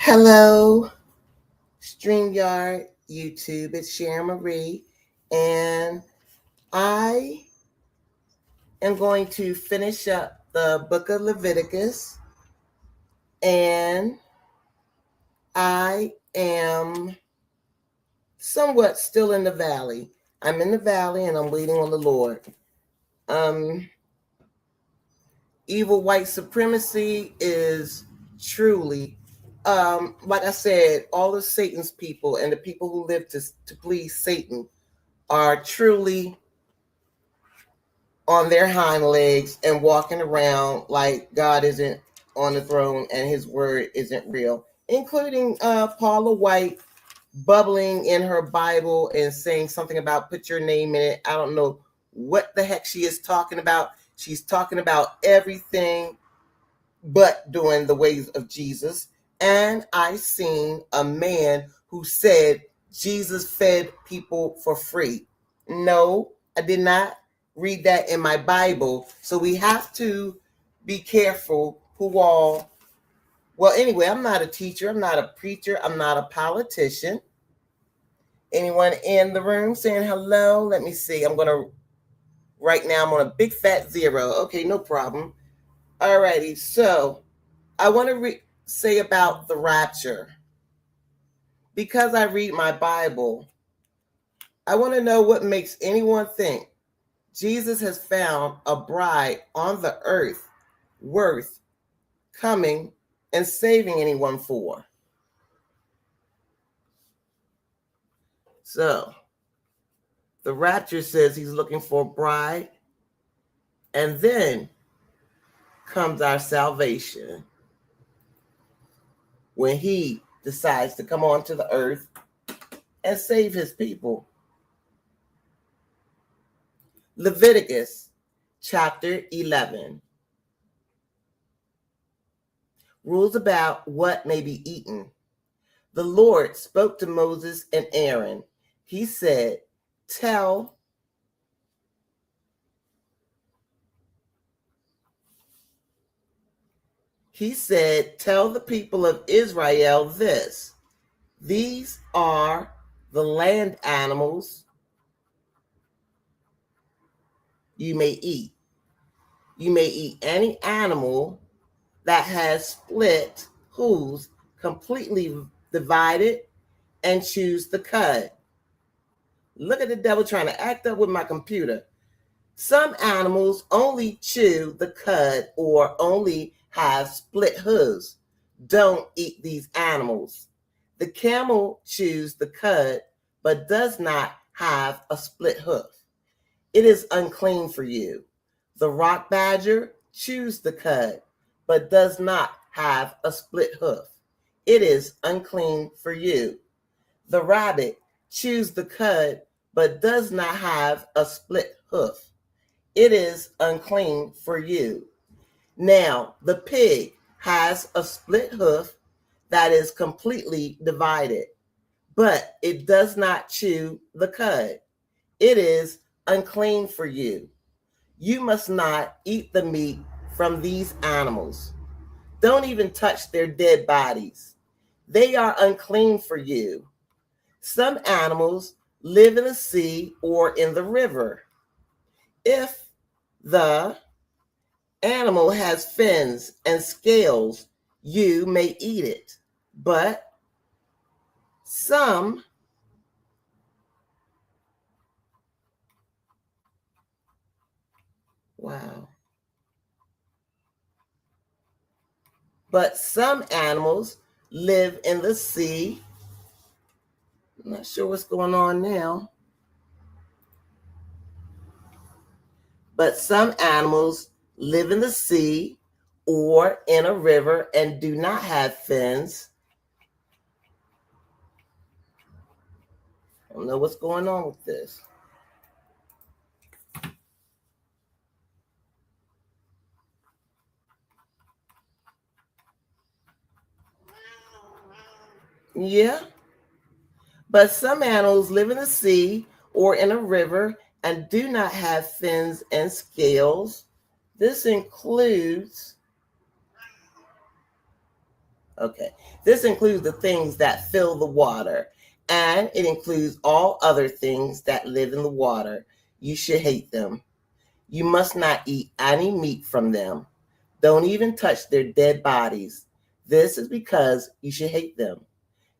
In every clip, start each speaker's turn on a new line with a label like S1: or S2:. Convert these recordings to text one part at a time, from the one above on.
S1: Hello, StreamYard, YouTube. It's Sharon Marie, and I am going to finish up the book of Leviticus, and I am somewhat still in the valley. I'm in the valley, and I'm waiting on the Lord. Um, Evil white supremacy is truly, like I said, all of Satan's people and the people who live to please Satan are truly on their hind legs and walking around like God isn't on the throne and his word isn't real, including Paula White bubbling in her Bible and saying something about put your name in it. I don't know what the heck she is talking about. She's talking about everything but doing the ways of Jesus. And I seen a man who said Jesus fed people for free. No, I did not read that in my Bible. So we have to be careful who all. Well, anyway, I'm not a teacher. I'm not a preacher. I'm not a politician. Anyone in the room saying hello? Let me see. Right now, I'm on a big fat 0. Okay, no problem. Alrighty, so I want to say about the rapture. Because I read my Bible, I want to know what makes anyone think Jesus has found a bride on the earth worth coming and saving anyone for. So, the rapture says he's looking for a bride, and then comes our salvation when he decides to come onto the earth and save his people. Leviticus chapter 11. Rules about what may be eaten. The Lord spoke to Moses and Aaron. He said, Tell the people of Israel this. These are the land animals you may eat. You may eat any animal that has split hooves, completely divided, and choose the cud. Look at the devil trying to act up with my computer. Some animals only chew the cud or only have split hooves. Don't eat these animals. The camel chews the cud but does not have a split hoof. It is unclean for you. The rock badger chews the cud but does not have a split hoof. It is unclean for you. The rabbit chews the cud but does not have a split hoof. It is unclean for you. Now, the pig has a split hoof that is completely divided, but it does not chew the cud. It is unclean for you. You must not eat the meat from these animals. Don't even touch their dead bodies. They are unclean for you. Some animals live in the sea or in the river. If the animal has fins and scales, you may eat it. But some animals live in the sea. I'm not sure what's going on now. But some animals live in the sea or in a river and do not have fins. I don't know what's going on with this. Yeah. But some animals live in the sea or in a river and do not have fins and scales. This includes, Okay. This includes the things that fill the water, and it includes all other things that live in the water. You should hate them. You must not eat any meat from them. Don't even touch their dead bodies. This is because you should hate them.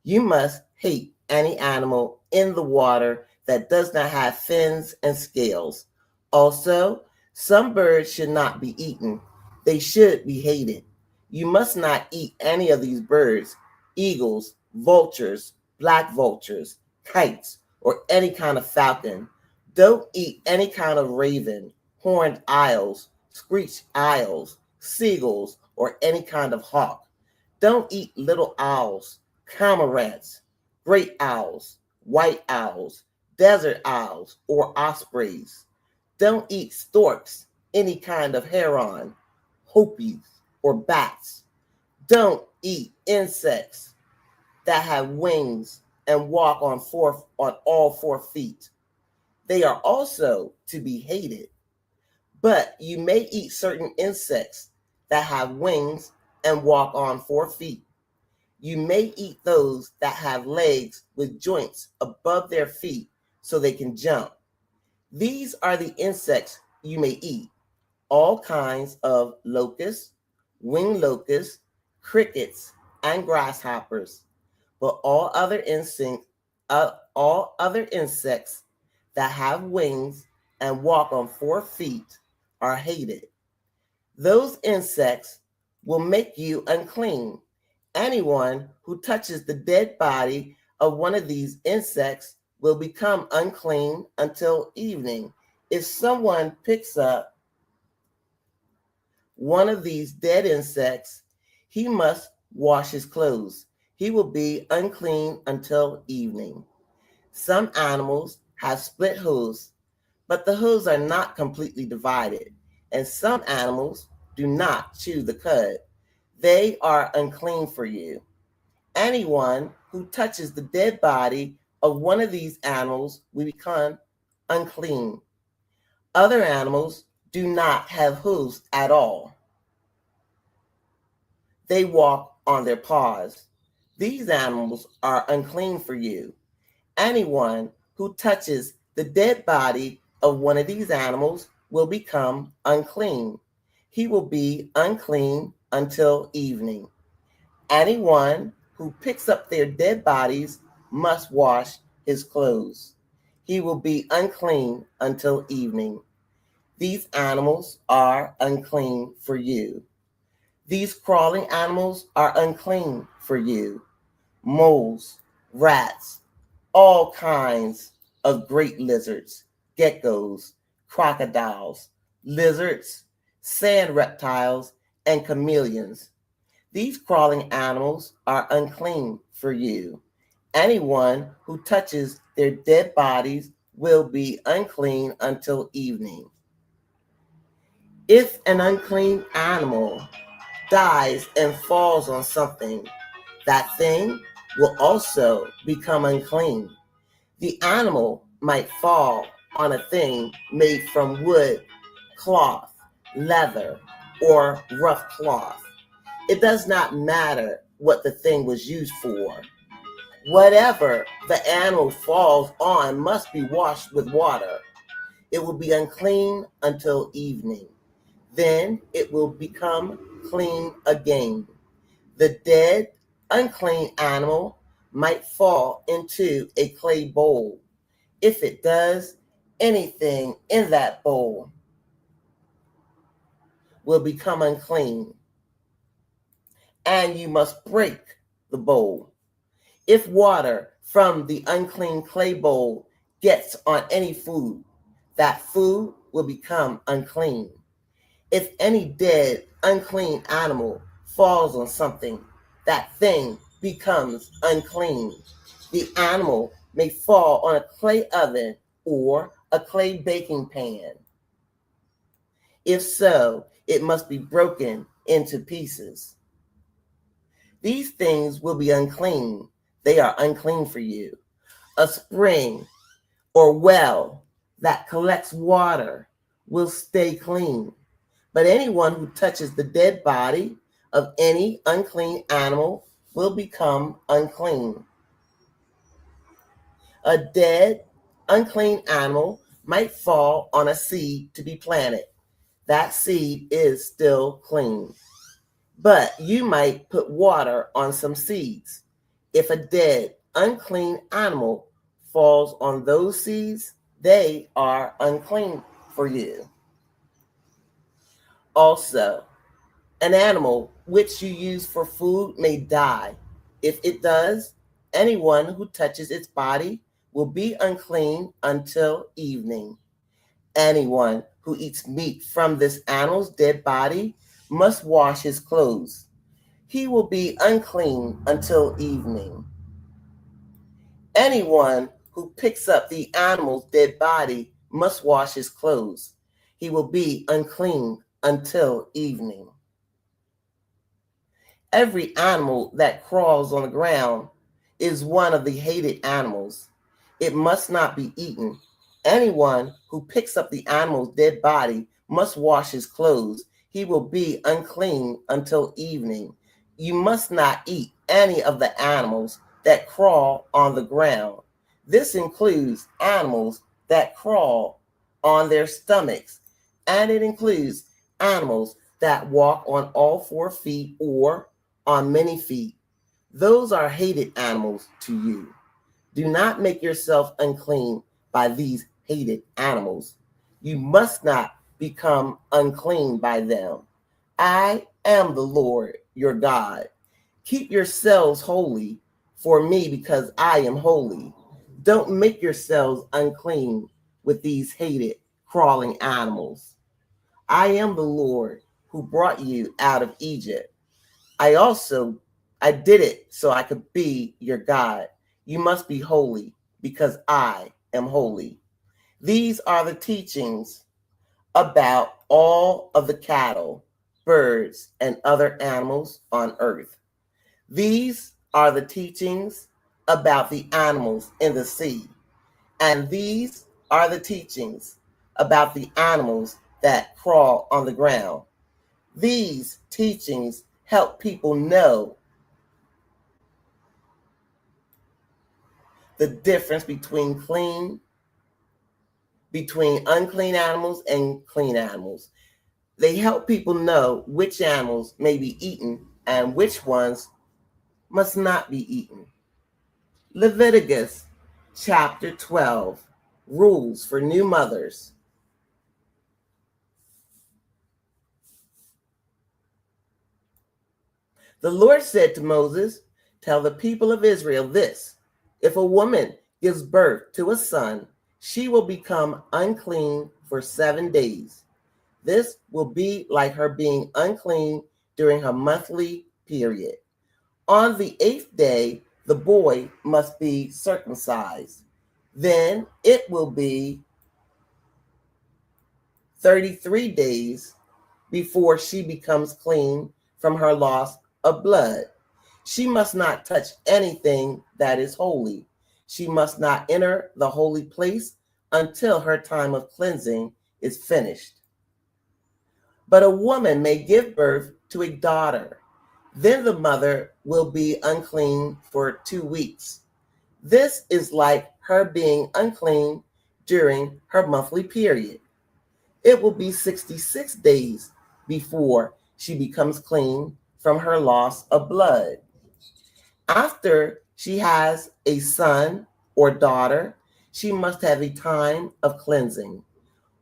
S1: You must hate any animal in the water that does not have fins and scales. Also, some birds should not be eaten. They should be hated. You must not eat any of these birds: eagles, vultures, black vultures, kites, or any kind of falcon. Don't eat any kind of raven, horned owls, screeched owls, seagulls, or any kind of hawk. Don't eat little owls, cormorants, great owls, white owls, desert owls, or ospreys. Don't eat storks, any kind of heron, hopies, or bats. Don't eat insects that have wings and walk on all 4 feet. They are also to be hated. But you may eat certain insects that have wings and walk on 4 feet. You may eat those that have legs with joints above their feet so they can jump. These are the insects you may eat: all kinds of locusts, winged locusts, crickets, and grasshoppers. But all other insects that have wings and walk on 4 feet are hated. Those insects will make you unclean. Anyone who touches the dead body of one of these insects will become unclean until evening. If someone picks up one of these dead insects, he must wash his clothes. He will be unclean until evening. Some animals have split hooves, but the hooves are not completely divided, and some animals do not chew the cud. They are unclean for you. Anyone who touches the dead body of one of these animals will become unclean. Other animals do not have hooves at all. They walk on their paws. These animals are unclean for you. Anyone who touches the dead body of one of these animals will become unclean. He will be unclean until evening. Anyone who picks up their dead bodies must wash his clothes. He will be unclean until evening. These animals are unclean for you. These crawling animals are unclean for you: moles, rats, all kinds of great lizards, geckos, crocodiles, lizards, sand reptiles, and chameleons. These crawling animals are unclean for you. Anyone who touches their dead bodies will be unclean until evening. If an unclean animal dies and falls on something, that thing will also become unclean. The animal might fall on a thing made from wood, cloth, leather, or rough cloth. It does not matter what the thing was used for. Whatever the animal falls on must be washed with water. It will be unclean until evening. Then it will become clean again. The dead, unclean animal might fall into a clay bowl. If it does, anything in that bowl will become unclean, and you must break the bowl. If water from the unclean clay bowl gets on any food, that food will become unclean. If any dead, unclean animal falls on something, that thing becomes unclean. The animal may fall on a clay oven or a clay baking pan. If so, it must be broken into pieces. These things will be unclean. They are unclean for you. A spring or well that collects water will stay clean. But anyone who touches the dead body of any unclean animal will become unclean. A dead, unclean animal might fall on a seed to be planted. That seed is still clean. But you might put water on some seeds. If a dead, unclean animal falls on those seeds, they are unclean for you. Also, an animal which you use for food may die. If it does, anyone who touches its body will be unclean until evening. Anyone who eats meat from this animal's dead body must wash his clothes. He will be unclean until evening. Anyone who picks up the animal's dead body must wash his clothes. He will be unclean until evening. Every animal that crawls on the ground is one of the hated animals. It must not be eaten. Anyone who picks up the animal's dead body must wash his clothes. He will be unclean until evening. You must not eat any of the animals that crawl on the ground. This includes animals that crawl on their stomachs, and it includes animals that walk on all 4 feet or on many feet. Those are hated animals to you. Do not make yourself unclean by these hated animals. You must not become unclean by them. I am the Lord your God. Keep yourselves holy for me because I am holy. Don't make yourselves unclean with these hated crawling animals. I am the Lord who brought you out of Egypt. I did it so I could be your God. You must be holy because I am holy. These are the teachings about all of the cattle, birds, and other animals on earth. These are the teachings about the animals in the sea. And these are the teachings about the animals that crawl on the ground. These teachings help people know the difference between unclean animals and clean animals. They help people know which animals may be eaten and which ones must not be eaten. Leviticus chapter 12, rules for new mothers. The Lord said to Moses, "Tell the people of Israel this: if a woman gives birth to a son, she will become unclean for 7 days. This will be like her being unclean during her monthly period. On the 8th day, the boy must be circumcised. Then it will be 33 days before she becomes clean from her loss of blood. She must not touch anything that is holy. She must not enter the holy place until her time of cleansing is finished. But a woman may give birth to a daughter. Then the mother will be unclean for 2 weeks. This is like her being unclean during her monthly period. It will be 66 days before she becomes clean from her loss of blood. After she has a son or daughter, she must have a time of cleansing.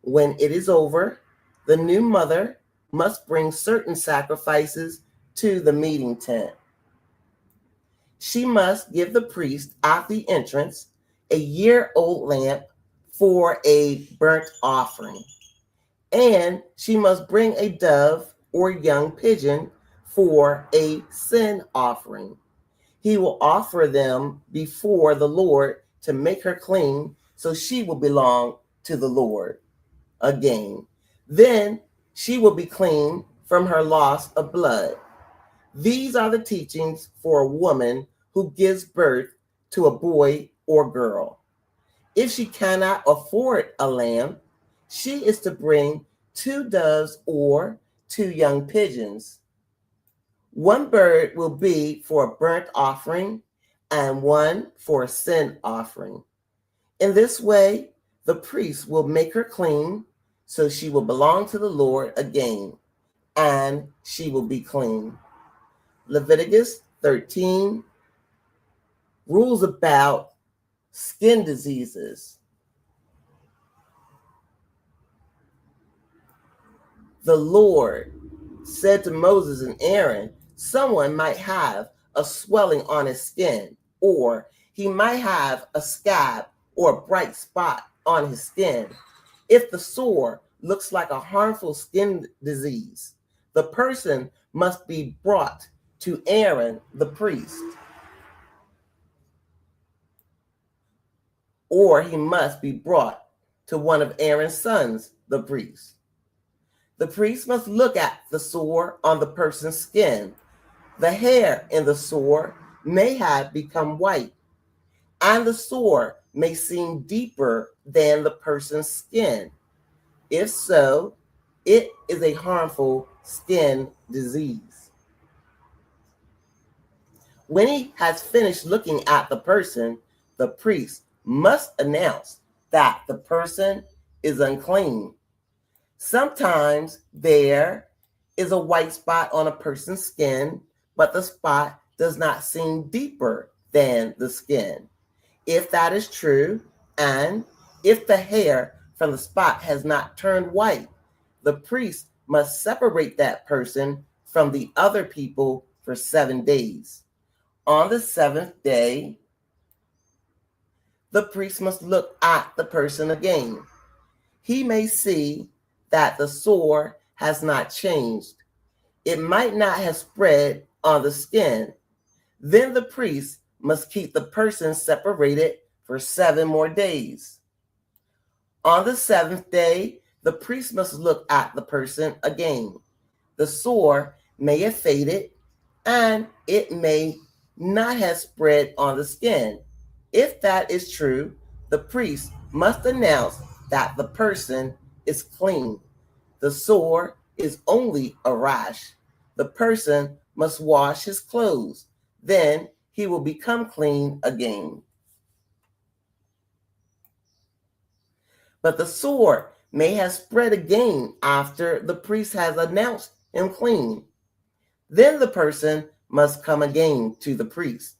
S1: When it is over, the new mother must bring certain sacrifices to the meeting tent. She must give the priest at the entrance a year-old lamb for a burnt offering, and she must bring a dove or young pigeon for a sin offering. He will offer them before the Lord to make her clean, so she will belong to the Lord again. Then she will be clean from her loss of blood. These are the teachings for a woman who gives birth to a boy or girl. If she cannot afford a lamb, she is to bring 2 doves or 2 young pigeons. One bird will be for a burnt offering and one for a sin offering. In this way, the priest will make her clean, so she will belong to the Lord again, and she will be clean. Leviticus 13 rules about skin diseases. The Lord said to Moses and Aaron, someone might have a swelling on his skin, or he might have a scab or a bright spot on his skin. If the sore looks like a harmful skin disease, the person must be brought to Aaron the priest, or he must be brought to one of Aaron's sons, the priest. The priest must look at the sore on the person's skin. The hair in the sore may have become white, and the sore may seem deeper than the person's skin. If so, it is a harmful skin disease. When he has finished looking at the person, the priest must announce that the person is unclean. Sometimes there is a white spot on a person's skin, but the spot does not seem deeper than the skin. If that is true, and if the hair from the spot has not turned white, the priest must separate that person from the other people for 7 days. On the seventh day, the priest must look at the person again. He may see that the sore has not changed. It might not have spread on the skin. Then the priest must keep the person separated for 7 more days. On the 7th day, the priest must look at the person again. The sore may have faded, and it may not have spread on the skin. If that is true, the priest must announce that the person is clean. The sore is only a rash. The person must wash his clothes. Then he will become clean again. But the sore may have spread again after the priest has announced him clean. Then the person must come again to the priest.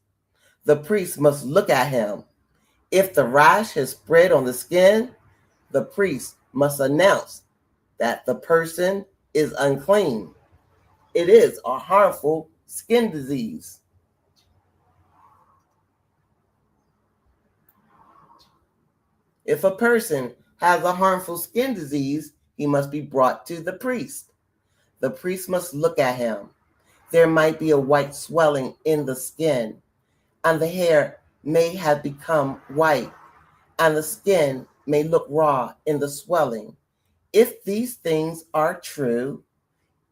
S1: The priest must look at him. If the rash has spread on the skin, the priest must announce that the person is unclean. It is a harmful skin disease. If a person has a harmful skin disease, he must be brought to the priest. The priest must look at him. There might be a white swelling in the skin, and the hair may have become white, and the skin may look raw in the swelling. If these things are true,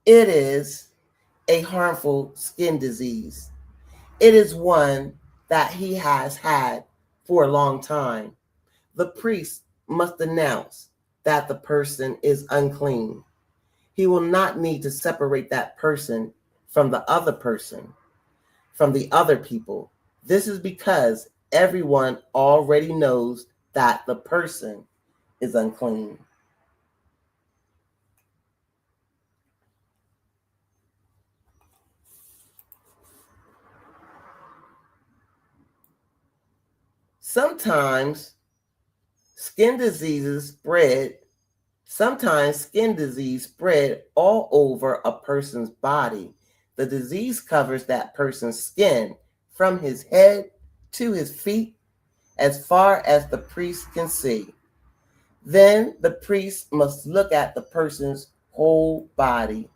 S1: it is a harmful skin disease. It is one that he has had for a long time. The priest must announce that the person is unclean. He will not need to separate that person from the other person, from the other people. This is because everyone already knows that the person is unclean. Sometimes skin disease spread all over a person's body. The disease covers that person's skin from his head to his feet as far as the priest can see. Then the priest must look at the person's whole body.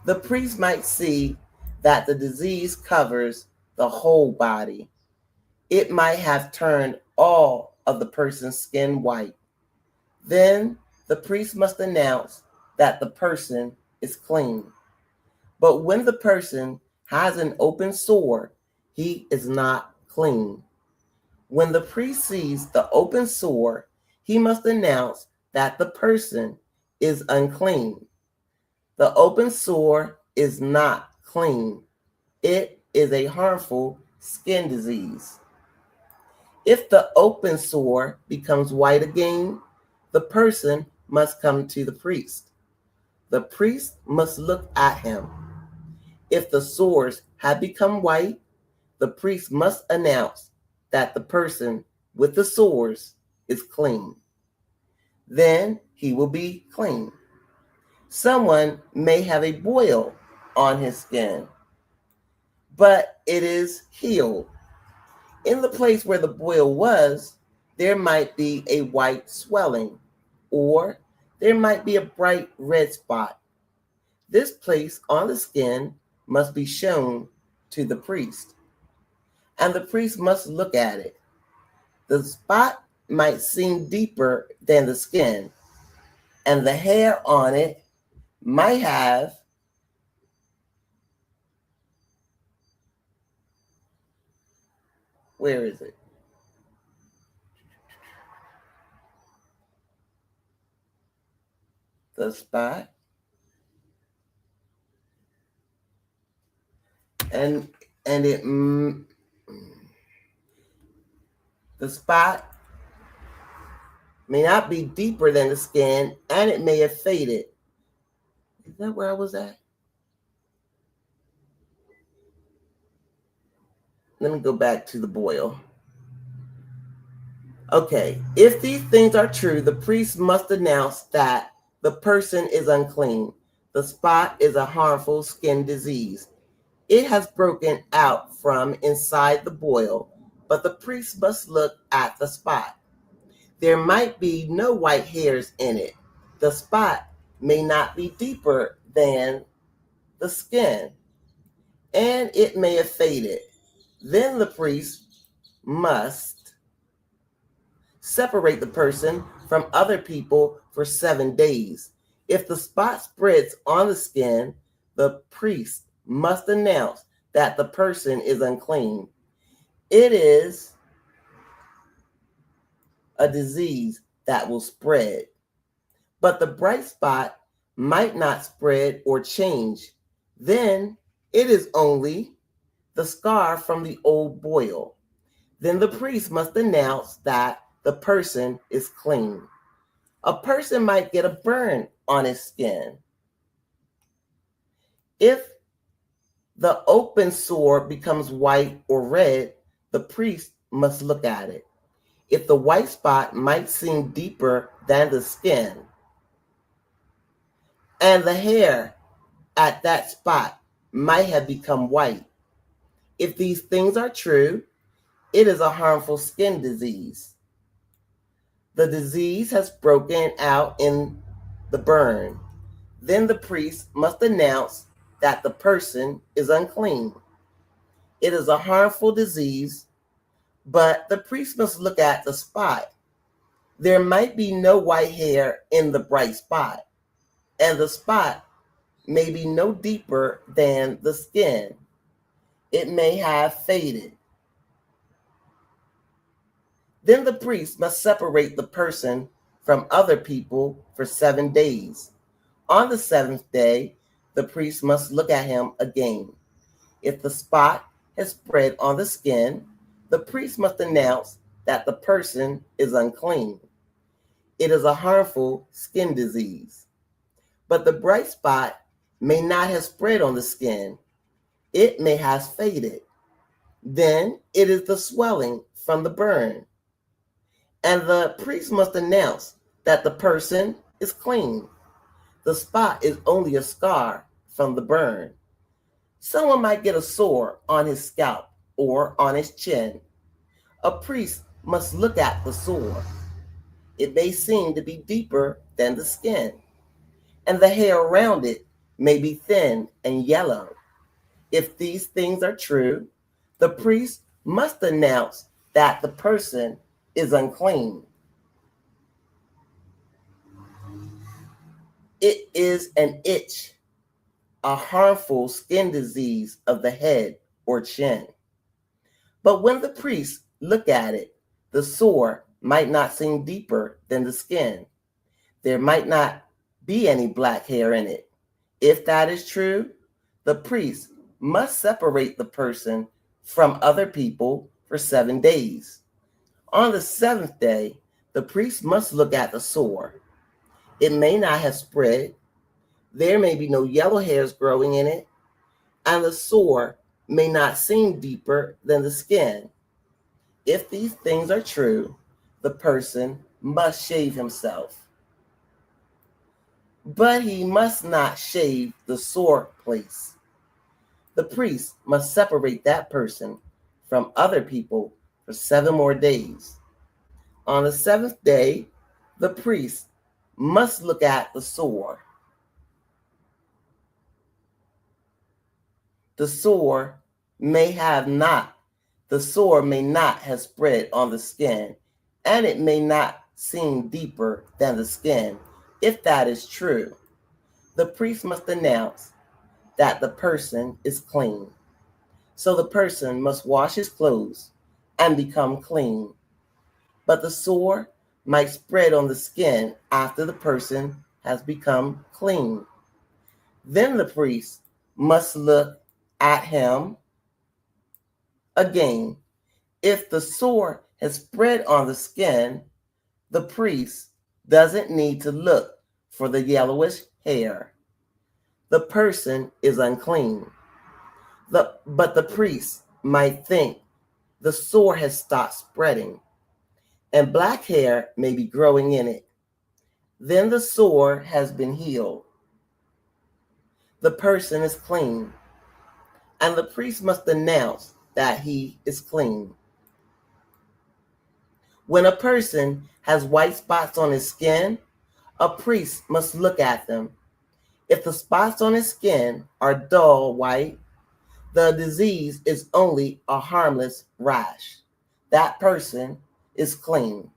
S1: The priest might see that the disease covers the whole body. It might have turned all of the person's skin white. Then the priest must announce that the person is clean. But when the person has an open sore, he is not clean. When the priest sees the open sore, he must announce that the person is unclean. The open sore is not clean. It is a harmful skin disease. If the open sore becomes white again, the person must come to the priest. The priest must look at him. If the sores have become white, the priest must announce that the person with the sores is clean. Then he will be clean. Someone may have a boil on his skin, but it is healed. In the place where the boil was, there might be a white swelling, or there might be a bright red spot. This place on the skin must be shown to the priest, and the priest must look at it. The spot might seem deeper than the skin, and the hair on it might have where is it? The spot. And it the spot may not be deeper than the skin, and it may have faded. Is that where I was at? Let me go back to the boil. Okay, if these things are true, the priest must announce that the person is unclean. The spot is a harmful skin disease. It has broken out from inside the boil, but the priest must look at the spot. There might be no white hairs in it. The spot may not be deeper than the skin, and it may have faded. Then the priest must separate the person from other people for 7 days. If the spot spreads on the skin, the priest must announce that the person is unclean. It is a disease that will spread, but the bright spot might not spread or change. Then it is only the scar from the old boil. Then the priest must announce that the person is clean. A person might get a burn on his skin. If the open sore becomes white or red, the priest must look at it. If the white spot might seem deeper than the skin, and the hair at that spot might have become white. If these things are true, it is a harmful skin disease. The disease has broken out in the burn. Then the priest must announce that the person is unclean. It is a harmful disease, but the priest must look at the spot. There might be no white hair in the bright spot, and the spot may be no deeper than the skin. It may have faded. Then the priest must separate the person from other people for 7 days. On the 7th day, the priest must look at him again. If the spot has spread on the skin, the priest must announce that the person is unclean. It is a harmful skin disease. But the bright spot may not have spread on the skin. It may have faded. Then it is the swelling from the burn. And the priest must announce that the person is clean. The spot is only a scar from the burn. Someone might get a sore on his scalp or on his chin. A priest must look at the sore. It may seem to be deeper than the skin, and the hair around it may be thin and yellow. If these things are true, the priest must announce that the person is unclean. It is an itch, a harmful skin disease of the head or chin. But when the priests look at it, the sore might not seem deeper than the skin. There might not be any black hair in it. If that is true, the priest must separate the person from other people for 7 days. On the 7th day, the priest must look at the sore. It may not have spread. There may be no yellow hairs growing in it, and the sore may not seem deeper than the skin. If these things are true, the person must shave himself. But he must not shave the sore place. The priest must separate that person from other people for 7 more days. On the 7th day, the priest must look at the sore. The sore may not have spread on the skin, and it may not seem deeper than the skin. If that is true, the priest must announce that the person is clean. So the person must wash his clothes and become clean. But the sore might spread on the skin after the person has become clean. Then the priest must look at him again. If the sore has spread on the skin, the priest doesn't need to look for the yellowish hair. The person is unclean. But the priest might think the sore has stopped spreading, and black hair may be growing in it. Then the sore has been healed. The person is clean, and the priest must announce that he is clean. When a person has white spots on his skin, a priest must look at them. If the spots on his skin are dull white, the disease is only a harmless rash. That person is clean.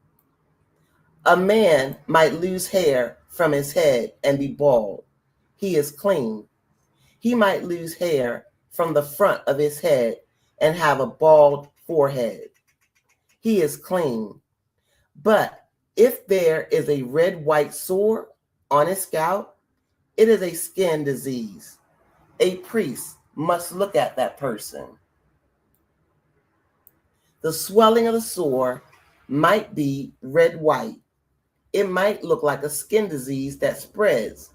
S1: A man might lose hair from his head and be bald. He is clean. He might lose hair from the front of his head and have a bald forehead. He is clean. But if there is a red-white sore on his scalp, it is a skin disease. A priest must look at that person. The swelling of the sore might be red-white. It might look like a skin disease that spreads.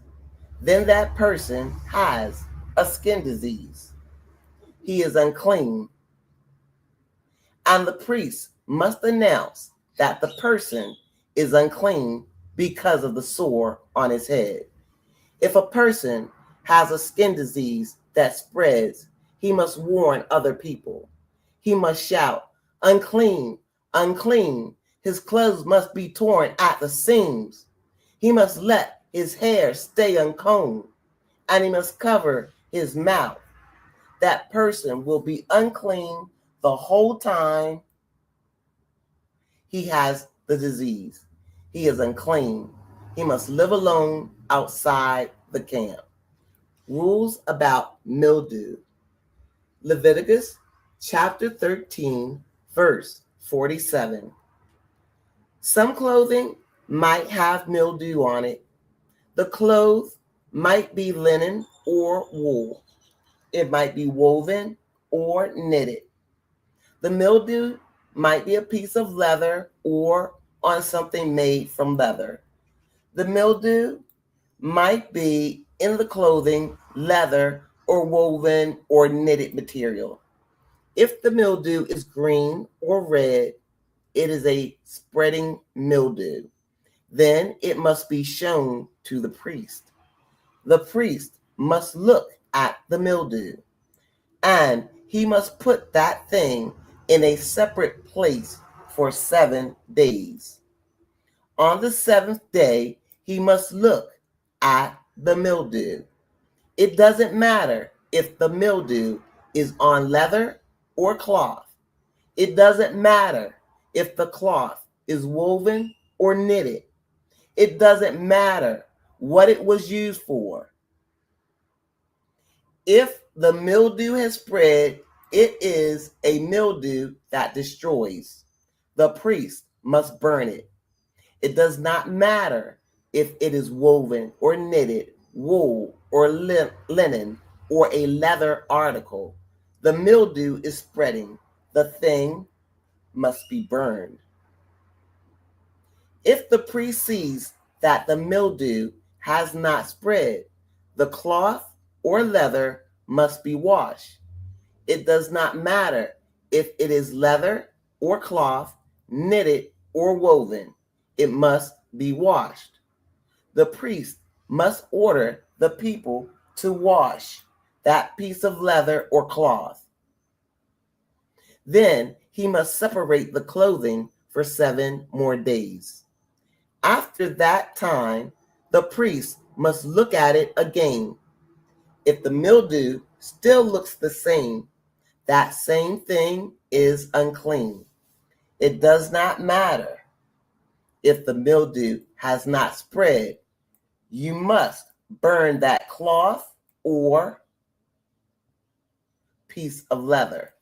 S1: Then that person has a skin disease. He is unclean. And the priest must announce that the person is unclean because of the sore on his head. If a person has a skin disease that spreads, he must warn other people. He must shout, "Unclean, unclean." His clothes must be torn at the seams. He must let his hair stay uncombed, and he must cover his mouth. That person will be unclean the whole time he has the disease. He is unclean. He must live alone outside the camp. Rules about mildew. Leviticus chapter 13, verse 47. Some clothing might have mildew on it. The clothes might be linen or wool. It might be woven or knitted. The mildew might be a piece of leather or on something made from leather. The mildew might be in the clothing, leather, or woven or knitted material. If the mildew is green or red, it is a spreading mildew. Then it must be shown to the priest. The priest must look at the mildew, and he must put that thing in a separate place for 7 days. On the 7th day, he must look at the mildew. It doesn't matter if the mildew is on leather or cloth. It doesn't matter if the cloth is woven or knitted. It doesn't matter what it was used for. If the mildew has spread, it is a mildew that destroys. The priest must burn it. It does not matter if it is woven or knitted, wool or linen. or a leather article. The mildew is spreading. The thing must be burned. If the priest sees that the mildew has not spread, the cloth or leather must be washed. It does not matter if it is leather or cloth, knitted or woven. It must be washed. The priest must order the people to wash that piece of leather or cloth. Then he must separate the clothing for 7 more days. After that time, the priest must look at it again. If the mildew still looks the same, that same thing is unclean. It does not matter if the mildew has not spread. You must burn that cloth or piece of leather.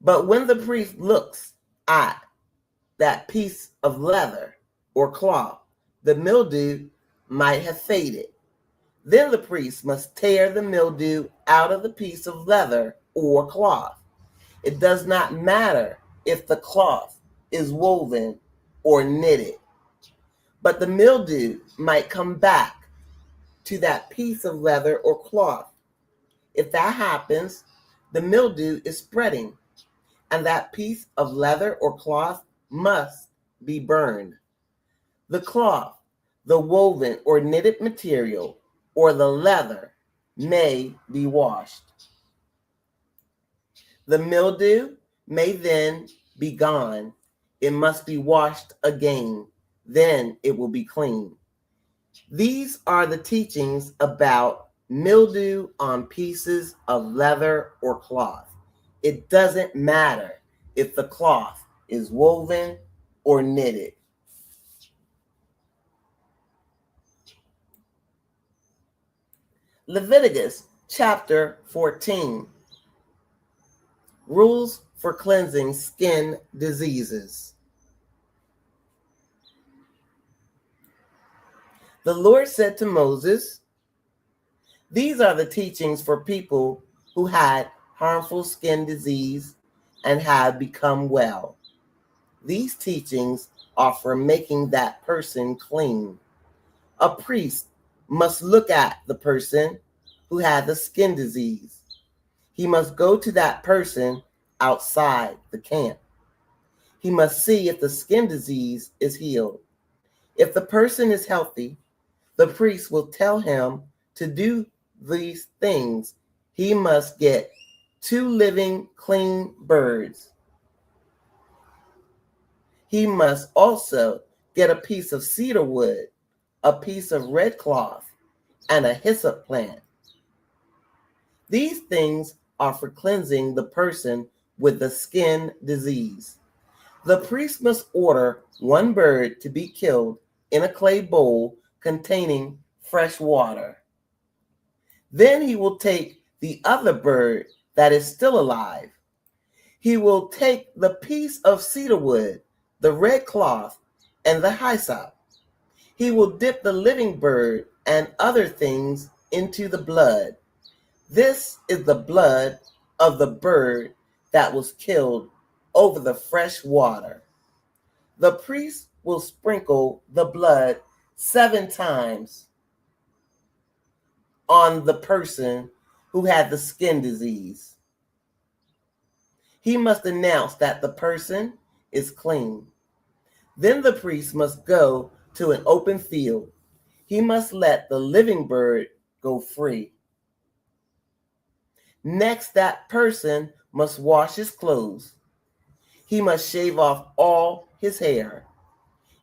S1: But when the priest looks at that piece of leather or cloth, the mildew might have faded. Then the priest must tear the mildew out of the piece of leather or cloth. It does not matter if the cloth is woven or knitted, but the mildew might come back to that piece of leather or cloth. If that happens, the mildew is spreading, and that piece of leather or cloth must be burned. The cloth, the woven or knitted material, or the leather may be washed. The mildew may then be gone. It must be washed again. Then it will be clean. These are the teachings about mildew on pieces of leather or cloth. It doesn't matter if the cloth is woven or knitted. Leviticus chapter 14. Rules for cleansing skin diseases. The Lord said to Moses, "These are the teachings for people who had harmful skin disease and had become well. These teachings are for making that person clean. A priest must look at the person who had the skin disease. He must go to that person outside the camp. He must see if the skin disease is healed. If the person is healthy, the priest will tell him to do these things. He must get 2 living, clean birds. He must also get a piece of cedar wood, a piece of red cloth, and a hyssop plant. These things are for cleansing the person with the skin disease. The priest must order 1 bird to be killed in a clay bowl containing fresh water. Then he will take the other bird that is still alive. He will take the piece of cedar wood, the red cloth, and the hyssop. He will dip the living bird and other things into the blood. This is the blood of the bird that was killed over the fresh water. The priest will sprinkle the blood 7 times on the person who had the skin disease. He must announce that the person is clean. Then the priest must go to an open field. He must let the living bird go free. Next, that person must wash his clothes. He must shave off all his hair,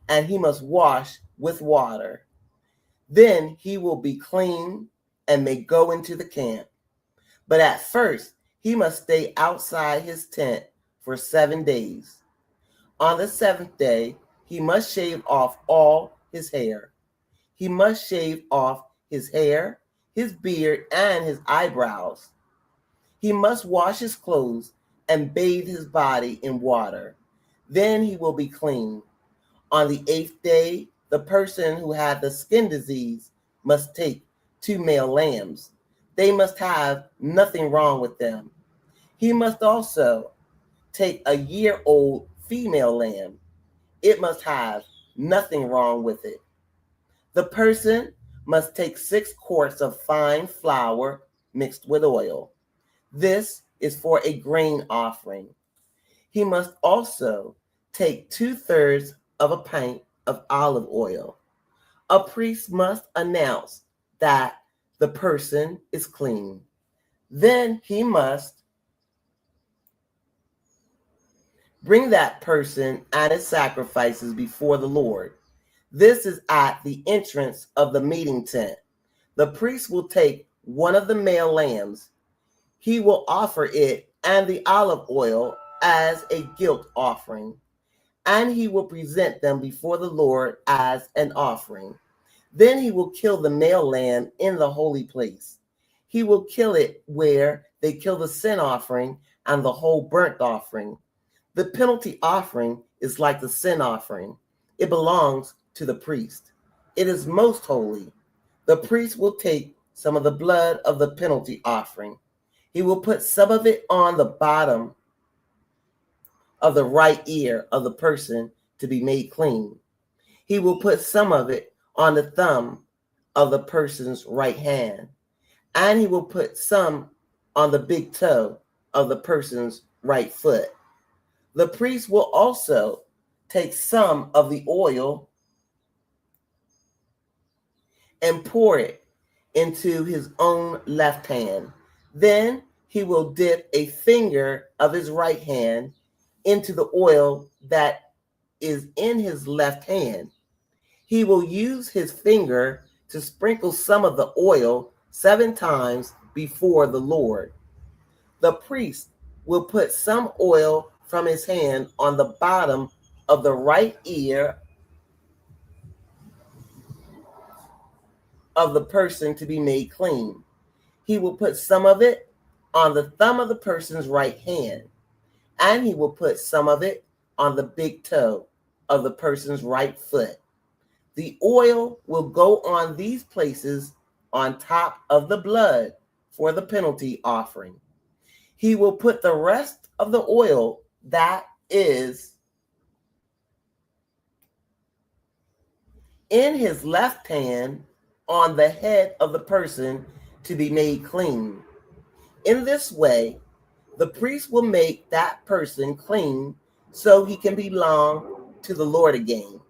S1: and he must wash with water. Then he will be clean and may go into the camp. But at first, he must stay outside his tent for 7 days. On the 7th day, he must shave off all his hair. He must shave off his hair, his beard, and his eyebrows. He must wash his clothes and bathe his body in water. Then he will be clean. On the 8th day, the person who had the skin disease must take 2 male lambs. They must have nothing wrong with them. He must also take a year-old female lamb. It must have nothing wrong with it. The person must take 6 quarts of fine flour mixed with oil. This is for a grain offering. He must also take 2/3 of a pint of olive oil. A priest must announce that the person is clean. Then he must bring that person and his sacrifices before the Lord. This is at the entrance of the meeting tent. The priest will take one of the male lambs. He will offer it and the olive oil as a guilt offering, and he will present them before the Lord as an offering. Then he will kill the male lamb in the holy place. He will kill it where they kill the sin offering and the whole burnt offering. The penalty offering is like the sin offering. It belongs to the priest. It is most holy. The priest will take some of the blood of the penalty offering. He will put some of it on the bottom of the right ear of the person to be made clean. He will put some of it on the thumb of the person's right hand, and he will put some on the big toe of the person's right foot. The priest will also take some of the oil and pour it into his own left hand. Then he will dip a finger of his right hand into the oil that is in his left hand. He will use his finger to sprinkle some of the oil 7 times before the Lord. The priest will put some oil from his hand on the bottom of the right ear of the person to be made clean. He will put some of it on the thumb of the person's right hand, and he will put some of it on the big toe of the person's right foot. The oil will go on these places on top of the blood for the penalty offering. He will put the rest of the oil that is in his left hand on the head of the person to be made clean. In this way, the priest will make that person clean so he can belong to the Lord again.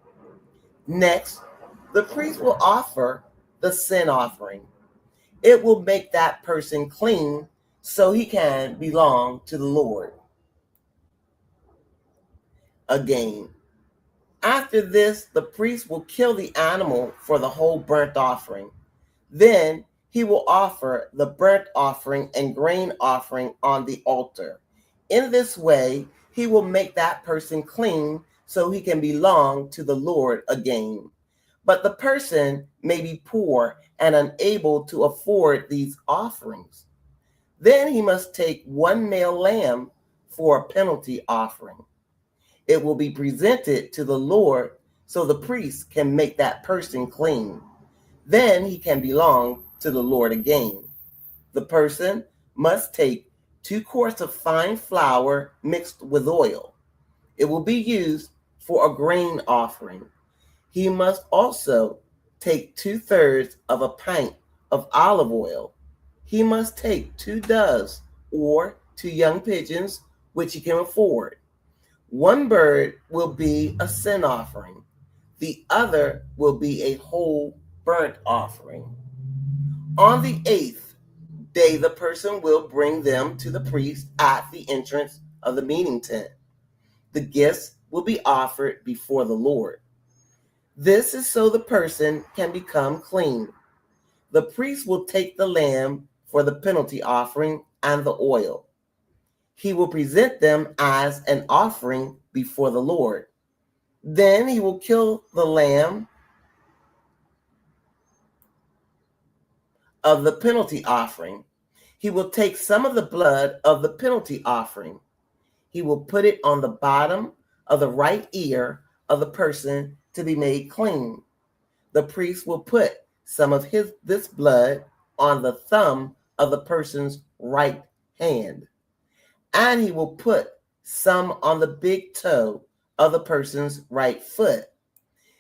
S1: Next, the priest will offer the sin offering. It will make that person clean so he can belong to the Lord again. After this, the priest will kill the animal for the whole burnt offering. Then he will offer the burnt offering and grain offering on the altar. In this way, he will make that person clean so he can belong to the Lord again. But the person may be poor and unable to afford these offerings. Then he must take 1 male lamb for a penalty offering. It will be presented to the Lord so the priest can make that person clean. Then he can belong to the Lord again. The person must take 2 quarts of fine flour mixed with oil. It will be used for a grain offering. He must also take 2/3 of a pint of olive oil. He must take 2 doves or 2 young pigeons, which he can afford. 1 bird will be a sin offering. The other will be a whole burnt offering. On the 8th day, the person will bring them to the priest at the entrance of the meeting tent. The gifts will be offered before the Lord. This is so the person can become clean. The priest will take the lamb for the penalty offering and the oil. He will present them as an offering before the Lord. Then he will kill the lamb of the penalty offering. He will take some of the blood of the penalty offering. He will put it on the bottom of the right ear of the person to be made clean. The priest will put some of this blood on the thumb of the person's right hand, and he will put some on the big toe of the person's right foot.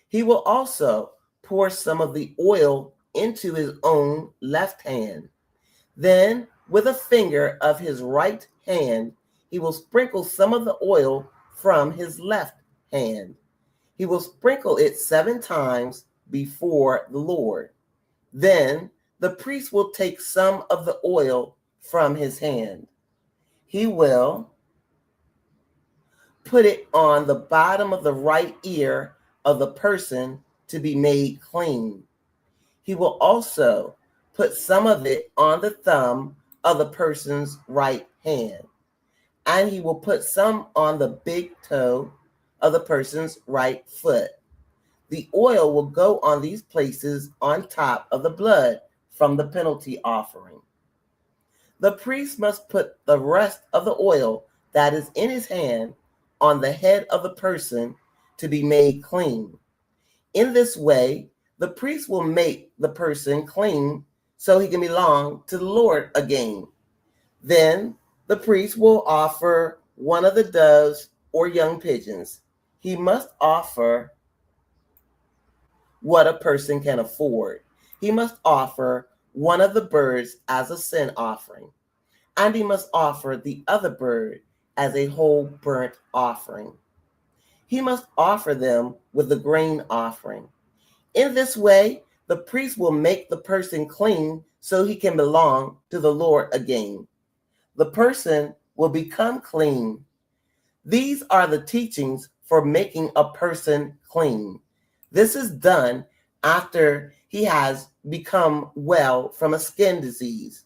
S1: He will also pour some of the oil into his own left hand. Then, with a finger of his right hand, he will sprinkle some of the oil from his left hand. He will sprinkle it 7 times before the Lord. Then the priest will take some of the oil from his hand. He will put it on the bottom of the right ear of the person to be made clean. He will also put some of it on the thumb of the person's right hand, and he will put some on the big toe of the person's right foot. The oil will go on these places on top of the blood from the penalty offering. The priest must put the rest of the oil that is in his hand on the head of the person to be made clean. In this way, the priest will make the person clean so he can belong to the Lord again. Then the priest will offer one of the doves or young pigeons. He must offer what a person can afford. He must offer one of the birds as a sin offering, and he must offer the other bird as a whole burnt offering. He must offer them with the grain offering. In this way, the priest will make the person clean so he can belong to the Lord again. The person will become clean. These are the teachings for making a person clean. This is done after he has become well from a skin disease.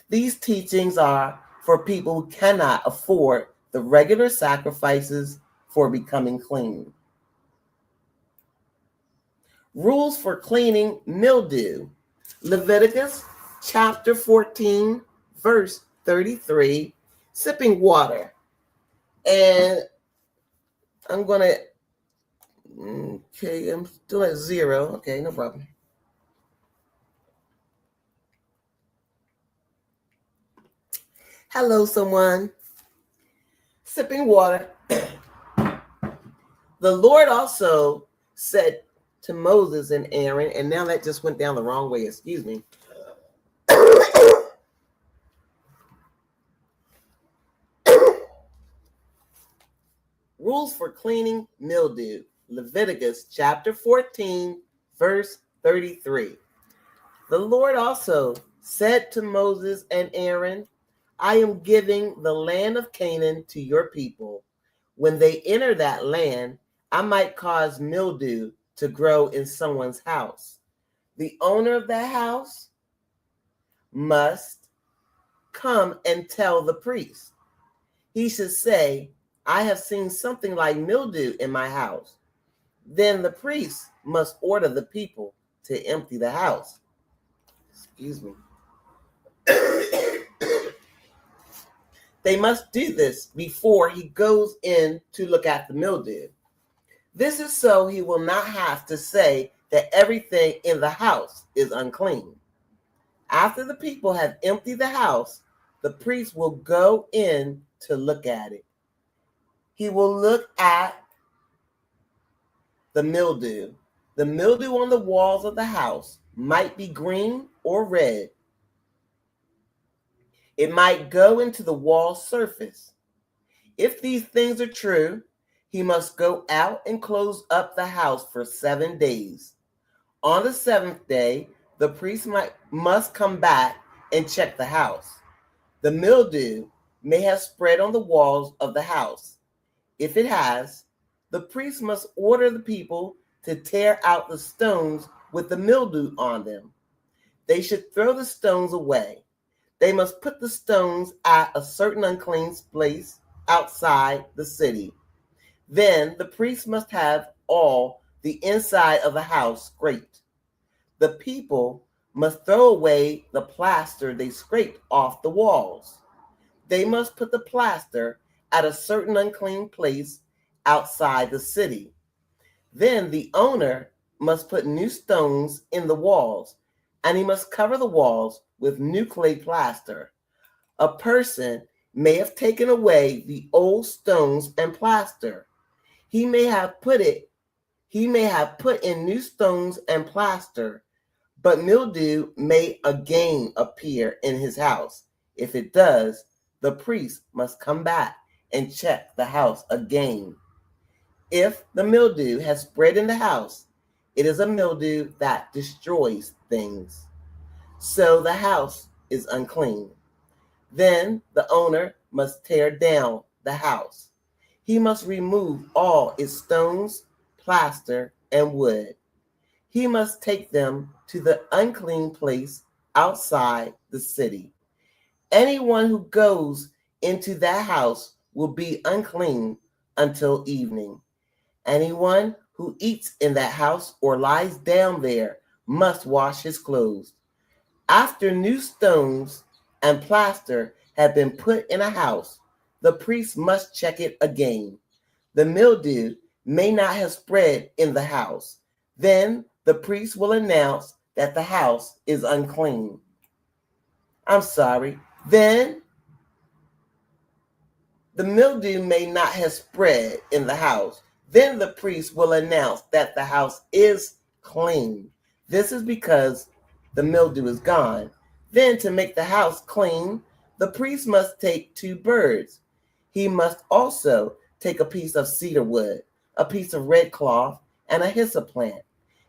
S1: These teachings are for people who cannot afford the regular sacrifices for becoming clean. Rules for cleaning mildew. Leviticus chapter 14, verse 33, sipping water. And I'm going to, okay, I'm still at 0. Okay, no problem. Hello, someone. Sipping water. The Lord also said to Moses and Aaron, and now that just went down the wrong way, excuse me. Rules for cleaning mildew. Leviticus chapter 14, verse 33. The Lord also said to Moses and Aaron, I am giving the land of Canaan to your people. When they enter that land, I might cause mildew to grow in someone's house. The owner of that house must come and tell the priest. He should say, I have seen something like mildew in my house. Then the priest must order the people to empty the house. Excuse me. They must do this before he goes in to look at the mildew. This is so he will not have to say that everything in the house is unclean. After the people have emptied the house, the priest will go in to look at it. He will look at the mildew. The mildew on the walls of the house might be green or red. It might go into the wall surface. If these things are true, he must go out and close up the house for 7 days. On the 7th day, the priest must come back and check the house. The mildew may have spread on the walls of the house. If it has, the priest must order the people to tear out the stones with the mildew on them. They should throw the stones away. They must put the stones at a certain unclean place outside the city. Then the priest must have all the inside of the house scraped. The people must throw away the plaster they scraped off the walls. They must put the plaster at a certain unclean place outside the city. Then the owner must put new stones in the walls and he must cover the walls with new clay plaster. A person may have taken away the old stones and plaster. He may have put in new stones and plaster, but mildew may again appear in his house. If it does, the priest must come back and check the house again. If the mildew has spread in the house, it is a mildew that destroys things. So the house is unclean. Then the owner must tear down the house. He must remove all its stones, plaster, and wood. He must take them to the unclean place outside the city. Anyone who goes into that house will be unclean until evening. Anyone who eats in that house or lies down there must wash his clothes. After new stones and plaster have been put in a house, the priest must check it again. The mildew may not have spread in the house. Then the priest will announce that the house is unclean. Then the mildew may not have spread in the house. Then the priest will announce that the house is clean. This is because the mildew is gone. Then to make the house clean, the priest must take 2 birds. He must also take a piece of cedar wood, a piece of red cloth, and a hyssop plant.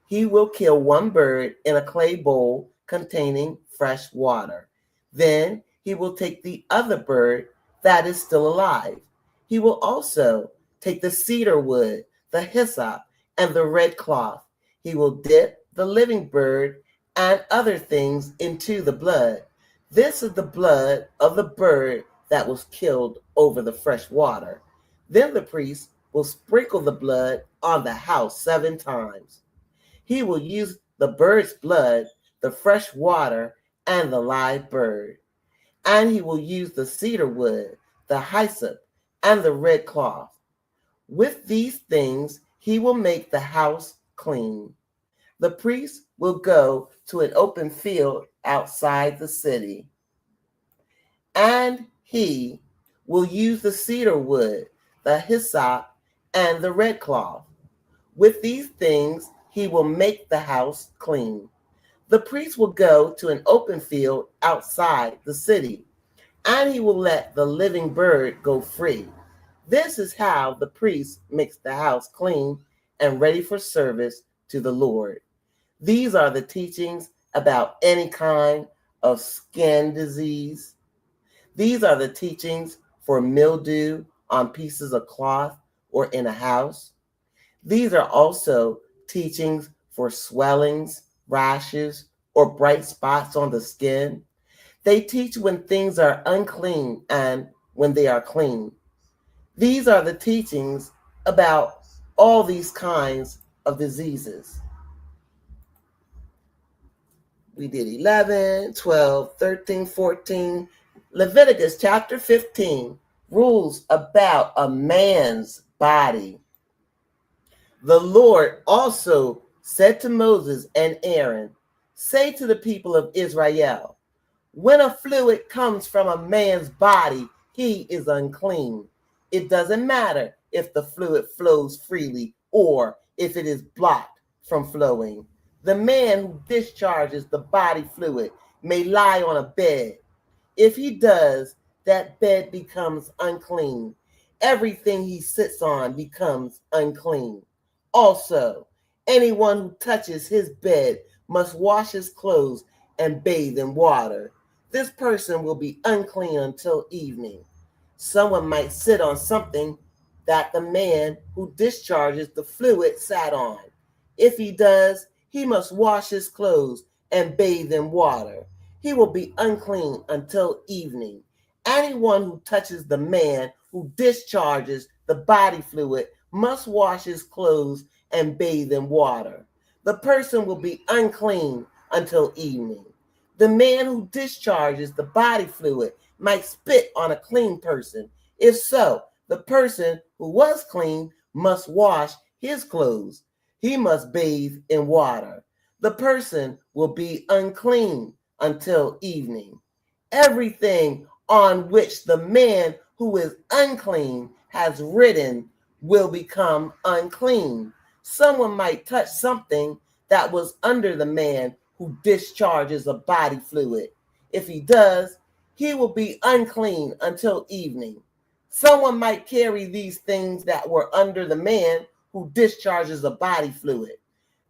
S1: He will kill 1 bird in a clay bowl containing fresh water. Then he will take the other bird that is still alive. He will also take the cedar wood, the hyssop, and the red cloth. He will dip the living bird and other things into the blood. This is the blood of the bird that was killed over the fresh water. Then the priest will sprinkle the blood on the house 7 times. He will use the bird's blood, the fresh water, and the live bird. And he will use the cedar wood, the hyssop, and the red cloth. With these things, he will make the house clean. The priest will go to an open field outside the city, and he will use the cedar wood, the hyssop, and the red cloth. With these things, he will make the house clean. The priest will go to an open field outside the city, and he will let the living bird go free. This is how the priest makes the house clean and ready for service to the Lord. These are the teachings about any kind of skin disease. These are the teachings for mildew on pieces of cloth or in a house. These are also teachings for swellings, rashes, or bright spots on the skin. They teach when things are unclean and when they are clean. These are the teachings about all these kinds of diseases. We did 11, 12, 13, 14. Leviticus chapter 15, rules about a man's body. The Lord also said to Moses and Aaron, "Say to the people of Israel, when a fluid comes from a man's body, he is unclean. It doesn't matter if the fluid flows freely or if it is blocked from flowing. The man who discharges the body fluid may lie on a bed. If he does, that bed becomes unclean. Everything he sits on becomes unclean. Also, anyone who touches his bed must wash his clothes and bathe in water. This person will be unclean until evening. Someone might sit on something that the man who discharges the fluid sat on. If he does, he must wash his clothes and bathe in water. He will be unclean until evening. Anyone who touches the man who discharges the body fluid must wash his clothes and bathe in water. The person will be unclean until evening. The man who discharges the body fluid might spit on a clean person. If so, the person who was clean must wash his clothes. He must bathe in water. The person will be unclean until evening. Everything on which the man who is unclean has written will become unclean. Someone might touch something that was under the man who discharges a body fluid. If he does, he will be unclean until evening. Someone might carry these things that were under the man who discharges a body fluid.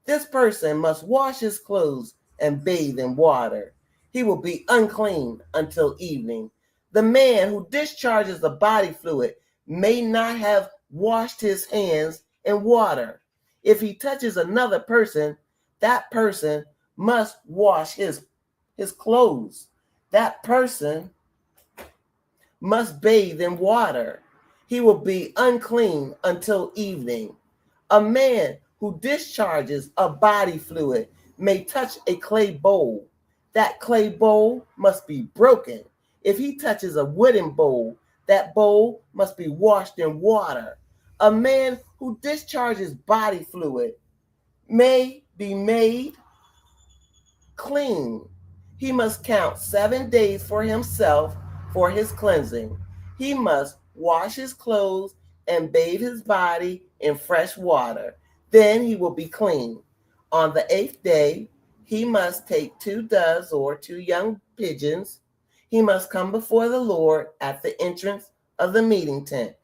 S1: This person must wash his clothes and bathe in water. He will be unclean until evening. The man who discharges the body fluid may not have washed his hands in water. If he touches another person, that person must wash his clothes. That person must bathe in water. He will be unclean until evening. A man who discharges a body fluid may touch a clay bowl. That clay bowl must be broken. If he touches a wooden bowl, that bowl must be washed in water. A man who discharges body fluid may be made clean. He must count 7 days for himself for his cleansing. He must wash his clothes and bathe his body in fresh water. Then he will be clean. On the 8th day, he must take 2 doves or 2 young pigeons. He must come before the Lord at the entrance of the meeting tent.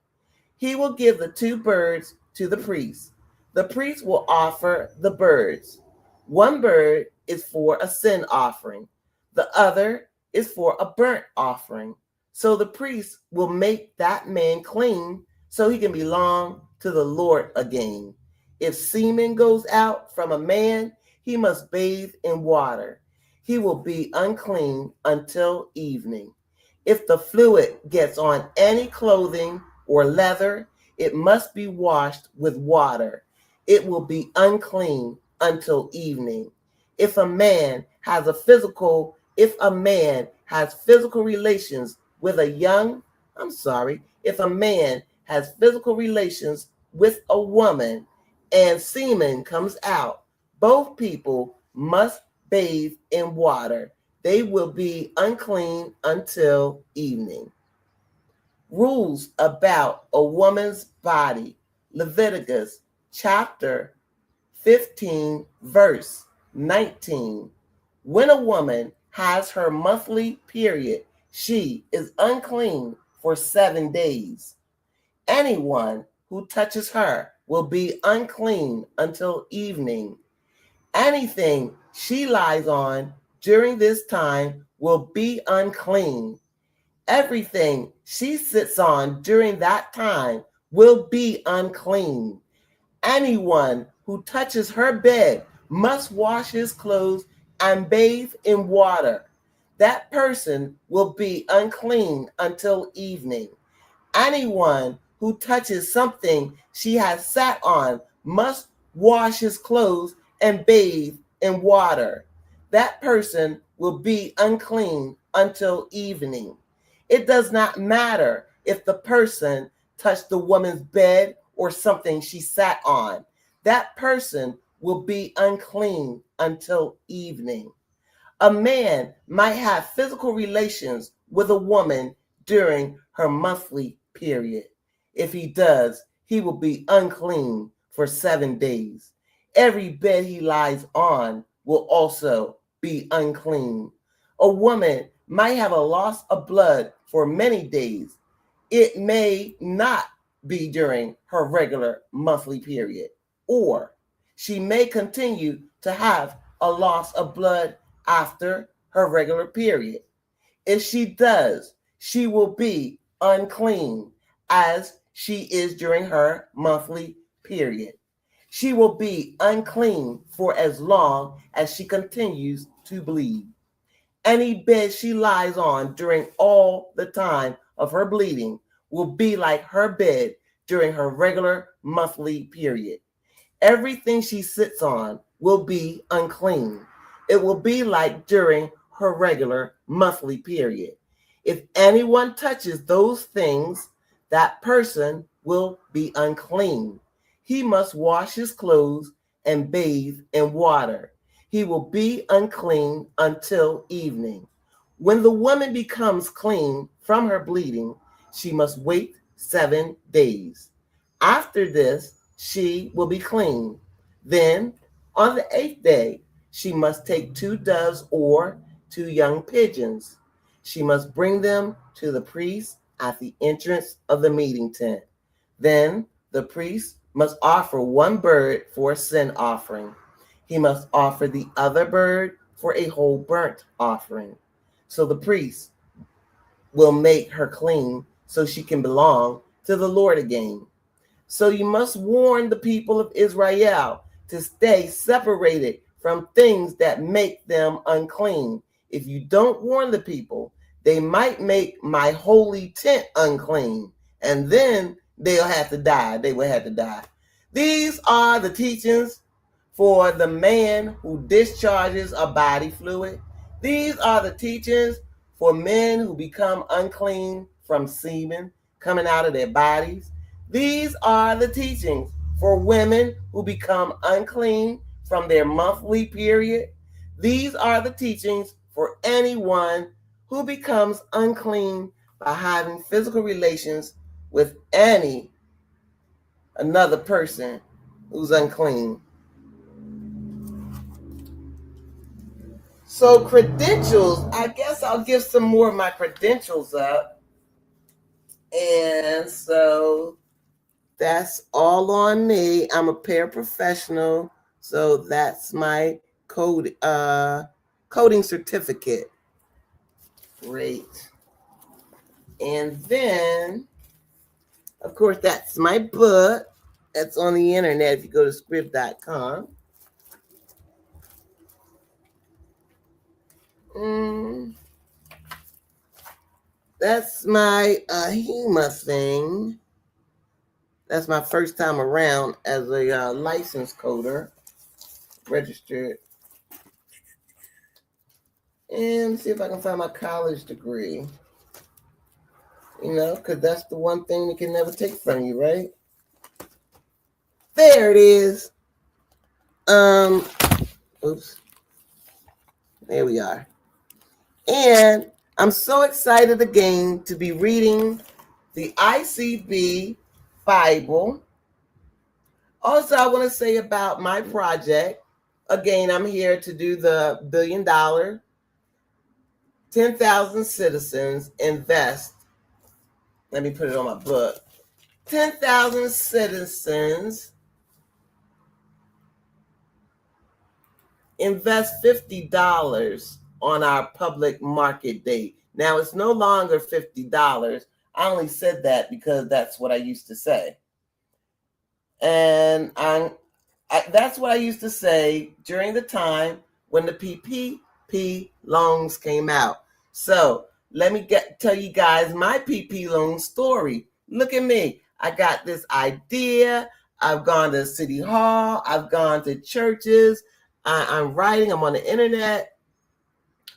S1: He will give the 2 birds to the priest. The priest will offer the birds. One bird is for a sin offering. The other is for a burnt offering. So the priest will make that man clean so he can belong to the Lord again. If semen goes out from a man, he must bathe in water. He will be unclean until evening. If the fluid gets on any clothing or leather, it must be washed with water. It will be unclean until evening. If a man has physical relations with if a man has physical relations with a woman and semen comes out, both people must bathe in water. They will be unclean until evening. Rules about a woman's body. Leviticus chapter 15, verse 19. When a woman has her monthly period, she is unclean for 7 days. Anyone who touches her will be unclean until evening. Anything she lies on during this time will be unclean. Everything she sits on during that time will be unclean. Anyone who touches her bed must wash his clothes and bathe in water. That person will be unclean until evening. Anyone who touches something she has sat on must wash his clothes and bathe in water. That person will be unclean until evening. It does not matter if the person touched the woman's bed or something she sat on. That person will be unclean until evening. A man might have physical relations with a woman during her monthly period. If he does, he will be unclean for 7 days. Every bed he lies on will also be unclean. A woman might have a loss of blood for many days. It may not be during her regular monthly period, or she may continue to have a loss of blood after her regular period. If she does, she will be unclean as she is during her monthly period. She will be unclean for as long as she continues to bleed. Any bed she lies on during all the time of her bleeding will be like her bed during her regular monthly period. Everything she sits on will be unclean. It will be like during her regular monthly period. If anyone touches those things, that person will be unclean. He must wash his clothes and bathe in water. He will be unclean until evening. When the woman becomes clean from her bleeding, she must wait 7 days. After this, she will be clean. Then, on the 8th day, she must take 2 doves or 2 young pigeons. She must bring them to the priest at the entrance of the meeting tent. Then the priest must offer 1 bird for a sin offering. He must offer the other bird for a whole burnt offering. So the priest will make her clean so she can belong to the Lord again. So you must warn the people of Israel to stay separated from things that make them unclean. If you don't warn the people, they might make my holy tent unclean, and then they'll have to die. They will have to die. These are the teachings for the man who discharges a body fluid. These are the teachings for men who become unclean from semen coming out of their bodies. These are the teachings for women who become unclean from their monthly period. These are the teachings for anyone who becomes unclean by having physical relations with another person who's unclean. So credentials, I guess I'll give some more of my credentials up. And so that's all on me. I'm a paraprofessional, so that's my coding certificate. Great. And then, of course, that's my book. That's on the internet if you go to script.com. That's my HEMA thing. That's my first time around as a licensed coder, registered. And see if I can find my college degree. You know, because that's the one thing they can never take from you, right? There it is. Oops. There we are. And I'm so excited again to be reading the ICB Bible. Also, I want to say about my project. Again, I'm here to do the $1 billion, 10,000 citizens invest. Let me put it on my book. 10,000 citizens invest $50 on our public market date. Now, it's no longer $50. I only said that because that's what I used to say. And that's what I used to say during the time when the PPP loans came out. So let me tell you guys my PP loan story. Look at me. I got this idea. I've gone to City Hall. I've gone to churches. I'm writing. I'm on the internet.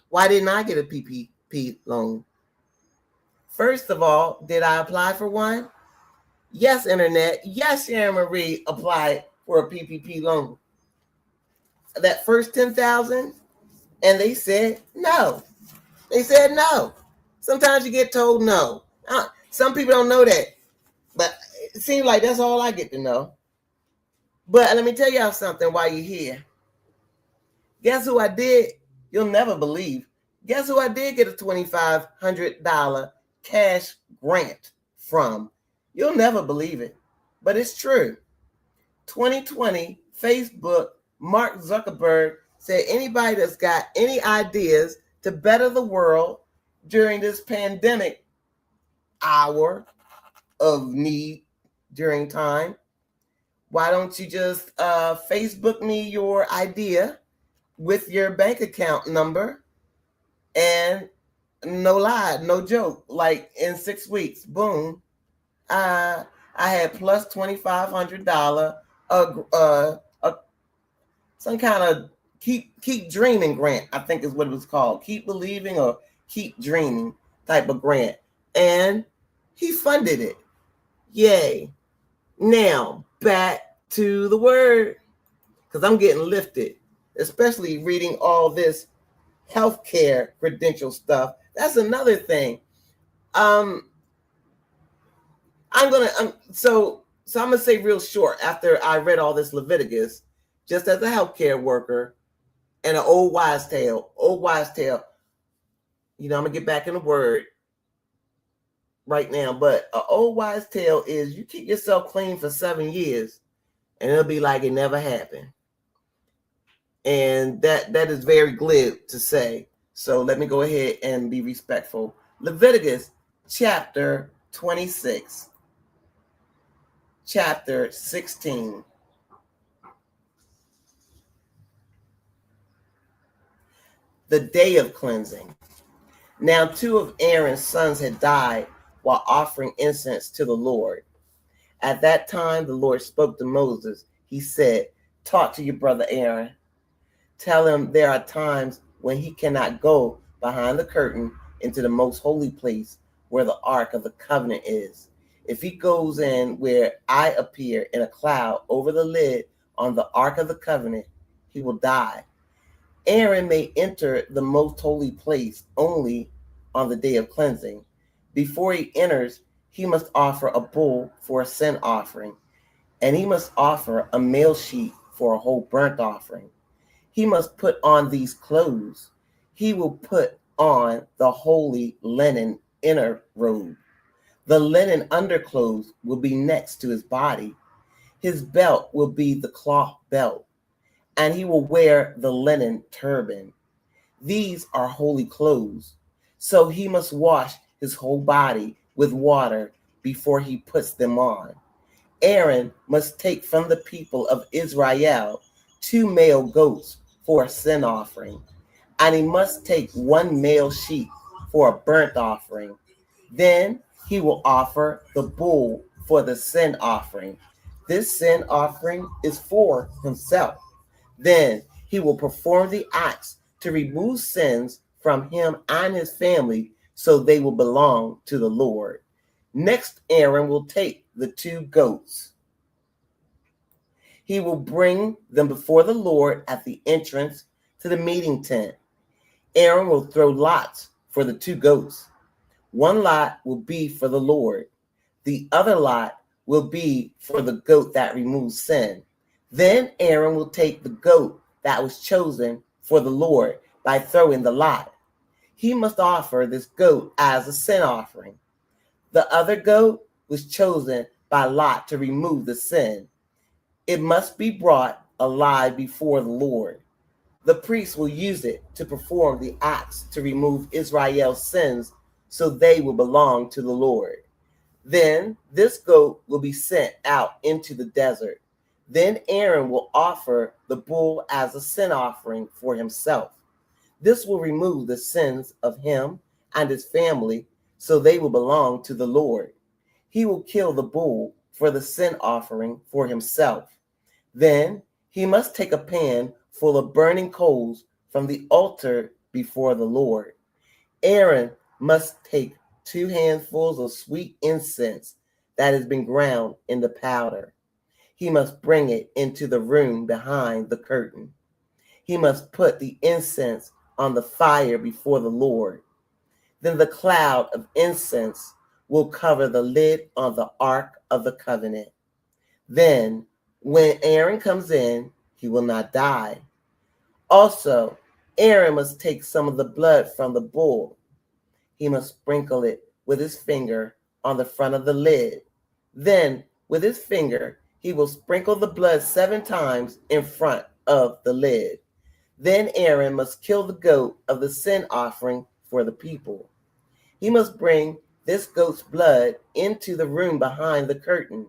S1: Why didn't I get a PPP loan? First of all, did I apply for one? Yes, internet. Yes, Sharon Marie applied for a PPP loan. That first 10,000, and they said no. They said no. Sometimes you get told no. Some people don't know that, but it seems like that's all I get to know. But let me tell y'all something while you're here. Guess who I did? You'll never believe. Guess who I did get a $2,500 cash grant from? You'll never believe it, but it's true. 2020, Facebook, Mark Zuckerberg said anybody that's got any ideas to better the world during this pandemic hour of need during time, why don't you just Facebook me your idea with your bank account number, and no lie, no joke, like in 6 weeks, boom, I had plus $2,500 some kind of keep dreaming grant, I think is what it was called. Keep believing or keep dreaming type of grant. And he funded it. Yay. Now back to the word, because I'm getting lifted. especially reading all this healthcare credential stuff. That's another thing. So I'm gonna say real short after I read all this Leviticus, just as a healthcare worker and an old wives' tale. I'm gonna get back in the word right now, but an old wives' tale is you keep yourself clean for 7 years, and it'll be like it never happened. And that is very glib to say. So let me go ahead and be respectful. Leviticus chapter 26, chapter 16. The day of cleansing. Now 2 of Aaron's sons had died while offering incense to the Lord. At that time, the Lord spoke to Moses. He said, "Talk to your brother Aaron. Tell him there are times when he cannot go behind the curtain into the most holy place where the Ark of the Covenant is. If he goes in where I appear in a cloud over the lid on the Ark of the Covenant, he will die. Aaron may enter the most holy place only on the day of cleansing. Before he enters, he must offer a bull for a sin offering, and he must offer a male sheep for a whole burnt offering. He must put on these clothes. He will put on the holy linen inner robe. The linen underclothes will be next to his body. His belt will be the cloth belt, and he will wear the linen turban. These are holy clothes. So he must wash his whole body with water before he puts them on. Aaron must take from the people of Israel 2 male goats for a sin offering, and he must take 1 male sheep for a burnt offering. Then he will offer the bull for the sin offering. This sin offering is for himself. Then he will perform the acts to remove sins from him and his family, so they will belong to the Lord. Next, Aaron will take the 2 goats. He will bring them before the Lord at the entrance to the meeting tent. Aaron will throw lots for the 2 goats. 1 lot will be for the Lord. The other lot will be for the goat that removes sin. Then Aaron will take the goat that was chosen for the Lord by throwing the lot. He must offer this goat as a sin offering. The other goat was chosen by lot to remove the sin. It must be brought alive before the Lord. The priest will use it to perform the acts to remove Israel's sins, so they will belong to the Lord. Then this goat will be sent out into the desert. Then Aaron will offer the bull as a sin offering for himself. This will remove the sins of him and his family, so they will belong to the Lord. He will kill the bull for the sin offering for himself. Then he must take a pan full of burning coals from the altar before the Lord. Aaron must take 2 handfuls of sweet incense that has been ground into powder. He must bring it into the room behind the curtain. He must put the incense on the fire before the Lord. Then the cloud of incense will cover the lid on the Ark of the Covenant. Then, when Aaron comes in, he will not die. Also, Aaron must take some of the blood from the bull. He must sprinkle it with his finger on the front of the lid. Then, with his finger, he will sprinkle the blood 7 times in front of the lid. Then Aaron must kill the goat of the sin offering for the people. He must bring this goat's blood into the room behind the curtain.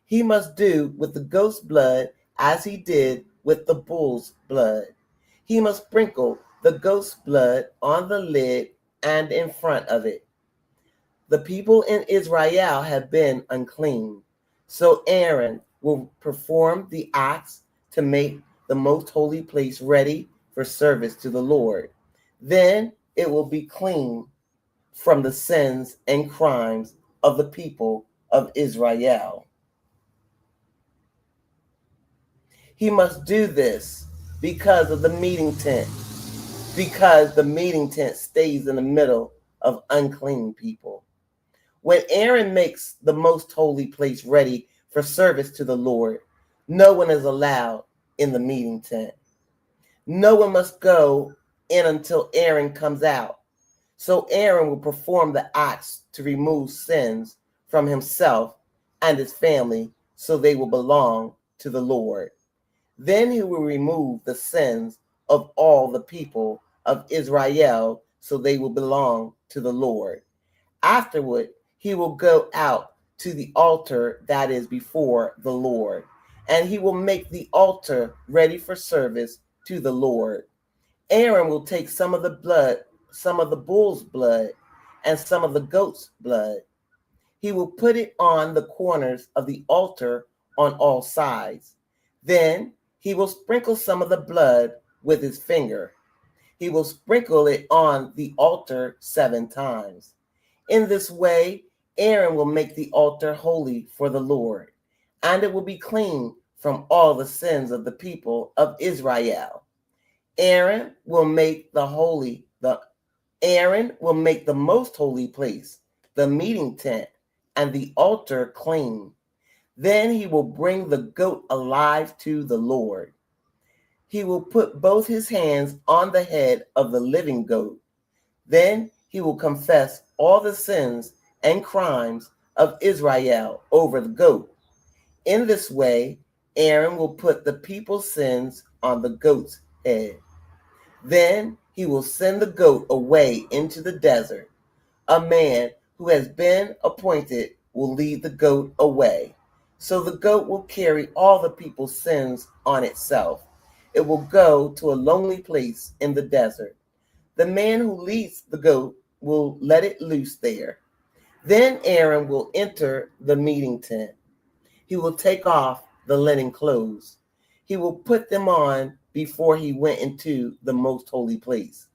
S1: He must do with the goat's blood as he did with the bull's blood. He must sprinkle the goat's blood on the lid and in front of it. The people in Israel have been unclean, so Aaron will perform the acts to make the most holy place ready for service to the Lord. Then it will be clean from the sins and crimes of the people of Israel. He must do this because of the meeting tent, because the meeting tent stays in the middle of unclean people. When Aaron makes the most holy place ready for service to the Lord, no one is allowed in the meeting tent. No one must go in until Aaron comes out. So Aaron will perform the acts to remove sins from himself and his family, so they will belong to the Lord. Then he will remove the sins of all the people of Israel, so they will belong to the Lord. Afterward, he will go out to the altar that is before the Lord, and he will make the altar ready for service to the Lord. Aaron will take some of the blood, some of the bull's blood, and some of the goat's blood. He will put it on the corners of the altar on all sides. Then he will sprinkle some of the blood with his finger. He will sprinkle it on the altar 7 times. In this way, Aaron will make the altar holy for the Lord, and it will be clean from all the sins of the people of Israel. Aaron will make the most holy place, the meeting tent, and the altar clean. Then he will bring the goat alive to the Lord. He will put both his hands on the head of the living goat. Then he will confess all the sins and crimes of Israel over the goat. In this way, Aaron will put the people's sins on the goat's head. Then he will send the goat away into the desert. A man who has been appointed will lead the goat away. So the goat will carry all the people's sins on itself. It will go to a lonely place in the desert. The man who leads the goat will let it loose there. Then Aaron will enter the meeting tent. He will take off the linen clothes. He will put them on before he went into the most holy place.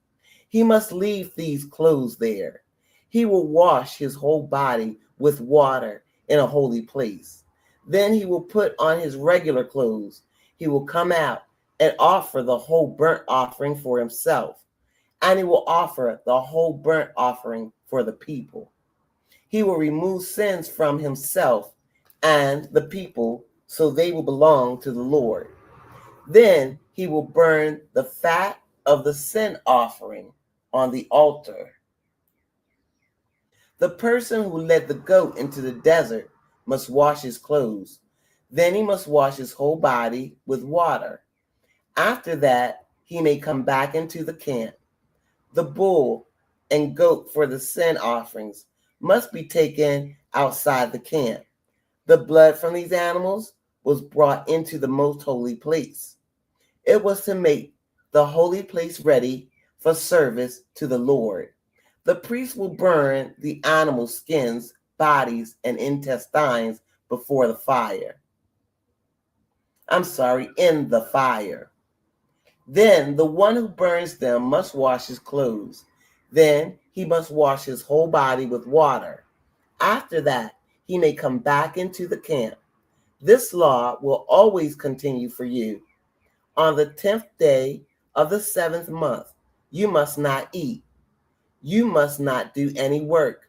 S1: He must leave these clothes there. He will wash his whole body with water in a holy place. Then he will put on his regular clothes. He will come out and offer the whole burnt offering for himself, and he will offer the whole burnt offering for the people. He will remove sins from himself and the people, so they will belong to the Lord. Then he will burn the fat of the sin offering on the altar. The person who led the goat into the desert must wash his clothes. Then he must wash his whole body with water. After that, he may come back into the camp. The bull and goat for the sin offerings must be taken outside the camp. The blood from these animals was brought into the most holy place. It was to make the holy place ready for service to the Lord. The priest will burn the animal skins, bodies, and intestines before the fire. In the fire. Then the one who burns them must wash his clothes. Then he must wash his whole body with water. After that, he may come back into the camp. This law will always continue for you. On the 10th day of the 7th month, you must not eat. You must not do any work.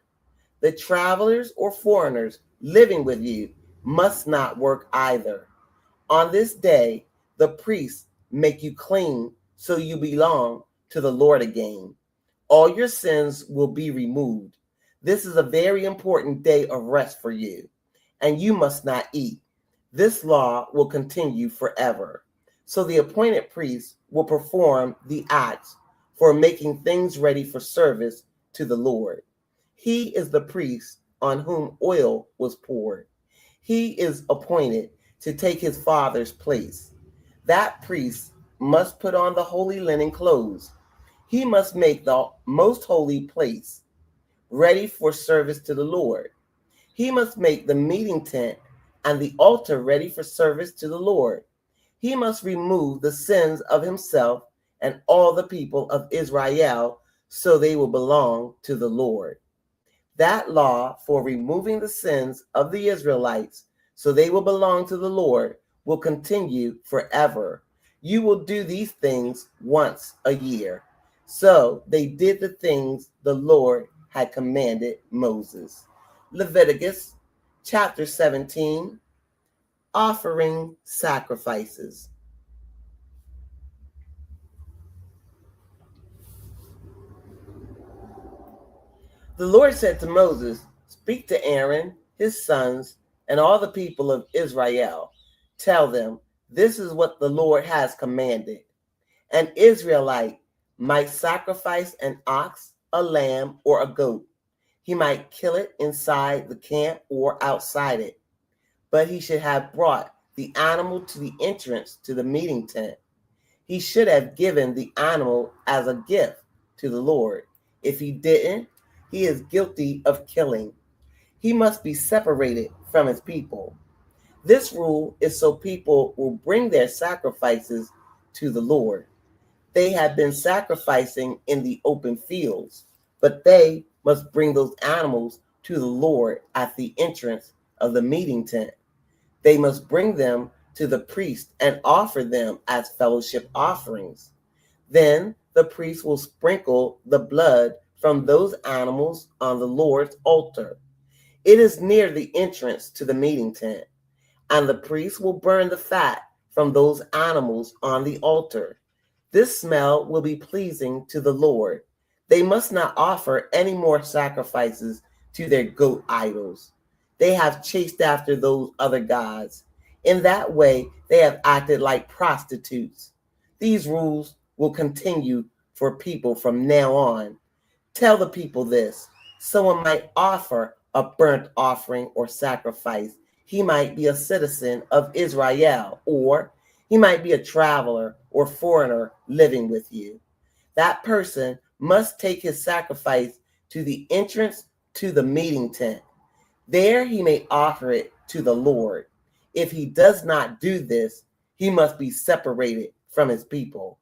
S1: The travelers or foreigners living with you must not work either. On this day, the priests make you clean, so you belong to the Lord again. All your sins will be removed. This is a very important day of rest for you, and you must not eat. This law will continue forever. So the appointed priest will perform the acts for making things ready for service to the Lord. He is the priest on whom oil was poured. He is appointed to take his father's place. That priest must put on the holy linen clothes. He must make the most holy place ready for service to the Lord. He must make the meeting tent and the altar ready for service to the Lord. He must remove the sins of himself and all the people of Israel, so they will belong to the Lord. That law for removing the sins of the Israelites, so they will belong to the Lord, will continue forever. You will do these things once a year. So they did the things the Lord had commanded Moses. Leviticus chapter 17, offering sacrifices. The Lord said to Moses, "Speak to Aaron, his sons, and all the people of Israel. Tell them, this is what the Lord has commanded. An Israelite might sacrifice an ox, a lamb, or a goat. He might kill it inside the camp or outside it, but he should have brought the animal to the entrance to the meeting tent. He should have given the animal as a gift to the Lord. If he didn't, he is guilty of killing. He must be separated from his people. This rule is so people will bring their sacrifices to the Lord. They have been sacrificing in the open fields, but they must bring those animals to the Lord at the entrance of the meeting tent. They must bring them to the priest and offer them as fellowship offerings. Then the priest will sprinkle the blood from those animals on the Lord's altar. It is near the entrance to the meeting tent, and the priest will burn the fat from those animals on the altar. This smell will be pleasing to the Lord. They must not offer any more sacrifices to their goat idols. They have chased after those other gods. In that way, they have acted like prostitutes. These rules will continue for people from now on. Tell the people this. Someone might offer a burnt offering or sacrifice. He might be a citizen of Israel, or he might be a traveler or foreigner living with you. That person must take his sacrifice to the entrance to the meeting tent. There he may offer it to the Lord. If he does not do this, he must be separated from his people.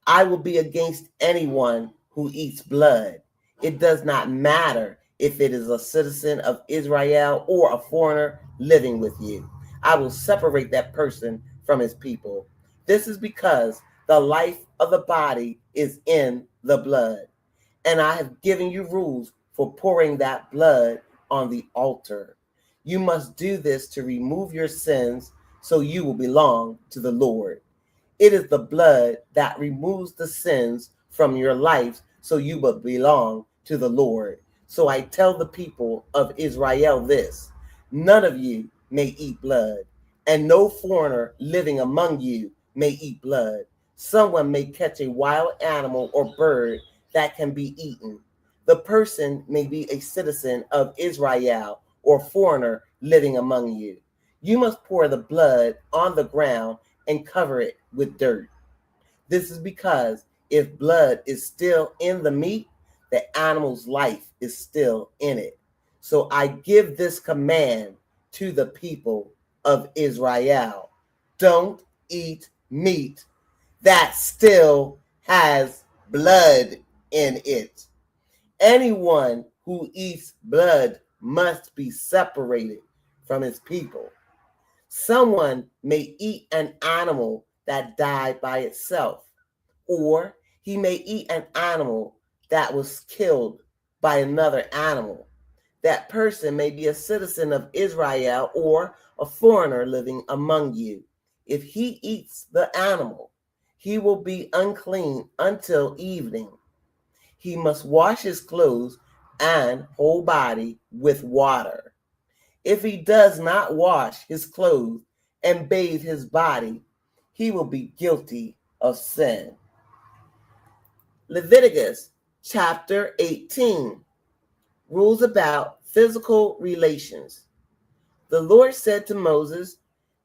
S1: I will be against anyone who eats blood. It does not matter if it is a citizen of Israel or a foreigner living with you. I will separate that person from his people. This is because the life of the body is in the blood. And I have given you rules for pouring that blood on the altar. You must do this to remove your sins so you will belong to the Lord. It is the blood that removes the sins from your life so you will belong to the Lord. So I tell the people of Israel this: none of you may eat blood, and no foreigner living among you may eat blood. Someone may catch a wild animal or bird that can be eaten. The person may be a citizen of Israel or foreigner living among you. You must pour the blood on the ground and cover it with dirt. This is because if blood is still in the meat, the animal's life is still in it. So I give this command to the people of Israel: don't eat meat that still has blood in it. Anyone who eats blood must be separated from his people. Someone may eat an animal that died by itself, or he may eat an animal that was killed by another animal. That person may be a citizen of Israel or a foreigner living among you. If he eats the animal, he will be unclean until evening. He must wash his clothes and whole body with water. If he does not wash his clothes and bathe his body, he will be guilty of sin. Leviticus chapter 18, rules about physical relations. The Lord said to Moses,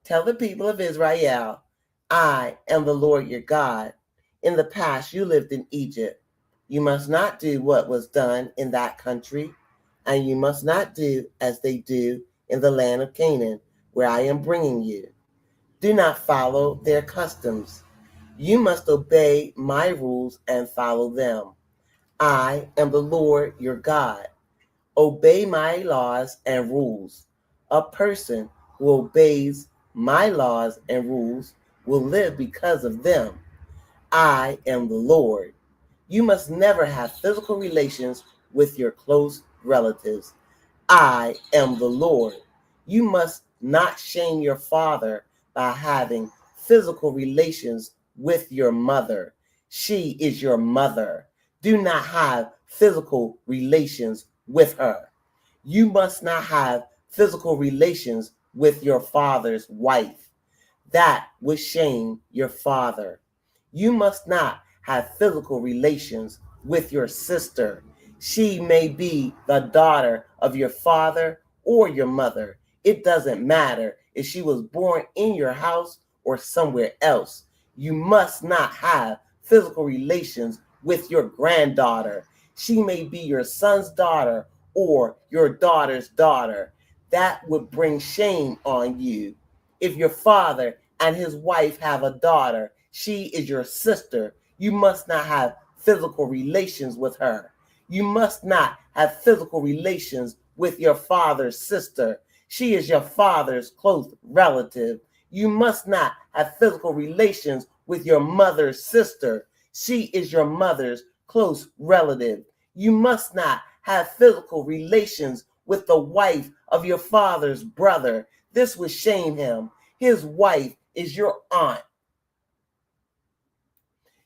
S1: "Tell the people of Israel, I am the Lord your God. In the past you lived in Egypt. You must not do what was done in that country, and you must not do as they do in the land of Canaan, where I am bringing you. Do not follow their customs. You must obey my rules and follow them. I am the Lord your God. Obey my laws and rules. A person who obeys my laws and rules will live because of them. I am the Lord. You must never have physical relations with your close relatives. I am the Lord. You must not shame your father by having physical relations with your mother. She is your mother. Do not have physical relations with her. You must not have physical relations with your father's wife. That would shame your father. You must not have physical relations with your sister. She may be the daughter of your father or your mother. It doesn't matter if she was born in your house or somewhere else. You must not have physical relations with your granddaughter. She may be your son's daughter or your daughter's daughter. That would bring shame on you. If your father and his wife have a daughter, she is your sister. You must not have physical relations with her. You must not have physical relations with your father's sister. She is your father's close relative. You must not have physical relations with your mother's sister. She is your mother's close relative. You must not have physical relations with the wife of your father's brother. This would shame him. His wife is your aunt.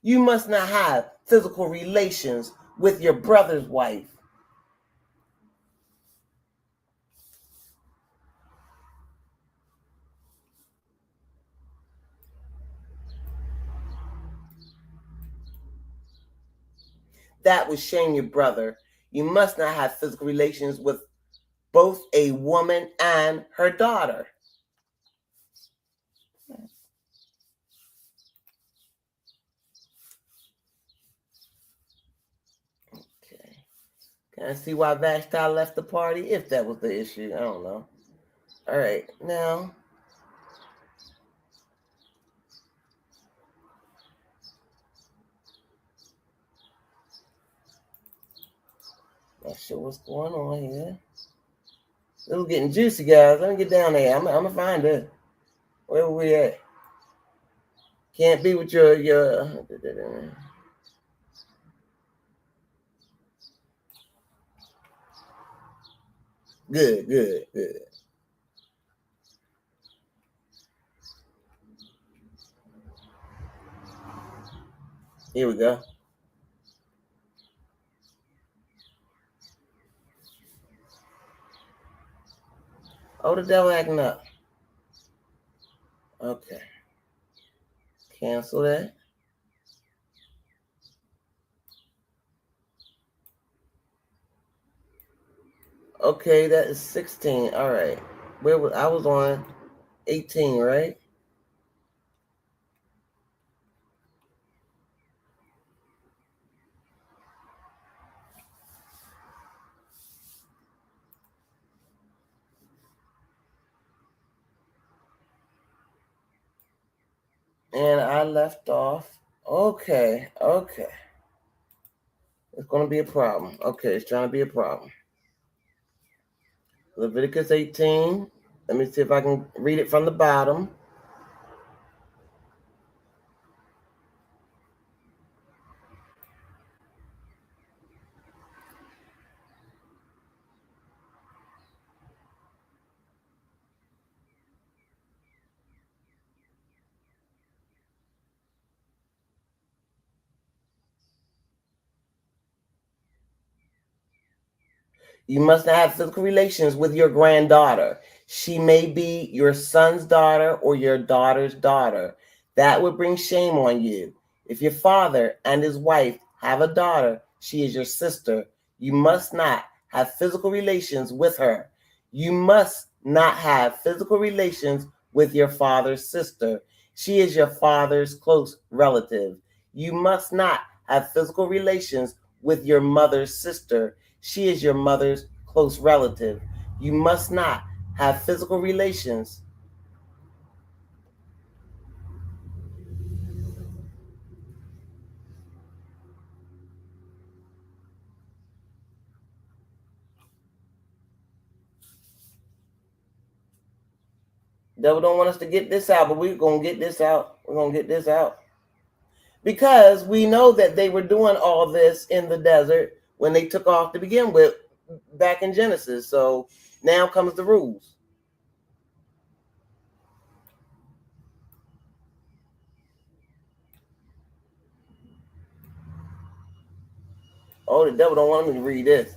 S1: You must not have physical relations with your brother's wife. That would shame your brother. You must not have physical relations with both a woman and her daughter. Okay. Can I see why Vashti left the party? If that was the issue, I don't know. All right, now. Not sure what's going on here. It was getting juicy, guys. Let me get down there. I'm gonna find it. Where we at? Can't be with your good. Here we go. Oh, the devil acting up. Okay. Cancel that. Okay, that is 16. All right. Where was I was on 18, right? And I left off. Okay. It's gonna be a problem. Okay, it's trying to be a problem. Leviticus 18. Let me see if I can read it from the bottom. You must not have physical relations with your granddaughter. She may be your son's daughter or your daughter's daughter. That would bring shame on you. If your father and his wife have a daughter, she is your sister. You must not have physical relations with her. You must not have physical relations with your father's sister. She is your father's close relative. You must not have physical relations with your mother's sister. She is your mother's close relative. You must not have physical relations. devil don't want us to get this out, but we're going to get this out. We're going to get this out. Because we know that they were doing all this in the desert when they took off to begin with back in Genesis. So now comes the rules. Oh, the devil don't want me to read this.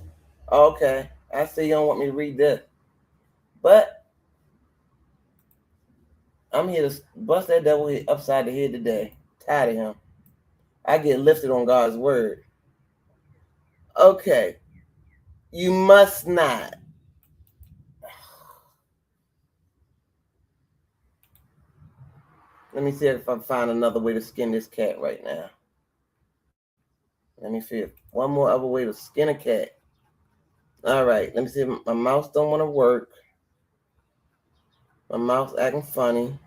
S1: Okay, I see you don't want me to read this. But I'm here to bust that devil upside the head today. Tired of him. I get lifted on God's word. Okay. You must not. Let me see if I find another way to skin this cat right now. Let me see if one more other way to skin a cat. All right. Let me see if my mouse don't want to work. My mouse acting funny.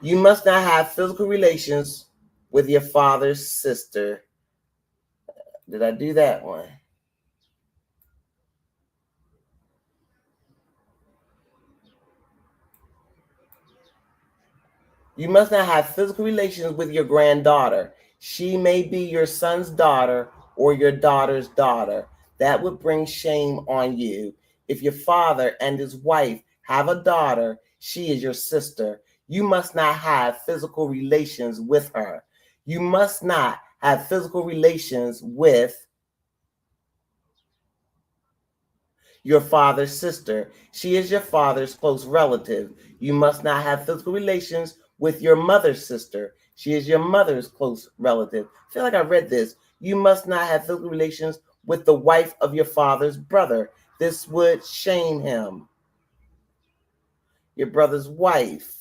S1: You must not have physical relations with your father's sister. Did I do that one? You must not have physical relations with your granddaughter. She may be your son's daughter or your daughter's daughter. That would bring shame on you. If your father and his wife have a daughter, she is your sister. You must not have physical relations with her. You must not have physical relations with your father's sister. She is your father's close relative. You must not have physical relations with your mother's sister. She is your mother's close relative. I feel like I read this. You must not have physical relations with the wife of your father's brother. This would shame him. Your brother's wife.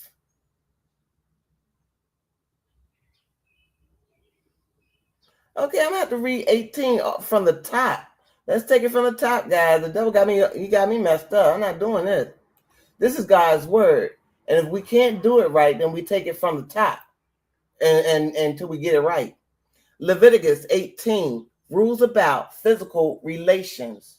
S1: Okay, I'm gonna have to read 18 from the top. Let's take it from the top, guys. The devil got me messed up. I'm not doing this. This is God's word. And if we can't do it right, then we take it from the top and until we get it right. Leviticus 18, rules about physical relations.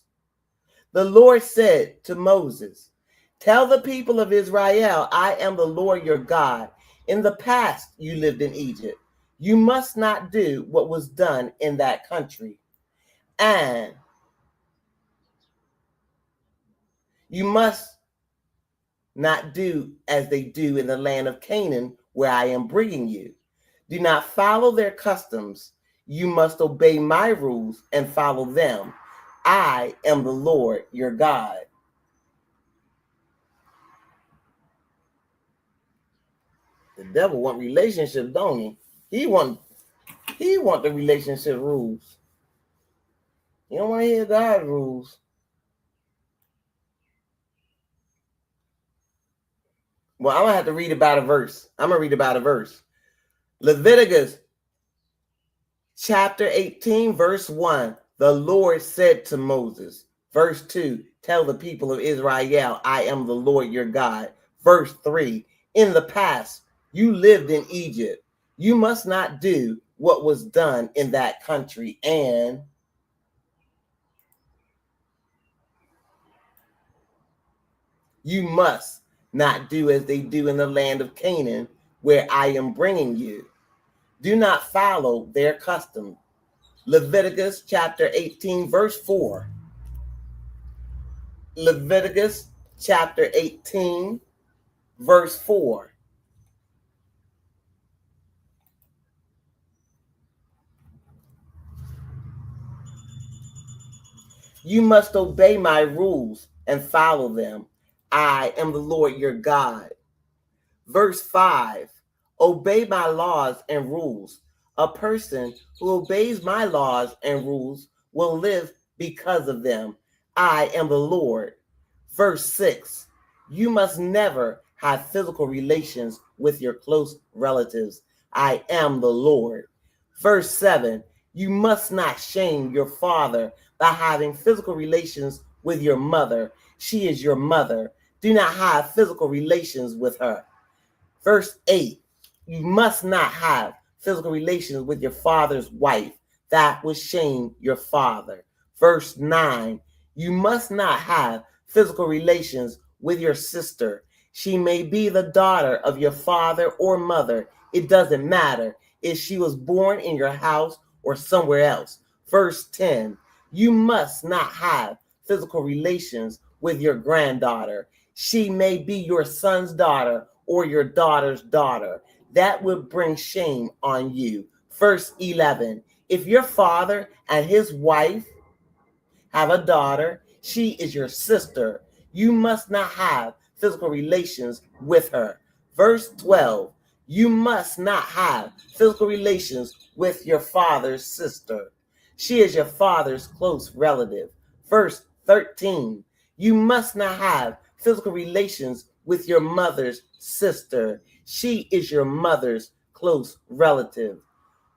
S1: The Lord said to Moses, tell the people of Israel, I am the Lord your God. In the past, you lived in Egypt. You must not do what was done in that country. And you must not do as they do in the land of Canaan, where I am bringing you. Do not follow their customs. You must obey my rules and follow them. I am the Lord your God. The devil want relationships, don't he? He want the relationship rules. You don't want to hear God's rules. Well, I'm going to have to read about a verse. I'm going to read about a verse. Leviticus chapter 18, verse 1. The Lord said to Moses. Verse 2. Tell the people of Israel, I am the Lord your God. Verse 3. In the past, you lived in Egypt. You must not do what was done in that country, and you must not do as they do in the land of Canaan, where I am bringing you. Do not follow their custom. Leviticus chapter 18, verse 4. Leviticus chapter 18, verse 4. You must obey my rules and follow them. I am the Lord your God. Verse 5. Obey my laws and rules. A person who obeys my laws and rules will live because of them. I am the Lord. Verse 6. You must never have physical relations with your close relatives. I am the Lord. Verse 7. You must not shame your father by having physical relations with your mother. She is your mother. Do not have physical relations with her. Verse 8. You must not have physical relations with your father's wife. That would shame your father. Verse 9. You must not have physical relations with your sister. She may be the daughter of your father or mother. It doesn't matter if she was born in your house or somewhere else. Verse 10, you must not have physical relations with your granddaughter. She may be your son's daughter or your daughter's daughter. That would bring shame on you. Verse 11, if your father and his wife have a daughter, she is your sister. You must not have physical relations with her. Verse 12, you must not have physical relations with your father's sister. She is your father's close relative. Verse 13, you must not have physical relations with your mother's sister. She is your mother's close relative.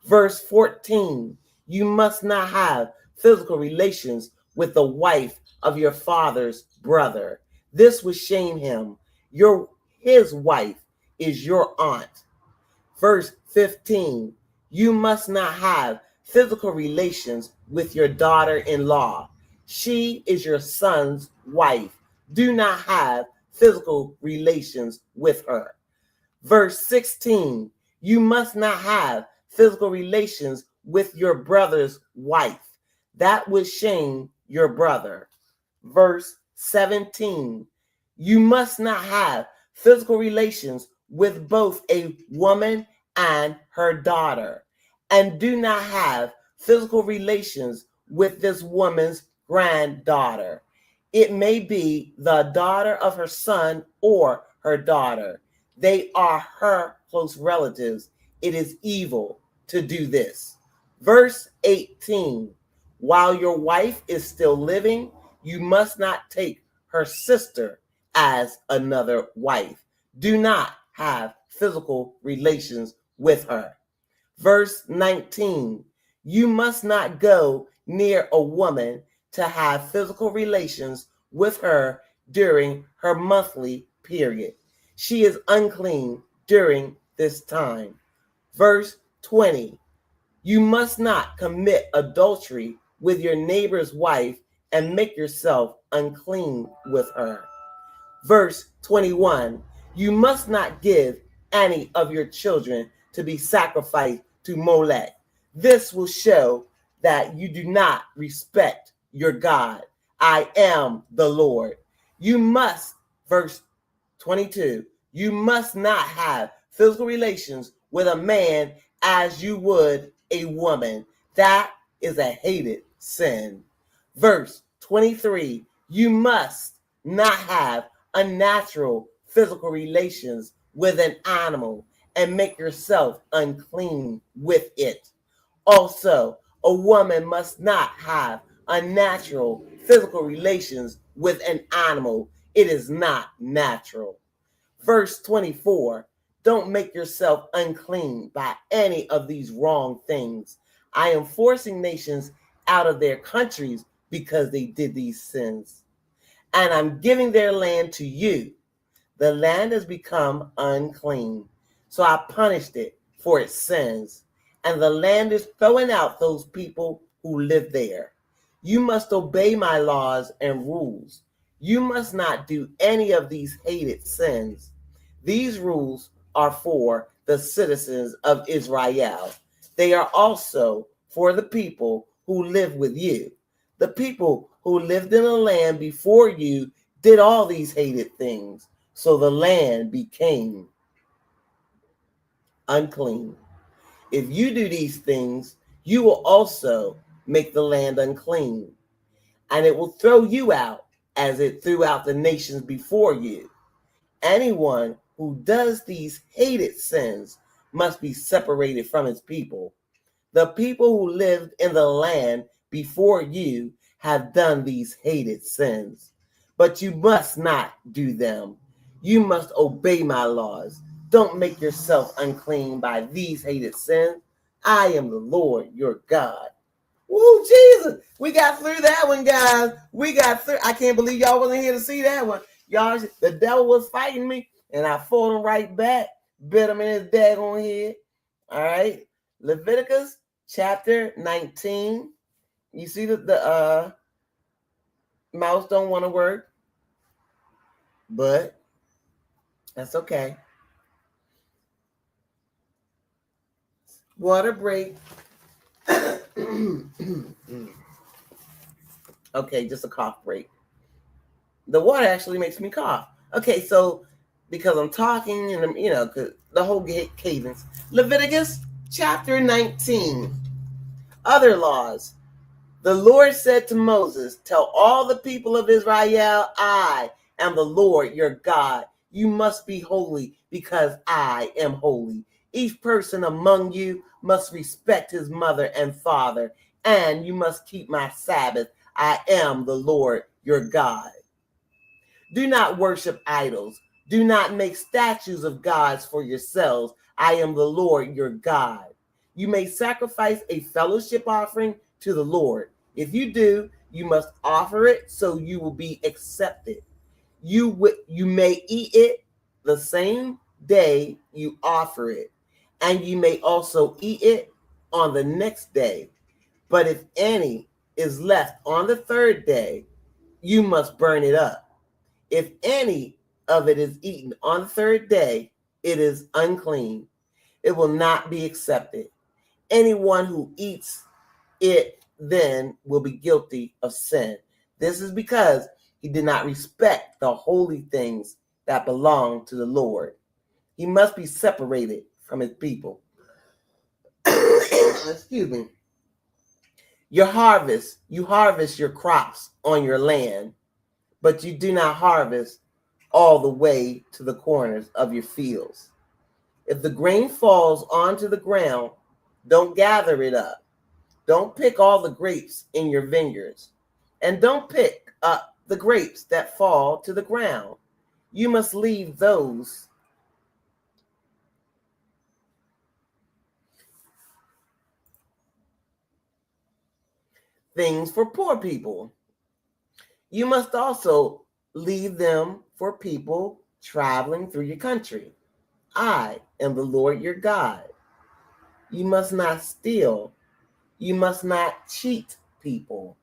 S1: Verse 14, you must not have physical relations with the wife of your father's brother. This would shame him. His wife is your aunt. Verse 15, you must not have physical relations with your daughter-in-law. She is your son's wife. Do not have physical relations with her. Verse 16, you must not have physical relations with your brother's wife. That would shame your brother. Verse 17, you must not have physical relations with both a woman and her daughter. And do not have physical relations with this woman's granddaughter. It may be the daughter of her son or her daughter. They are her close relatives. It is evil to do this. Verse 18, while your wife is still living, you must not take her sister as another wife. Do not have physical relations with her. Verse 19, you must not go near a woman to have physical relations with her during her monthly period. She is unclean during this time. Verse 20, you must not commit adultery with your neighbor's wife and make yourself unclean with her. Verse 21, you must not give any of your children to be sacrificed to Molech. This will show that you do not respect your God. I am the Lord. You must, verse 22, you must not have physical relations with a man as you would a woman. That is a hated sin. Verse 23, you must not have unnatural physical relations with an animal and make yourself unclean with it. Also, a woman must not have unnatural physical relations with an animal. It is not natural. Verse 24, don't make yourself unclean by any of these wrong things. I am forcing nations out of their countries because they did these sins. And I'm giving their land to you. The land has become unclean. So I punished it for its sins. And the land is throwing out those people who live there. You must obey my laws and rules. You must not do any of these hated sins. These rules are for the citizens of Israel. They are also for the people who live with you. The people who lived in the land before you did all these hated things. So the land became unclean. If you do these things, you will also make the land unclean, and it will throw you out as it threw out the nations before you. Anyone who does these hated sins must be separated from his people. The people who lived in the land before you have done these hated sins, but you must not do them. You must obey my laws. Don't make yourself unclean by these hated sins. I am the Lord your God. Woo, Jesus. We got through that one, guys. We got through. I can't believe y'all wasn't here to see that one. Y'all, the devil was fighting me, and I fought him right back. Bit him in his daggone head. All right. Leviticus chapter 19. You see that the mouse don't want to work. but that's okay. Water break. Okay, just a cough break. The water actually makes me cough. Okay, so because I'm talking and cause the whole cadence. Leviticus chapter 19. Other laws. The Lord said to Moses, tell all the people of Israel, I am the Lord your God. You must be holy because I am holy. Each person among you must respect his mother and father, and you must keep my Sabbath. I am the Lord your God. Do not worship idols. Do not make statues of gods for yourselves. I am the Lord your God. You may sacrifice a fellowship offering to the Lord. If you do, you must offer it so you will be accepted. You may eat it the same day you offer it, and you may also eat it on the next day. But if any is left on the third day, you must burn it up. If any of it is eaten on the third day, it is unclean. It will not be accepted. Anyone who eats it then will be guilty of sin. This is because he did not respect the holy things that belong to the Lord. He must be separated from his people. Excuse me. You harvest your crops on your land, but you do not harvest all the way to the corners of your fields. If the grain falls onto the ground, don't gather it up. Don't pick all the grapes in your vineyards, and don't pick up the grapes that fall to the ground. You must leave those things for poor people. You must also leave them for people traveling through your country. I am the Lord your God. You must not steal. You must not cheat people.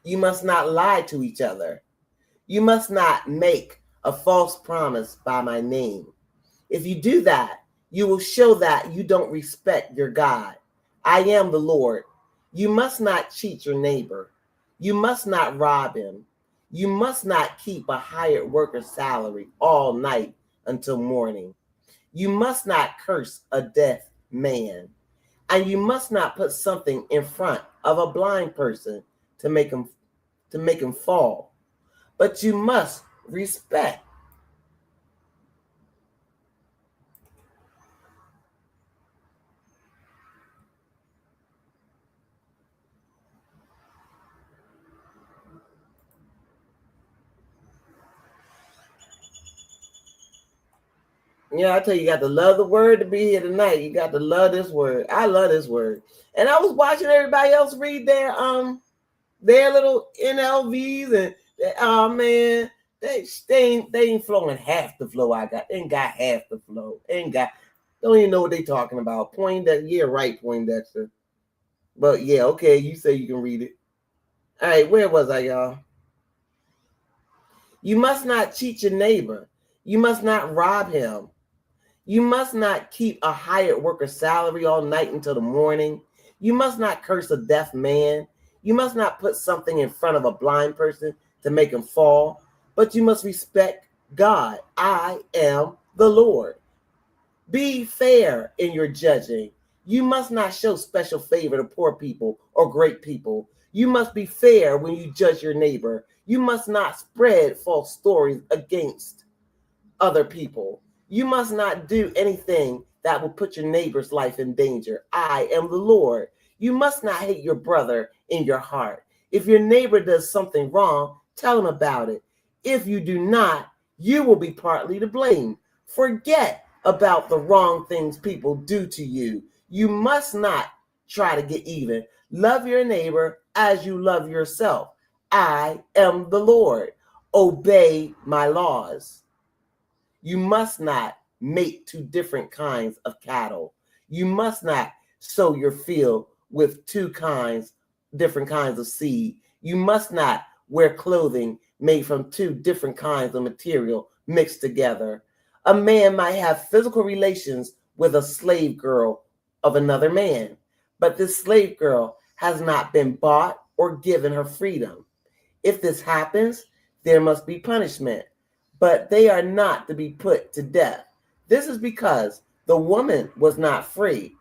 S1: You must not lie to each other. You must not make a false promise by my name. If you do that, you will show that you don't respect your God. I am the Lord. You must not cheat your neighbor. You must not rob him. You must not keep a hired worker's salary all night until morning. You must not curse a deaf man. And you must not put something in front of a blind person to make him fall. But you must respect. Yeah, I tell you, you got to love the word to be here tonight. You got to love this word. I love this word. And I was watching everybody else read their little NLVs, and oh man, they ain't flowing half the flow I got. They ain't got half the flow. Don't even know what they talking about. Poindexter, yeah, right, Poindexter. But yeah, okay, you say you can read it. All right, where was I, y'all? You must not cheat your neighbor. You must not rob him. You must not keep a hired worker's salary all night until the morning. You must not curse a deaf man. You must not put something in front of a blind person to make him fall. But you must respect God. I am the Lord. Be fair in your judging. You must not show special favor to poor people or great people. You must be fair when you judge your neighbor. You must not spread false stories against other people. You must not do anything that will put your neighbor's life in danger. I am the Lord. You must not hate your brother in your heart. If your neighbor does something wrong, tell him about it. If you do not, you will be partly to blame. Forget about the wrong things people do to you. You must not try to get even. Love your neighbor as you love yourself. I am the Lord. Obey my laws. You must not make two different kinds of cattle. You must not sow your field with two kinds different kinds of seed. You must not wear clothing made from two different kinds of material mixed together. A man might have physical relations with a slave girl of another man, but this slave girl has not been bought or given her freedom. If this happens, there must be punishment, but they are not to be put to death. This is because the woman was not free.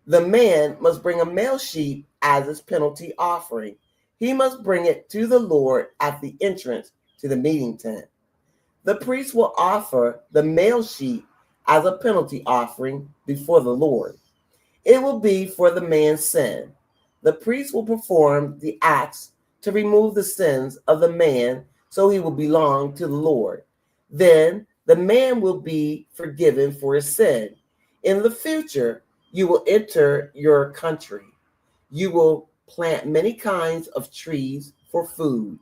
S1: The man must bring a male sheep as his penalty offering. He must bring it to the Lord at the entrance to the meeting tent. The priest will offer the male sheep as a penalty offering before the Lord. It will be for the man's sin. The priest will perform the acts to remove the sins of the man, so he will belong to the Lord. Then the man will be forgiven for his sin. In the future, you will enter your country. You will plant many kinds of trees for food.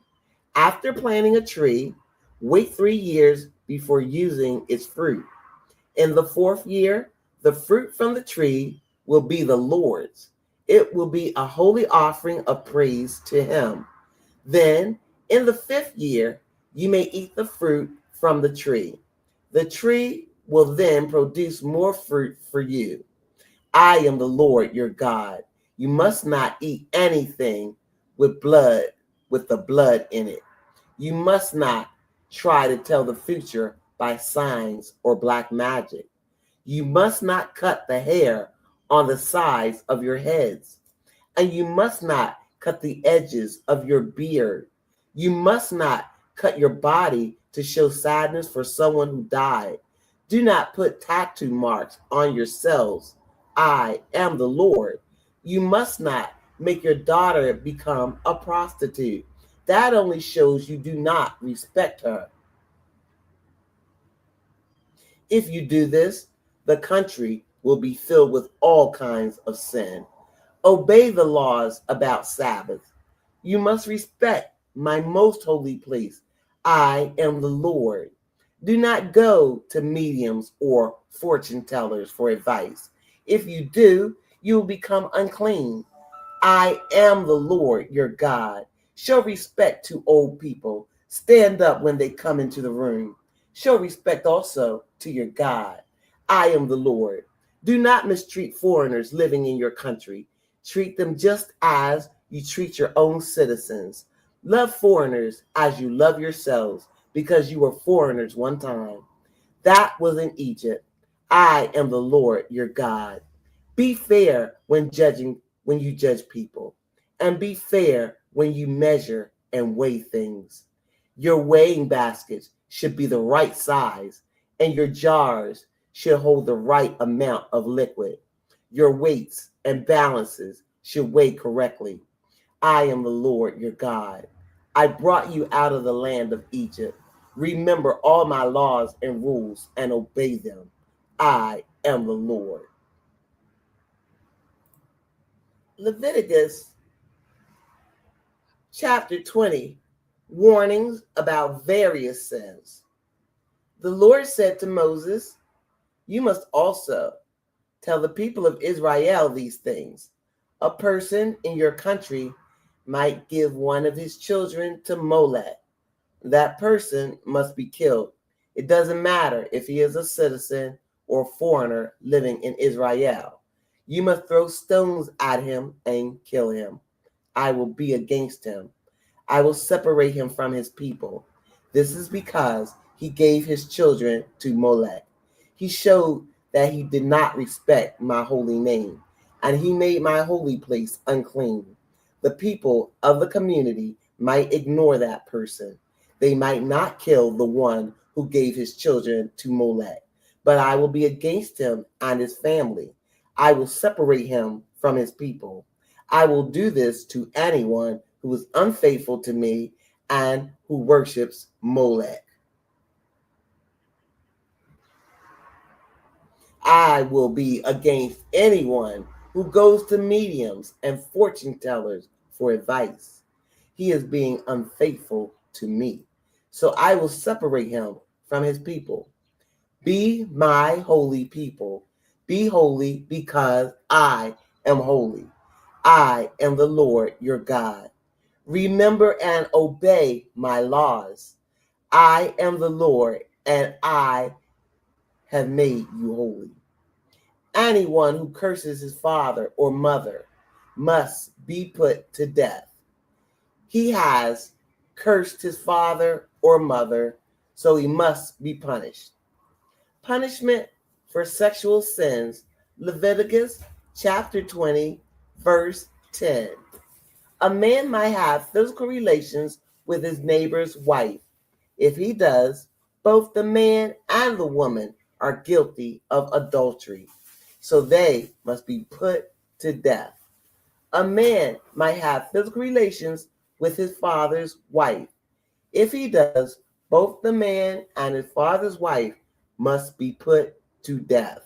S1: After planting a tree, wait 3 years before using its fruit. In the 4th year, the fruit from the tree will be the Lord's. It will be a holy offering of praise to him. Then, in the 5th year, you may eat the fruit from the tree. The tree will then produce more fruit for you. I am the Lord your God. You must not eat anything with the blood in it. You must not try to tell the future by signs or black magic. You must not cut the hair on the sides of your heads, and you must not cut the edges of your beard. You must not cut your body to show sadness for someone who died. Do not put tattoo marks on yourselves. I am the Lord. You must not make your daughter become a prostitute. That only shows you do not respect her. If you do this, the country will be filled with all kinds of sin. Obey the laws about Sabbath. You must respect my most holy place. I am the Lord. Do not go to mediums or fortune tellers for advice. If you do, you will become unclean. I am the Lord your God. Show respect to old people. Stand up when they come into the room. Show respect also to your God. I am the Lord. Do not mistreat foreigners living in your country. Treat them just as you treat your own citizens. Love foreigners as you love yourselves, because you were foreigners one time. That was in Egypt. I am the Lord your God. Be fair when you judge people, and be fair when you measure and weigh things. Your weighing baskets should be the right size, and your jars should hold the right amount of liquid. Your weights and balances should weigh correctly. I am the Lord your God. I brought you out of the land of Egypt. Remember all my laws and rules and obey them. I am the Lord. Leviticus chapter 20, warnings about various sins. The Lord said to Moses, you must also tell the people of Israel these things. A person in your country might give one of his children to Molech. That person must be killed. It doesn't matter if he is a citizen or foreigner living in Israel. You must throw stones at him and kill him. I will be against him. I will separate him from his people. This is because he gave his children to Molech. He showed that he did not respect my holy name, and he made my holy place unclean. The people of the community might ignore that person. They might not kill the one who gave his children to Molech, but I will be against him and his family. I will separate him from his people. I will do this to anyone who is unfaithful to me and who worships Molech. I will be against anyone who goes to mediums and fortune tellers for advice. He is being unfaithful to me. So I will separate him from his people. Be my holy people. Be holy because I am holy. I am the Lord your God. Remember and obey my laws. I am the Lord, and I have made you holy. Anyone who curses his father or mother must be put to death. He has cursed his father or mother, so he must be punished. Punishment for sexual sins, Leviticus chapter 20, verse 10. A man might have physical relations with his neighbor's wife. If he does, both the man and the woman are guilty of adultery, so they must be put to death. A man might have physical relations with his father's wife. If he does, both the man and his father's wife must be put to death.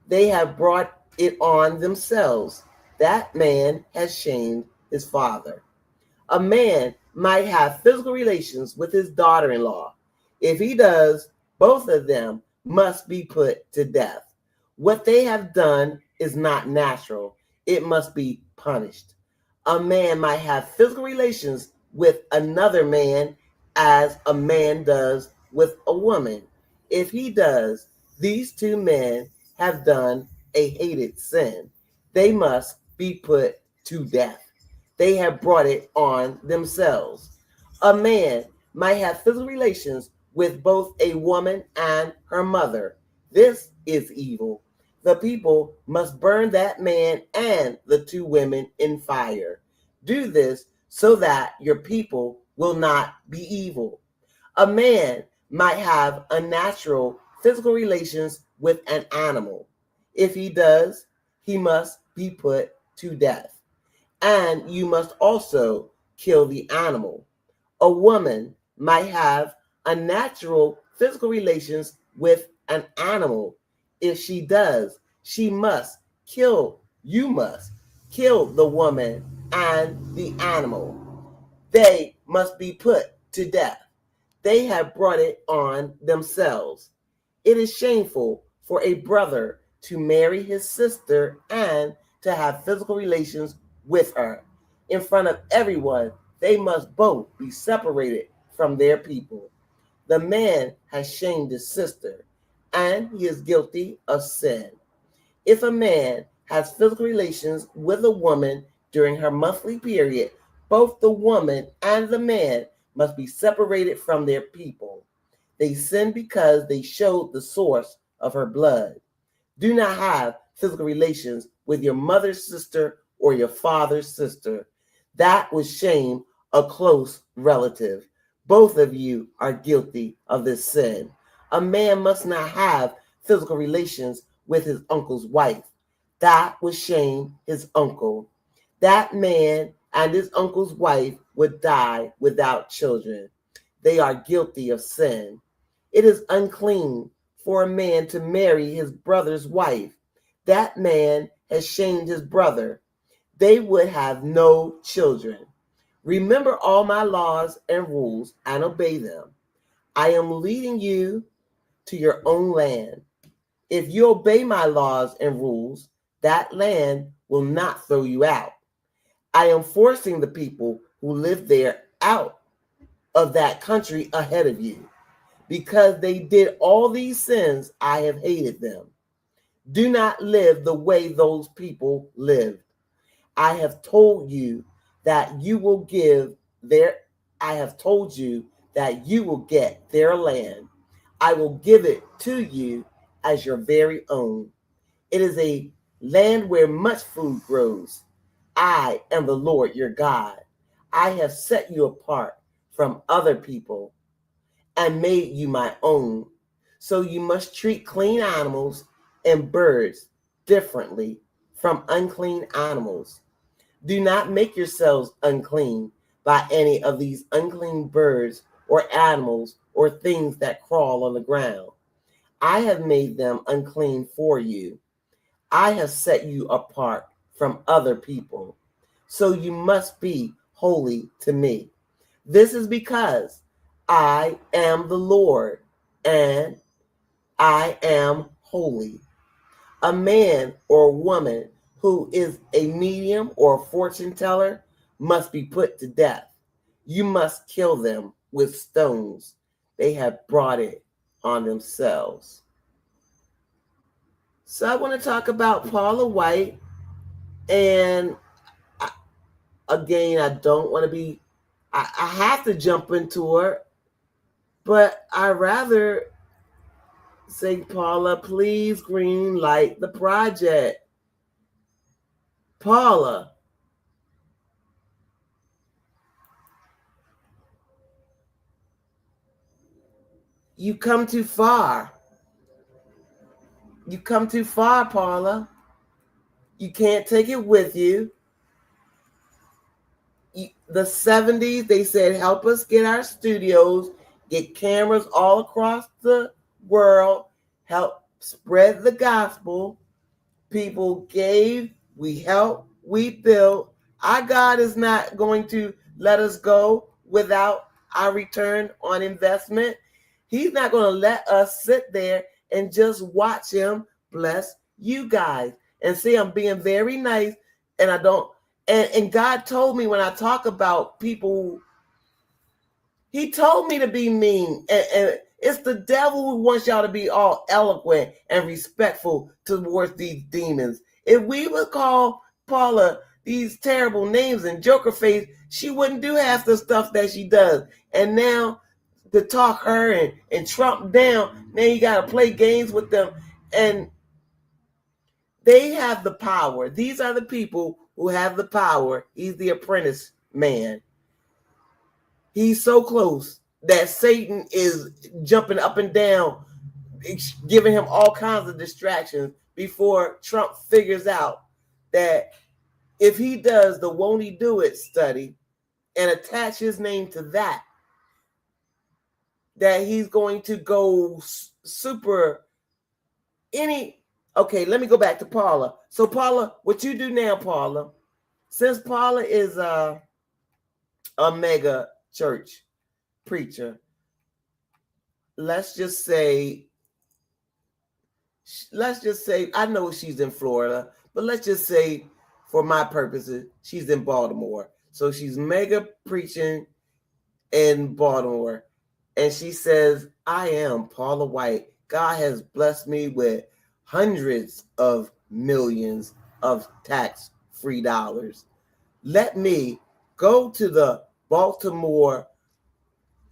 S1: They have brought it on themselves. That man has shamed his father. A man might have physical relations with his daughter-in-law. If he does, both of them must be put to death. What they have done is not natural. It must be punished. A man might have physical relations with another man as a man does with a woman. If he does, these two men have done a hated sin. They must be put to death. They have brought it on themselves. A man might have physical relations with both a woman and her mother. This is evil. The people must burn that man and the two women in fire. Do this so that your people will not be evil. A man might have unnatural physical relations with an animal. If he does, he must be put to death. And you must also kill the animal. A woman might have unnatural physical relations with an animal. If she does, you must kill the woman and the animal. They must be put to death. They have brought it on themselves. It is shameful for a brother to marry his sister and to have physical relations with her. In front of everyone, they must both be separated from their people. The man has shamed his sister, and he is guilty of sin. If a man has physical relations with a woman during her monthly period, both the woman and the man must be separated from their people. They sin because they showed the source of her blood. Do not have physical relations with your mother's sister or your father's sister. That would shame a close relative. Both of you are guilty of this sin. A man must not have physical relations with his uncle's wife. That would shame his uncle. That man and his uncle's wife would die without children. They are guilty of sin. It is unclean for a man to marry his brother's wife. That man has shamed his brother. They would have no children. Remember all my laws and rules and obey them. I am leading you to your own land. If you obey my laws and rules, that land will not throw you out. I am forcing the people who live there out of that country ahead of you. Because they did all these sins, I have hated them. Do not live the way those people lived. I have told you that you will give their I have told you that you will get their land. I will give it to you as your very own. It is a land where much food grows. I am the Lord your God. I have set you apart from other people and made you my own. So you must treat clean animals and birds differently from unclean animals. Do not make yourselves unclean by any of these unclean birds or animals or things that crawl on the ground. I have made them unclean for you. I have set you apart from other people. So you must be holy to me. This is because I am the Lord and I am holy. A man or woman who is a medium or a fortune teller must be put to death. You must kill them with stones. They have brought it on themselves. So I want to talk about Paula White. And again, I don't want to be, I have to jump into her, but I rather say, Paula, please green light the project. Paula, you come too far. You come too far, Paula. You can't take it with you. The 70s, they said, help us get our studios, get cameras all across the world, help spread the gospel. People gave, we helped, we built. Our God is not going to let us go without our return on investment. He's not going to let us sit there and just watch him bless you guys. And see, I'm being very nice, and I don't, and God told me when I talk about people, he told me to be mean. And it's the devil who wants y'all to be all eloquent and respectful towards these demons. If we would call Paula these terrible names and joker face, she wouldn't do half the stuff that she does. And now to talk her and Trump down, now you got to play games with them. And they have the power. These are the people who have the power. He's the apprentice man. He's so close that Satan is jumping up and down, giving him all kinds of distractions before Trump figures out that if he does the won't he do it study and attach his name to that, that he's going to go super any. Okay, let me go back to Paula. So Paula, what you do now, Paula, since Paula is a mega church preacher, let's just say I know she's in Florida, but let's just say for my purposes she's in Baltimore. So she's mega preaching in Baltimore, and she says, I am Paula White. God has blessed me with hundreds of millions of tax-free dollars. Let me go to the Baltimore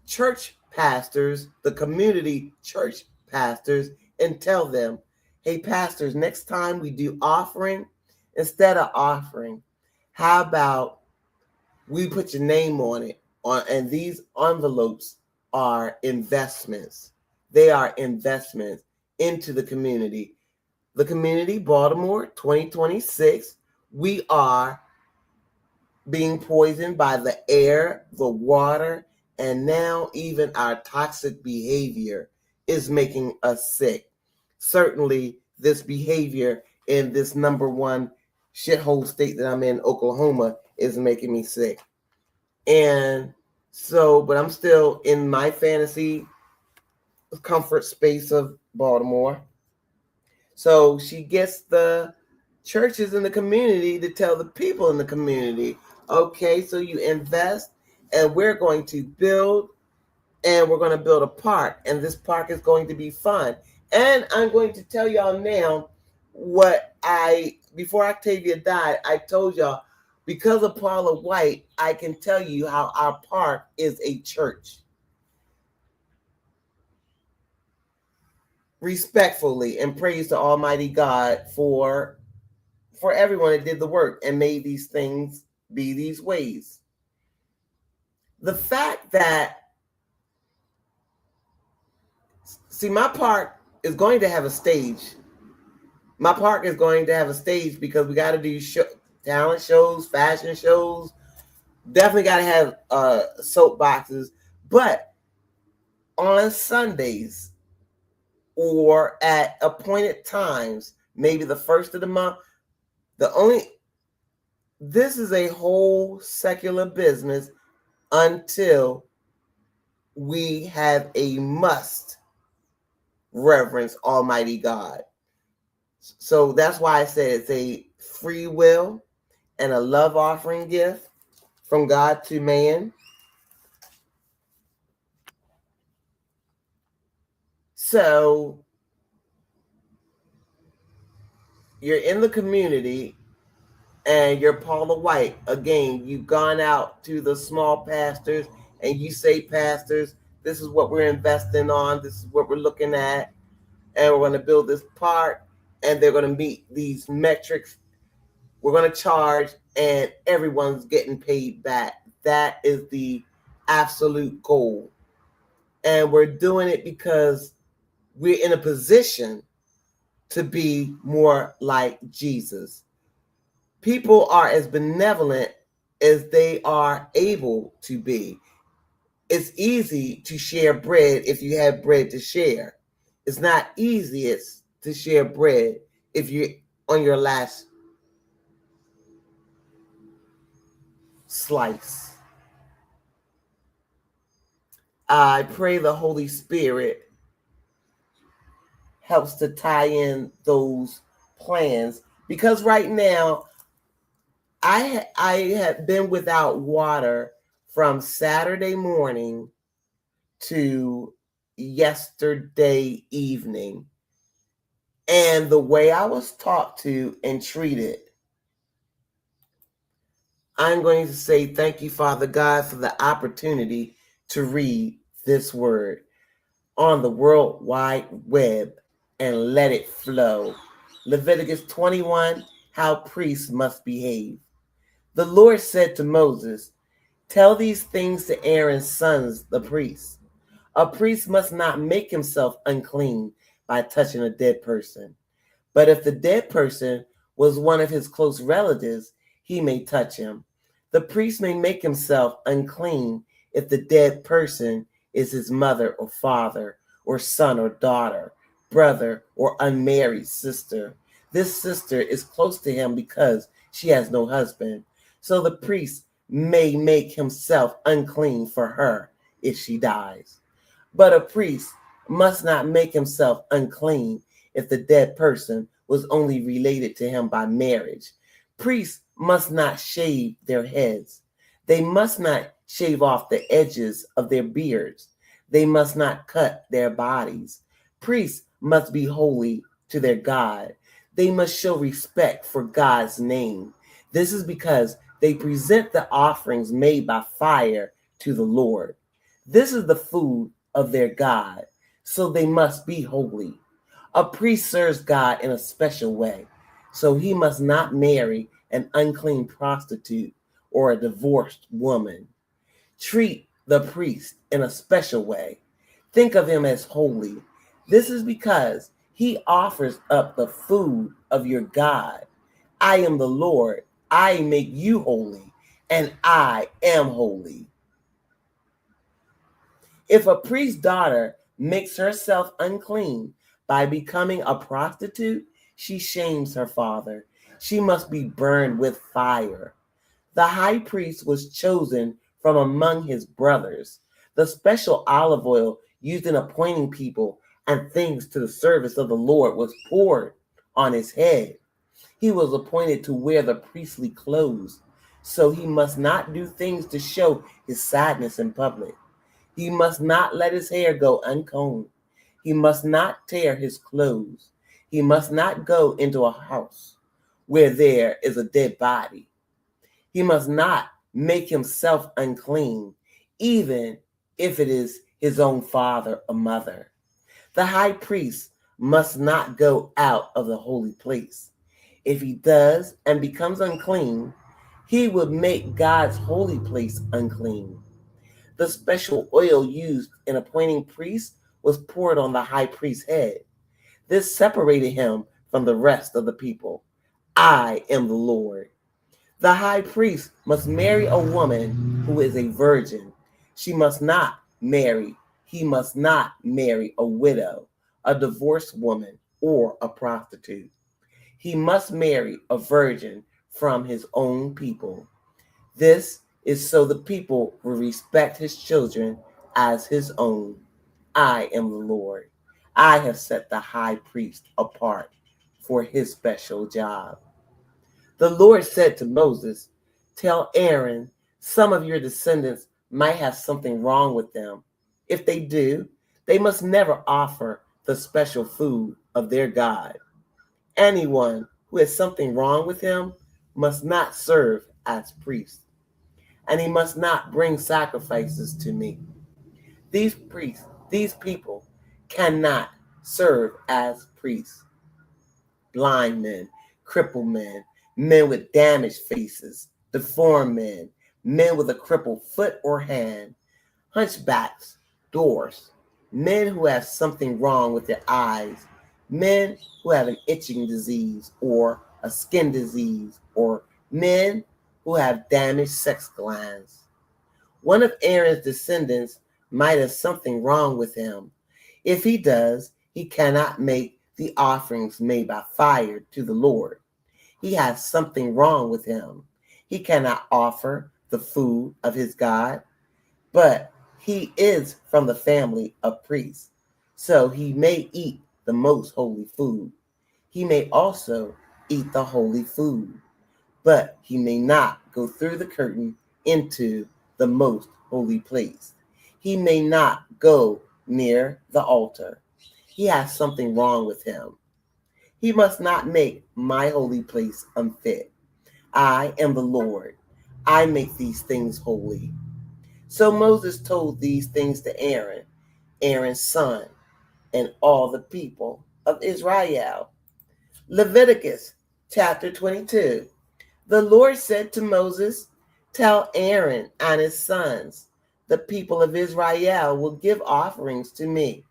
S1: church pastors, the community church pastors, and tell them, hey, pastors, next time we do offering, instead of offering, how about we put your name on it? And these envelopes are investments. They are investments into the community. The community, Baltimore, 2026, we are being poisoned by the air, the water, and now even our toxic behavior is making us sick. Certainly, this behavior in this number one shithole state that I'm in, Oklahoma, is making me sick. And so, but I'm still in my fantasy comfort space of Baltimore. So she gets the churches in the community to tell the people in the community, okay, so you invest and we're going to build, and we're going to build a park, and this park is going to be fun. And I'm going to tell y'all now what before Octavia died, I told y'all, because of Paula White, I can tell you how our park is a church. Respectfully, and praise to Almighty God for everyone that did the work and made these things be these ways. The fact that, see, my park is going to have a stage. My park is going to have a stage because we got to do talent shows, fashion shows. Definitely got to have soapboxes. But on Sundays or at appointed times, maybe the first of the month, this is a whole secular business until we have a must reverence Almighty God. So that's why I said it's a free will, and a love offering gift from God to man. So you're in the community and you're Paula White. Again, you've gone out to the small pastors and you say, pastors, this is what we're investing on. This is what we're looking at. And we're going to build this park. And they're going to meet these metrics. We're going to charge and everyone's getting paid back. That is the absolute goal. And we're doing it because we're in a position to be more like Jesus. People are as benevolent as they are able to be. It's easy to share bread if you have bread to share. It's not easiest to share bread if you're on your last slice. I pray the Holy Spirit helps to tie in those plans, because right now I have been without water from Saturday morning to yesterday evening. And the way I was talked to and treated, I'm going to say thank you, Father God, for the opportunity to read this word on the World Wide Web and let it flow. Leviticus 21, how priests must behave. The Lord said to Moses, tell these things to Aaron's sons, the priests. A priest must not make himself unclean by touching a dead person. But if the dead person was one of his close relatives, he may touch him. The priest may make himself unclean if the dead person is his mother or father, or son or daughter, brother or unmarried sister. This sister is close to him because she has no husband. So the priest may make himself unclean for her if she dies. But a priest must not make himself unclean if the dead person was only related to him by marriage. Priests must not shave their heads. They must not shave off the edges of their beards. They must not cut their bodies. Priests must be holy to their God. They must show respect for God's name. This is because they present the offerings made by fire to the Lord. This is the food of their God, so they must be holy. A priest serves God in a special way, so he must not marry an unclean prostitute or a divorced woman. Treat the priest in a special way. Think of him as holy. This is because he offers up the food of your God. I am the Lord. I make you holy, and I am holy. If a priest's daughter makes herself unclean by becoming a prostitute, she shames her father. She must be burned with fire. The high priest was chosen from among his brothers. The special olive oil used in appointing people and things to the service of the Lord was poured on his head. He was appointed to wear the priestly clothes, so he must not do things to show his sadness in public. He must not let his hair go uncombed. He must not tear his clothes. He must not go into a house where there is a dead body. He must not make himself unclean, even if it is his own father or mother. The high priest must not go out of the holy place. If he does and becomes unclean, he would make God's holy place unclean. The special oil used in appointing priests was poured on the high priest's head. This separated him from the rest of the people. I am the Lord. The high priest must marry a woman who is a virgin. He must not marry a widow, a divorced woman, or a prostitute. He must marry a virgin from his own people. This is so the people will respect his children as his own. I am the Lord. I have set the high priest apart for his special job. The Lord said to Moses, "Tell Aaron, some of your descendants might have something wrong with them. If they do, they must never offer the special food of their God. Anyone who has something wrong with him must not serve as priest, and he must not bring sacrifices to me. These priests, these people cannot serve as priests. Blind men, crippled men, men with damaged faces, deformed men, men with a crippled foot or hand, hunchbacks, dwarfs, men who have something wrong with their eyes, men who have an itching disease or a skin disease, or men who have damaged sex glands. One of Aaron's descendants might have something wrong with him. If he does, he cannot make the offerings made by fire to the Lord. He has something wrong with him. He cannot offer the food of his God, but he is from the family of priests, so he may eat the most holy food. He may also eat the holy food, but he may not go through the curtain into the most holy place. He may not go near the altar. He has something wrong with him. He must not make my holy place unfit. I am the Lord. I make these things holy." So Moses told these things to Aaron, Aaron's son, and all the people of Israel. Leviticus chapter 22. The Lord said to Moses, "Tell Aaron and his sons, the people of Israel will give offerings to me.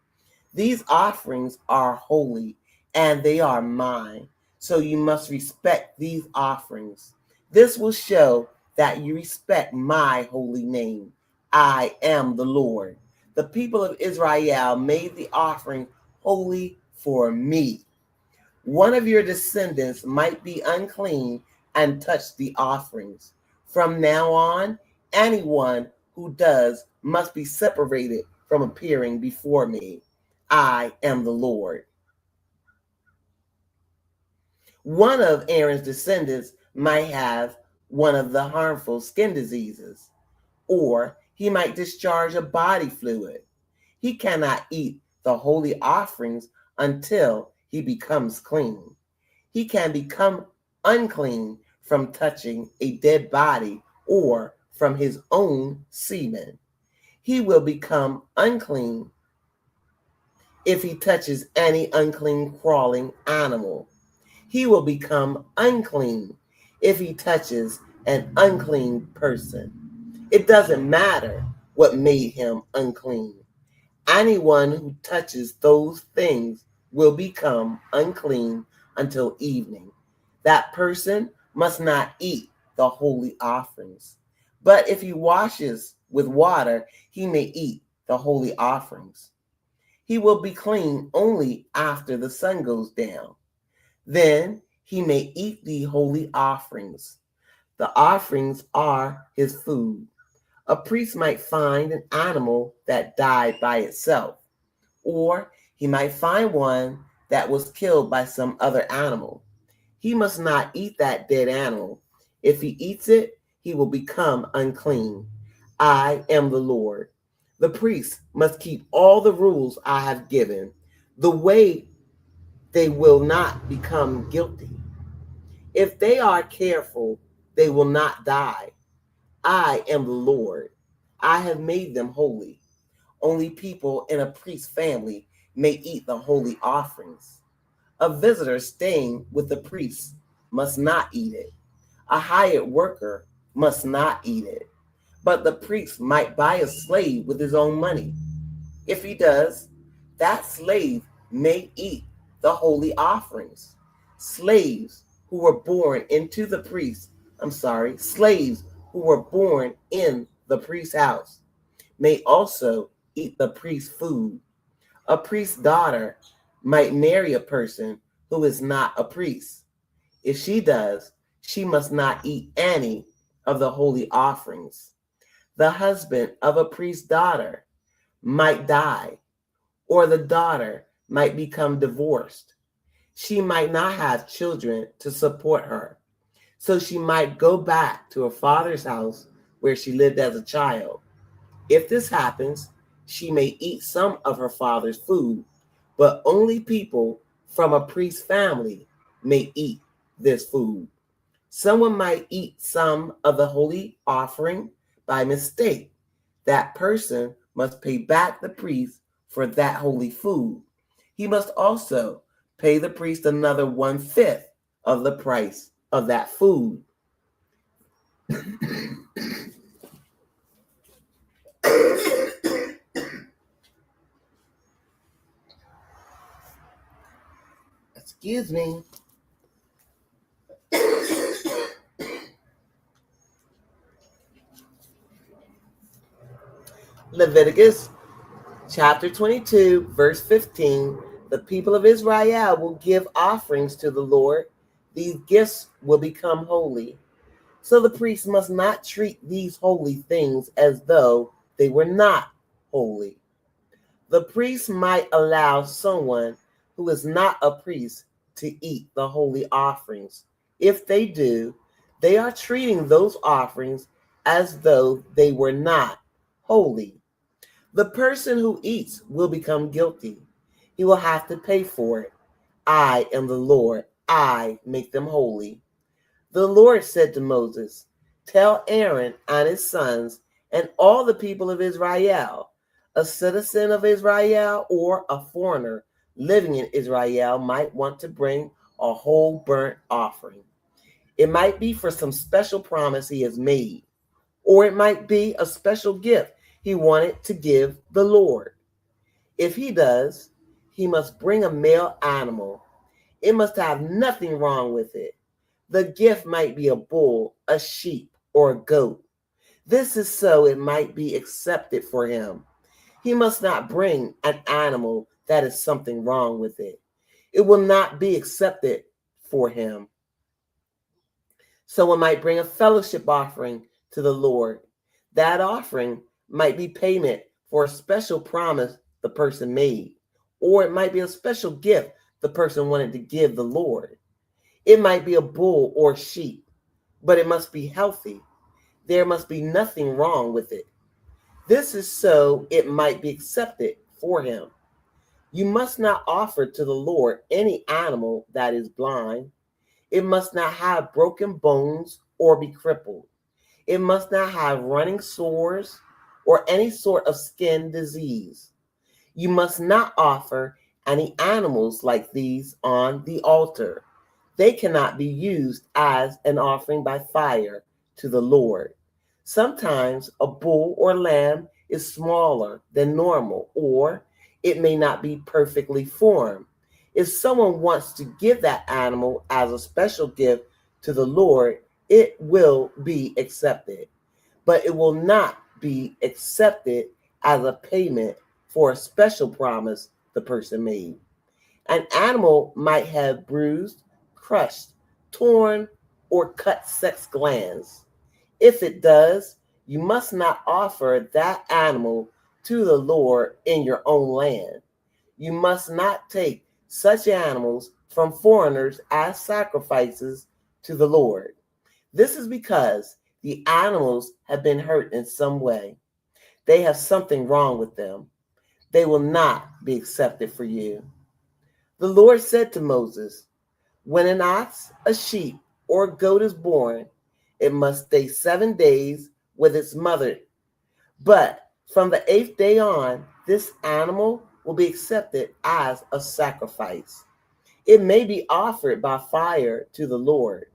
S1: These offerings are holy, and they are mine, so you must respect these offerings. This will show that you respect my holy name. I am the Lord. The people of Israel made the offering holy for me. One of your descendants might be unclean and touch the offerings. From now on, anyone who does must be separated from appearing before me. I am the Lord." One of Aaron's descendants might have one of the harmful skin diseases, or he might discharge a body fluid. He cannot eat the holy offerings until he becomes clean. He can become unclean from touching a dead body or from his own semen. He will become unclean if he touches any unclean crawling animal. He will become unclean if he touches an unclean person. It doesn't matter what made him unclean. Anyone who touches those things will become unclean until evening. That person must not eat the holy offerings. But if he washes with water, he may eat the holy offerings. He will be clean only after the sun goes down. Then he may eat the holy offerings. The offerings are his food. A priest might find an animal that died by itself, or he might find one that was killed by some other animal. He must not eat that dead animal. If he eats it, he will become unclean. I am the Lord. The priests must keep all the rules I have given. The way they will not become guilty. If they are careful, they will not die. I am the Lord. I have made them holy. Only people in a priest's family may eat the holy offerings. A visitor staying with the priest must not eat it. A hired worker must not eat it. But the priest might buy a slave with his own money. If he does, that slave may eat the holy offerings. Slaves who were born into the priest, slaves who were born in the priest's house may also eat the priest's food. A priest's daughter might marry a person who is not a priest. If she does, she must not eat any of the holy offerings. The husband of a priest's daughter might die, or the daughter might become divorced. She might not have children to support her. so she might go back to her father's house where she lived as a child. If this happens, she may eat some of her father's food, but only people from a priest's family may eat this food. Someone might eat some of the holy offering by mistake. That person must pay back the priest for that holy food. He must also pay the priest another 1/5 of the price of that food. Excuse me. Leviticus chapter 22, verse 15. The people of Israel will give offerings to the Lord. These gifts will become holy. So the priest must not treat these holy things as though they were not holy. The priest might allow someone who is not a priest to eat the holy offerings. If they do, they are treating those offerings as though they were not holy. The person who eats will become guilty. He will have to pay for it. I am the Lord. I make them holy. The Lord said to Moses, "Tell Aaron and his sons and all the people of Israel, a citizen of Israel or a foreigner living in Israel might want to bring a whole burnt offering. It might be for some special promise he has made, or it might be a special gift he wanted to give the Lord. If he does, he must bring a male animal. It must have nothing wrong with it. The gift might be a bull, a sheep, or a goat. This is so it might be accepted for him. He must not bring an animal that is something wrong with it. It will not be accepted for him. Someone might bring a fellowship offering to the Lord. That offering might be payment for a special promise the person made, or it might be a special gift the person wanted to give the Lord. It might be a bull or sheep, but it must be healthy. There must be nothing wrong with it. This is so it might be accepted for him. You must not offer to the Lord any animal that is blind. It must not have broken bones or be crippled. It must not have running sores or any sort of skin disease. You must not offer any animals like these on the altar. They cannot be used as an offering by fire to the Lord. Sometimes a bull or lamb is smaller than normal, or it may not be perfectly formed. If someone wants to give that animal as a special gift to the Lord, it will be accepted, but it will not be accepted as a payment for a special promise the person made. An animal might have bruised, crushed, torn, or cut sex glands. If it does, you must not offer that animal to the Lord in your own land. You must not take such animals from foreigners as sacrifices to the Lord. This is because the animals have been hurt in some way. They have something wrong with them. They will not be accepted for you. The Lord said to Moses, when an ox, a sheep, or a goat is born, it must stay 7 days with its mother. But from the 8th day on, this animal will be accepted as a sacrifice. It may be offered by fire to the Lord,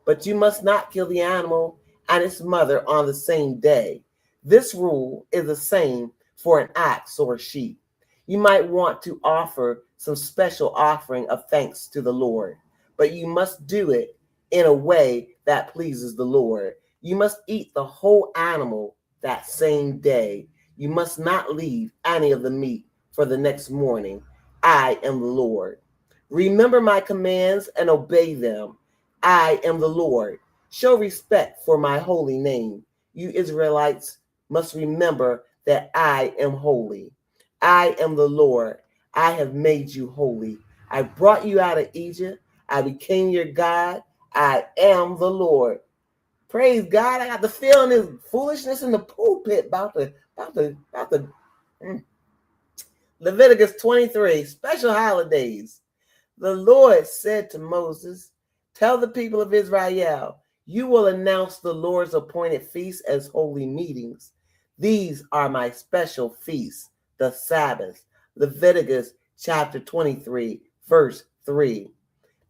S1: but you must not kill the animal and its mother on the same day. This rule is the same for an ox or a sheep. You might want to offer some special offering of thanks to the Lord, but you must do it in a way that pleases the Lord. You must eat the whole animal that same day. You must not leave any of the meat for the next morning. I am the Lord. Remember my commands and obey them. I am the Lord. Show respect for my holy name. You Israelites must remember that I am holy. I am the Lord. I have made you holy. I brought you out of Egypt. I became your God. I am the Lord. Praise God. I got the feeling this foolishness in the pulpit about the Leviticus 23, special holidays. The Lord said to Moses, tell the people of Israel, you will announce the Lord's appointed feasts as holy meetings. These are my special feasts, the Sabbath. Leviticus chapter 23, verse 3.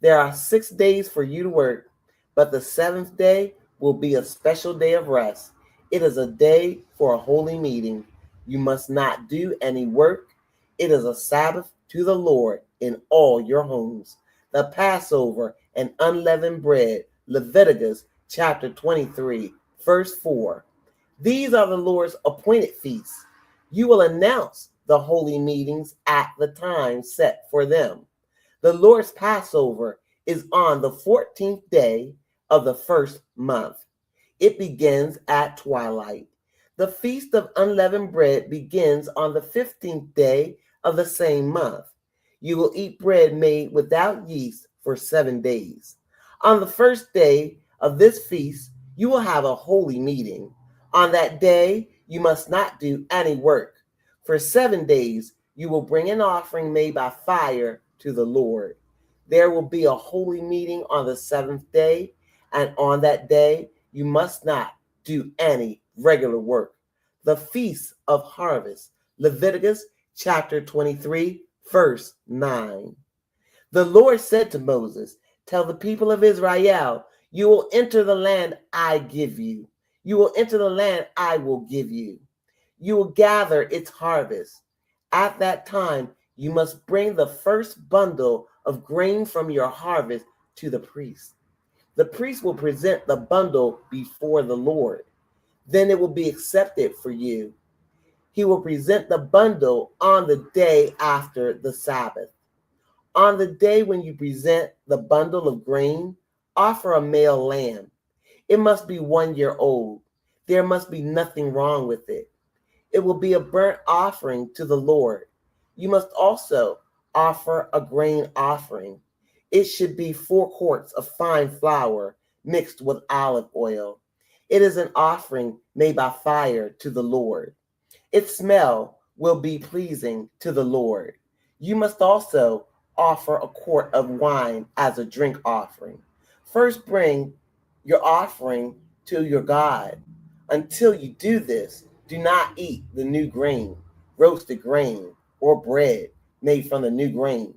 S1: There are 6 days for you to work, but the seventh day will be a special day of rest. It is a day for a holy meeting. You must not do any work. It is a Sabbath to the Lord in all your homes. The Passover and unleavened bread, Leviticus chapter 23, verse 4. These are the Lord's appointed feasts. You will announce the holy meetings at the time set for them. The Lord's Passover is on the 14th day of the first month. It begins at twilight. The Feast of Unleavened Bread begins on the 15th day of the same month. You will eat bread made without yeast for 7 days. On the first day of this feast, you will have a holy meeting. On that day, you must not do any work. For 7 days, you will bring an offering made by fire to the Lord. There will be a holy meeting on the seventh day, and on that day, you must not do any regular work. The Feast of Harvest, Leviticus chapter 23, verse 9. The Lord said to Moses, tell the people of Israel, you will enter the land I give you. You will enter the land I will give you. You will gather its harvest. At that time, you must bring the first bundle of grain from your harvest to the priest. The priest will present the bundle before the Lord. Then it will be accepted for you. He will present the bundle on the day after the Sabbath. On the day when you present the bundle of grain, offer a male lamb. It must be 1 year old. There must be nothing wrong with it. It will be a burnt offering to the Lord. You must also offer a grain offering. It should be 4 quarts of fine flour mixed with olive oil. It is an offering made by fire to the Lord. Its smell will be pleasing to the Lord. You must also offer a quart of wine as a drink offering. First bring your offering to your God. Until you do this, do not eat the new grain, roasted grain, or bread made from the new grain.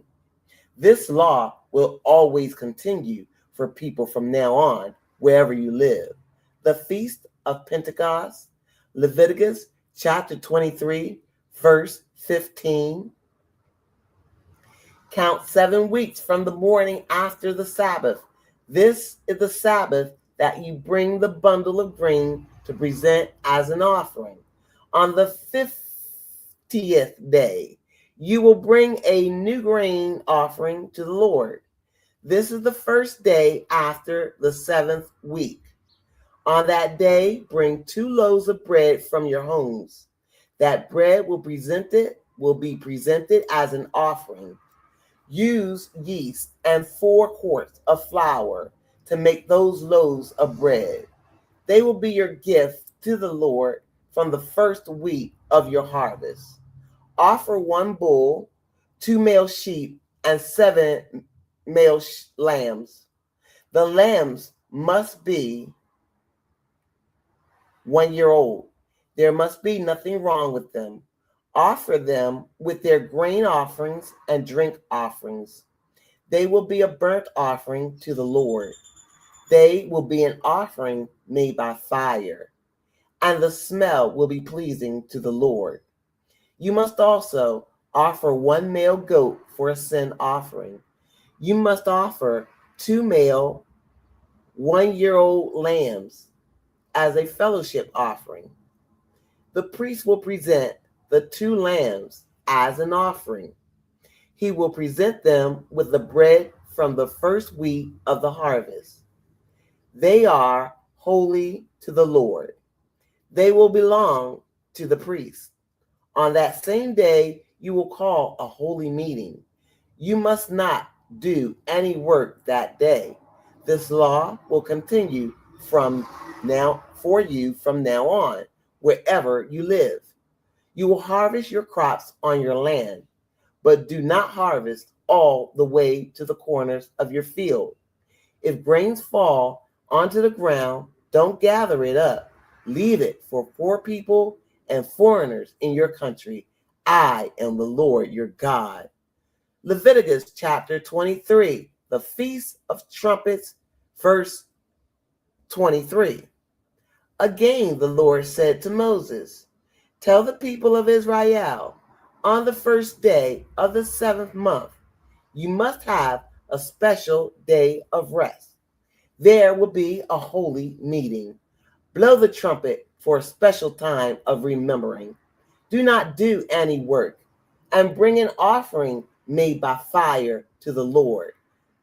S1: This law will always continue for people from now on, wherever you live. The Feast of Pentecost, Leviticus chapter 23, verse 15. Count 7 weeks from the morning after the Sabbath. This is the Sabbath that you bring the bundle of grain to present as an offering. On the 50th day, you will bring a new grain offering to the Lord. This is the first day after the 7th week. On that day, bring 2 loaves of bread from your homes. That bread will be presented as an offering. Use yeast and 4 quarts of flour to make those loaves of bread. They will be your gift to the Lord from the first week of your harvest. Offer 1 bull, 2 male sheep, and 7 male lambs. The lambs must be 1 year old. There must be nothing wrong with them. Offer them with their grain offerings and drink offerings. They will be a burnt offering to the Lord. They will be an offering made by fire, and the smell will be pleasing to the Lord. You must also offer 1 male goat for a sin offering. You must offer 2 male 1-year-old lambs as a fellowship offering. The priest will present the 2 lambs as an offering. He will present them with the bread from the first week of the harvest. They are holy to the Lord. They will belong to the priest. On that same day, you will call a holy meeting. You must not do any work that day. This law will continue from now for you from now on, wherever you live. You will harvest your crops on your land, but do not harvest all the way to the corners of your field. If grains fall onto the ground, don't gather it up. Leave it for poor people and foreigners in your country. I am the Lord your God. Leviticus chapter 23, the Feast of Trumpets, verse 23. Again, the Lord said to Moses, tell the people of Israel, on the first day of the 7th month, you must have a special day of rest. There will be a holy meeting. Blow the trumpet for a special time of remembering. Do not do any work, and bring an offering made by fire to the Lord.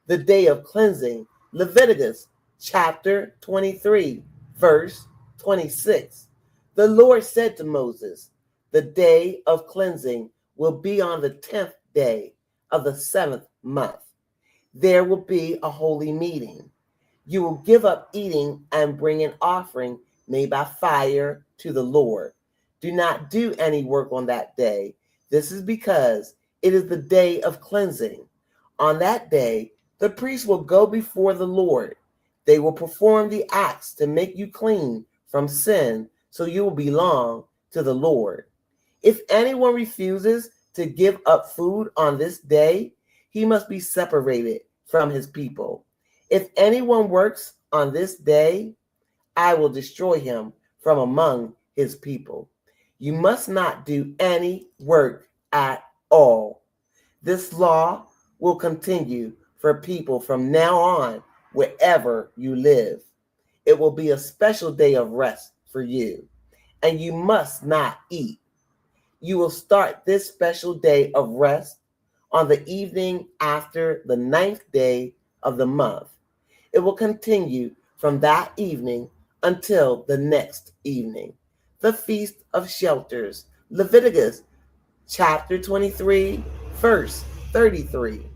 S1: The day of cleansing, Leviticus chapter 23, verse 26. The Lord said to Moses, the day of cleansing will be on the 10th day of the 7th month. There will be a holy meeting. You will give up eating and bring an offering made by fire to the Lord. Do not do any work on that day. This is because it is the day of cleansing. On that day, the priests will go before the Lord. They will perform the acts to make you clean from sin, so you will belong to the Lord. If anyone refuses to give up food on this day, he must be separated from his people. If anyone works on this day, I will destroy him from among his people. You must not do any work at all. This law will continue for people from now on, wherever you live. It will be a special day of rest for you, and you must not eat. You will start this special day of rest on the evening after the 9th day of the month. It will continue from that evening until the next evening. The Feast of Shelters, Leviticus chapter 23, verse 33.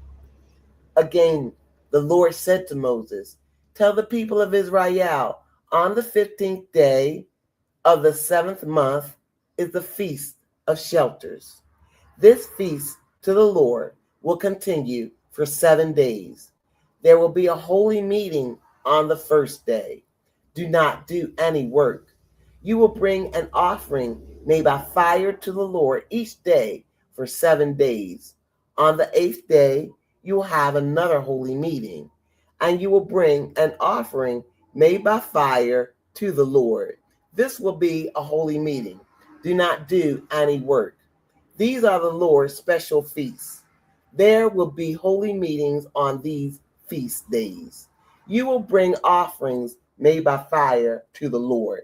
S1: Again, the Lord said to Moses, tell the people of Israel, on the 15th day of the 7th month is the Feast of Shelters. This feast to the Lord will continue for 7 days. There will be a holy meeting on the first day. Do not do any work. You will bring an offering made by fire to the Lord each day for 7 days. On the 8th day, you will have another holy meeting, and you will bring an offering made by fire to the Lord. This will be a holy meeting. Do not do any work. These are the Lord's special feasts. There will be holy meetings on these feast days. You will bring offerings made by fire to the Lord.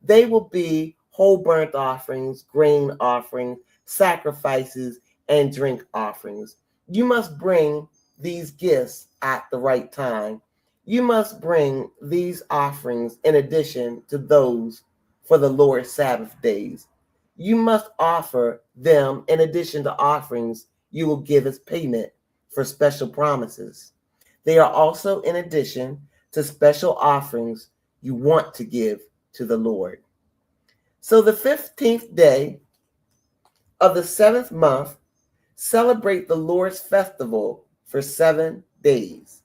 S1: They will be whole burnt offerings, grain offerings, sacrifices, and drink offerings. You must bring these gifts at the right time. You must bring these offerings in addition to those for the Lord's Sabbath days. You must offer them in addition to offerings you will give as payment for special promises. They are also in addition to special offerings you want to give to the Lord. So the 15th day of the 7th month, celebrate the Lord's festival for 7 days.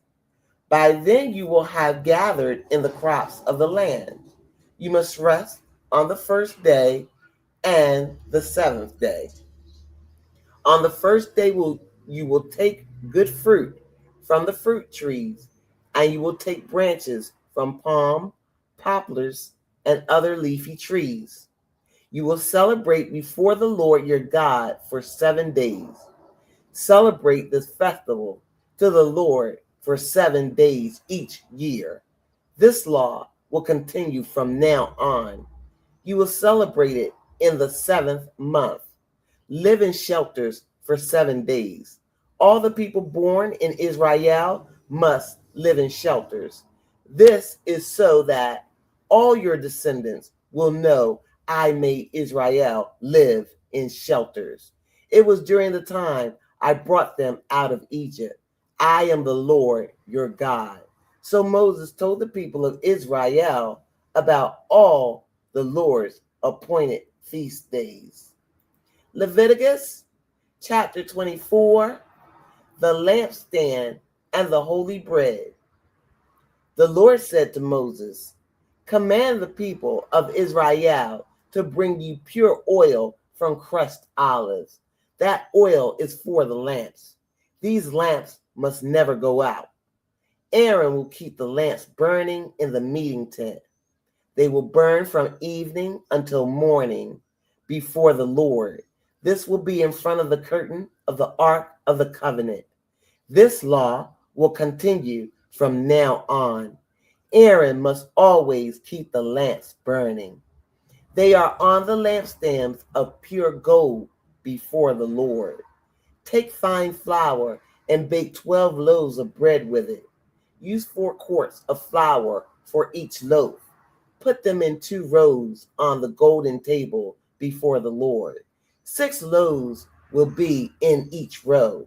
S1: By then you will have gathered in the crops of the land. You must rest on the first day and the 7th day. On the first day you will take good fruit from the fruit trees, and you will take branches from palm, poplars, and other leafy trees. You will celebrate before the Lord your God for 7 days. Celebrate this festival to the Lord for 7 days each year. This law will continue from now on. You will celebrate it in the 7th month. Live in shelters for 7 days. All the people born in Israel must live in shelters. This is so that all your descendants will know I made Israel live in shelters. It was during the time I brought them out of Egypt. I am the Lord your God. So Moses told the people of Israel about all the Lord's appointed feast days. Leviticus chapter 24, the lampstand and the holy bread. The Lord said to Moses, command the people of Israel to bring you pure oil from crushed olives. That oil is for the lamps. These lamps must never go out. Aaron will keep the lamps burning in the meeting tent. They will burn from evening until morning before the Lord. This will be in front of the curtain of the Ark of the Covenant. This law will continue from now on. Aaron must always keep the lamps burning. They are on the lampstands of pure gold before the Lord. Take fine flour and bake 12 loaves of bread with it. Use 4 quarts of flour for each loaf. Put them in 2 rows on the golden table before the Lord. 6 loaves will be in each row.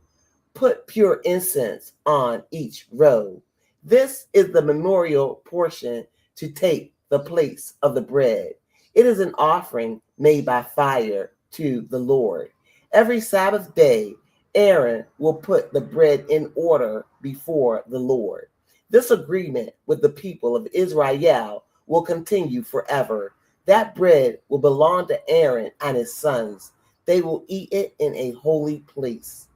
S1: Put pure incense on each row. This is the memorial portion to take the place of the bread. It is an offering made by fire to the Lord. Every Sabbath day, Aaron will put the bread in order before the Lord. This agreement with the people of Israel will continue forever. That bread will belong to Aaron and his sons. They will eat it in a holy place.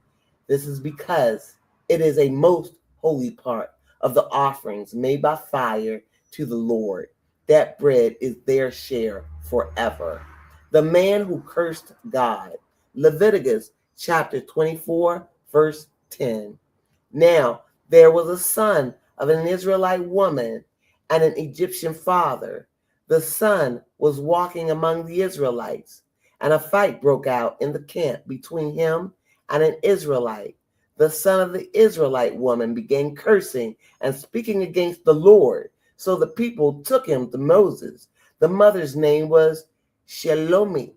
S1: This is because it is a most holy part of the offerings made by fire to the Lord. That bread is their share forever. The man who cursed God. Leviticus chapter 24, verse 10. Now there was a son of an Israelite woman and an Egyptian father. The son was walking among the Israelites, and a fight broke out in the camp between him and an Israelite. The son of the Israelite woman began cursing and speaking against the Lord. So the people took him to Moses. The mother's name was Shelomi.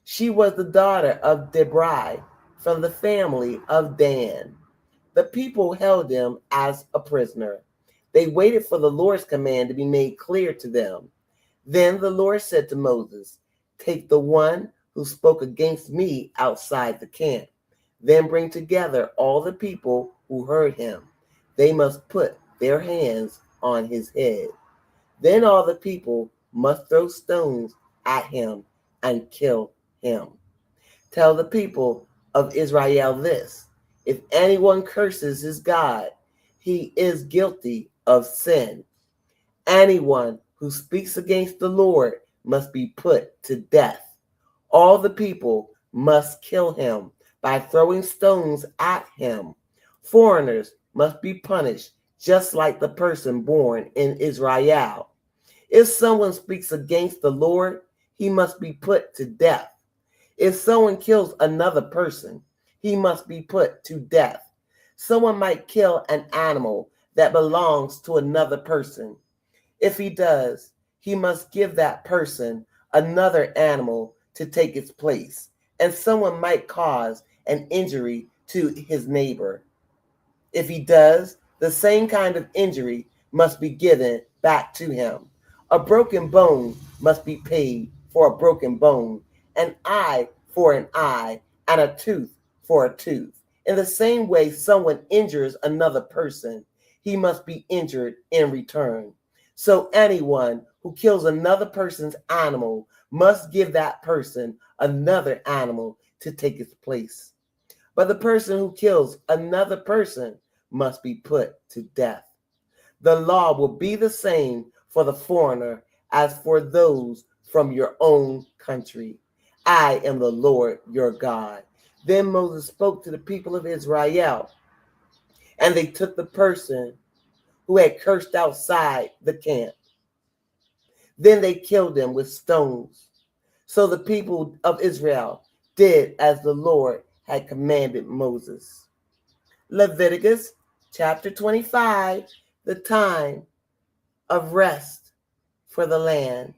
S1: She was the daughter of Debrai from the family of Dan. The people held him as a prisoner. They waited for the Lord's command to be made clear to them. Then the Lord said to Moses, take the one who spoke against me outside the camp. Then bring together all the people who heard him. They must put their hands on his head. Then all the people must throw stones at him and kill him. Tell the people of Israel this: if anyone curses his God, he is guilty of sin. Anyone who speaks against the Lord must be put to death. All the people must kill him by throwing stones at him. Foreigners must be punished just like the person born in Israel. If someone speaks against the Lord, he must be put to death. If someone kills another person, he must be put to death. Someone might kill an animal that belongs to another person. If he does, he must give that person another animal to take its place, and someone might cause an injury to his neighbor. If he does, the same kind of injury must be given back to him. A broken bone must be paid for a broken bone, an eye for an eye, and a tooth for a tooth. In the same way, someone injures another person, he must be injured in return. So anyone who kills another person's animal must give that person another animal to take its place. But the person who kills another person must be put to death. The law will be the same for the foreigner as for those from your own country. I am the Lord your God. Then Moses spoke to the people of Israel, and they took the person who had cursed outside the camp. Then they killed him with stones. So the people of Israel did as the Lord had commanded Moses. Leviticus chapter 25, the time of rest for the land.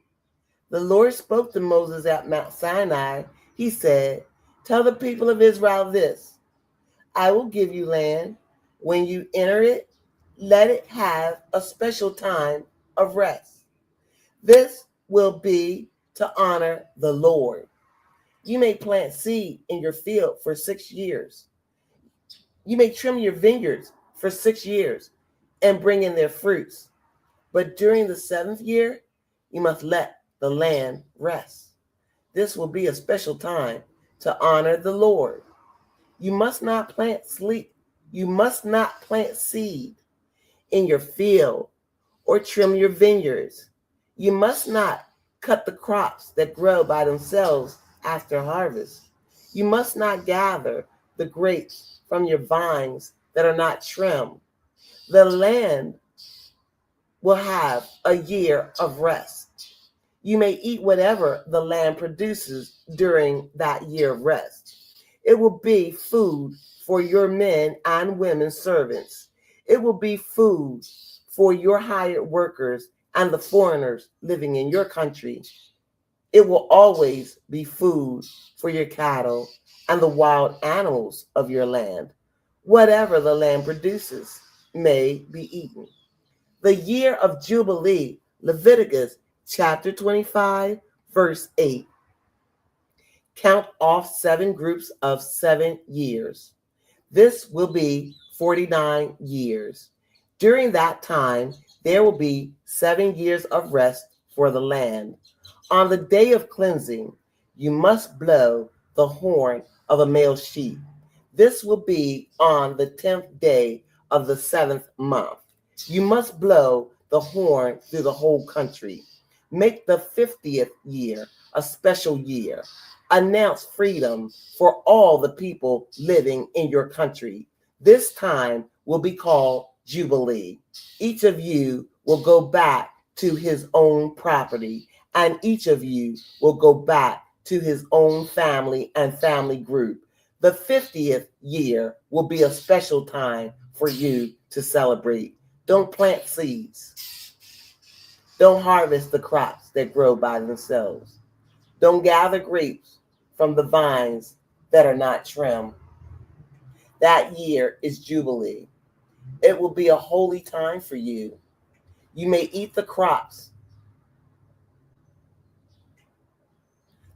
S1: The Lord spoke to Moses at Mount Sinai. He said, tell the people of Israel this: I will give you land. When you enter it, let it have a special time of rest. This will be to honor the Lord. You may plant seed in your field for 6 years. You may trim your vineyards for 6 years and bring in their fruits. But during the 7th year, you must let the land rest. This will be a special time to honor the Lord. You must not plant sleep. You must not plant seed in your field or trim your vineyards. You must not cut the crops that grow by themselves after harvest. You must not gather the grapes from your vines that are not trimmed. The land will have a year of rest. You may eat whatever the land produces during that year of rest. It will be food for your men and women servants. It will be food for your hired workers and the foreigners living in your country. It will always be food for your cattle and the wild animals of your land. Whatever the land produces may be eaten. The year of Jubilee, Leviticus chapter 25, verse 8. Count off 7 groups of 7 years. This will be 49 years. During that time, there will be 7 years of rest for the land. On the day of cleansing, you must blow the horn of a male sheep. This will be on the 10th day of the 7th month. You must blow the horn through the whole country. Make the 50th year a special year. Announce freedom for all the people living in your country. This time will be called Jubilee. Each of you will go back to his own property, and each of you will go back to his own family and family group. The 50th year will be a special time for you to celebrate. Don't plant seeds. Don't harvest the crops that grow by themselves. Don't gather grapes from the vines that are not trimmed. That year is Jubilee. It will be a holy time for you. You may eat the crops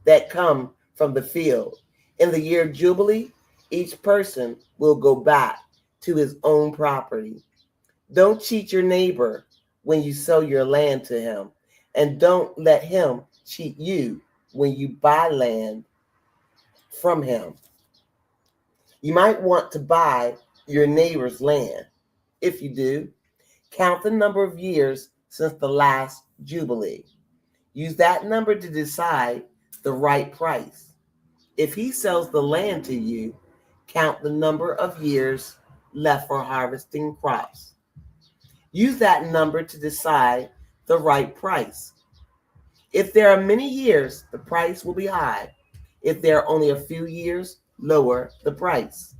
S1: that come from the field. In the year of Jubilee, each person will go back to his own property. Don't cheat your neighbor when you sell your land to him, and don't let him cheat you when you buy land from him. You might want to buy your neighbor's land. If you do, count the number of years since the last Jubilee. Use that number to decide the right price. If he sells the land to you, count the number of years left for harvesting crops. Use that number to decide the right price. If there are many years, the price will be high. If there are only a few years, lower the price.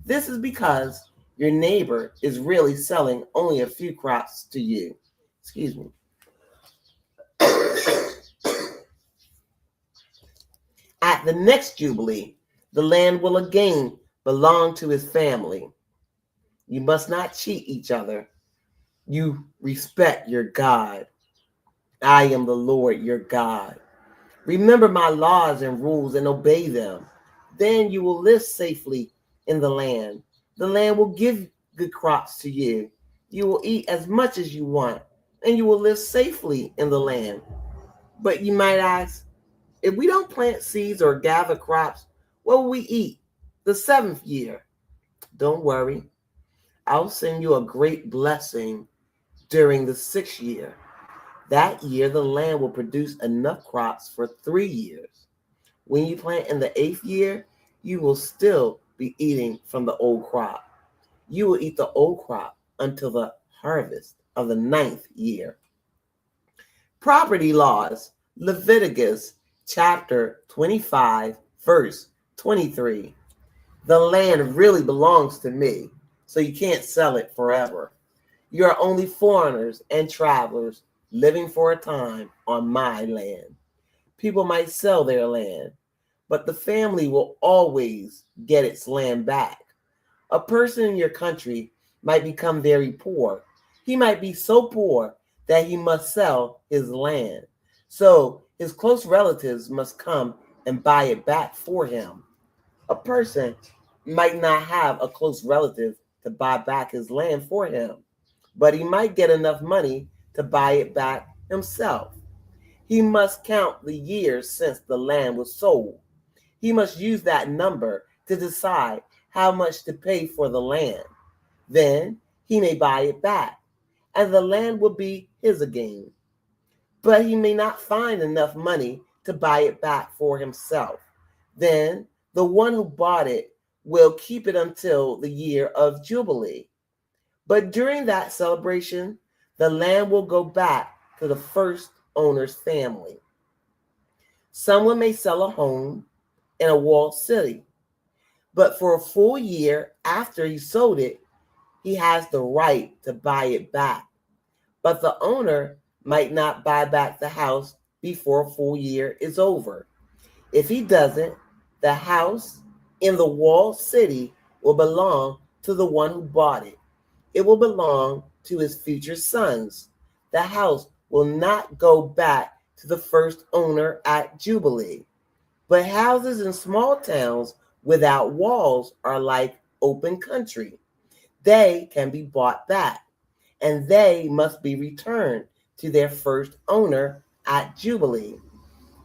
S1: This is because your neighbor is really selling only a few crops to you. Excuse me. At the next Jubilee, the land will again belong to his family. You must not cheat each other. You respect your God. I am the Lord your God. Remember my laws and rules and obey them. Then you will live safely in the land. The land will give good crops to you. You will eat as much as you want, and you will live safely in the land. But you might ask, if we don't plant seeds or gather crops, what will we eat the 7th year? Don't worry. I'll send you a great blessing during the 6th year. That year, the land will produce enough crops for 3 years. When you plant in the 8th year, you will still be eating from the old crop. You will eat the old crop until the harvest of the 9th year. Property laws, Leviticus chapter 25, verse 23. The land really belongs to me, so you can't sell it forever. You are only foreigners and travelers living for a time on my land. People might sell their land, but the family will always get its land back. A person in your country might become very poor. He might be so poor that he must sell his land. So his close relatives must come and buy it back for him. A person might not have a close relative to buy back his land for him, but he might get enough money to buy it back himself. He must count the years since the land was sold. He must use that number to decide how much to pay for the land. Then he may buy it back, and the land will be his again. But he may not find enough money to buy it back for himself. Then the one who bought it will keep it until the year of Jubilee. But during that celebration, the land will go back to the first owner's family. Someone may sell a home in a walled city, but for a full year after he sold it, he has the right to buy it back. But the owner might not buy back the house before a full year is over. If he doesn't, the house in the walled city will belong to the one who bought it. It will belong to his future sons. The house will not go back to the first owner at Jubilee. But houses in small towns without walls are like open country. They can be bought back, and they must be returned to their first owner at Jubilee.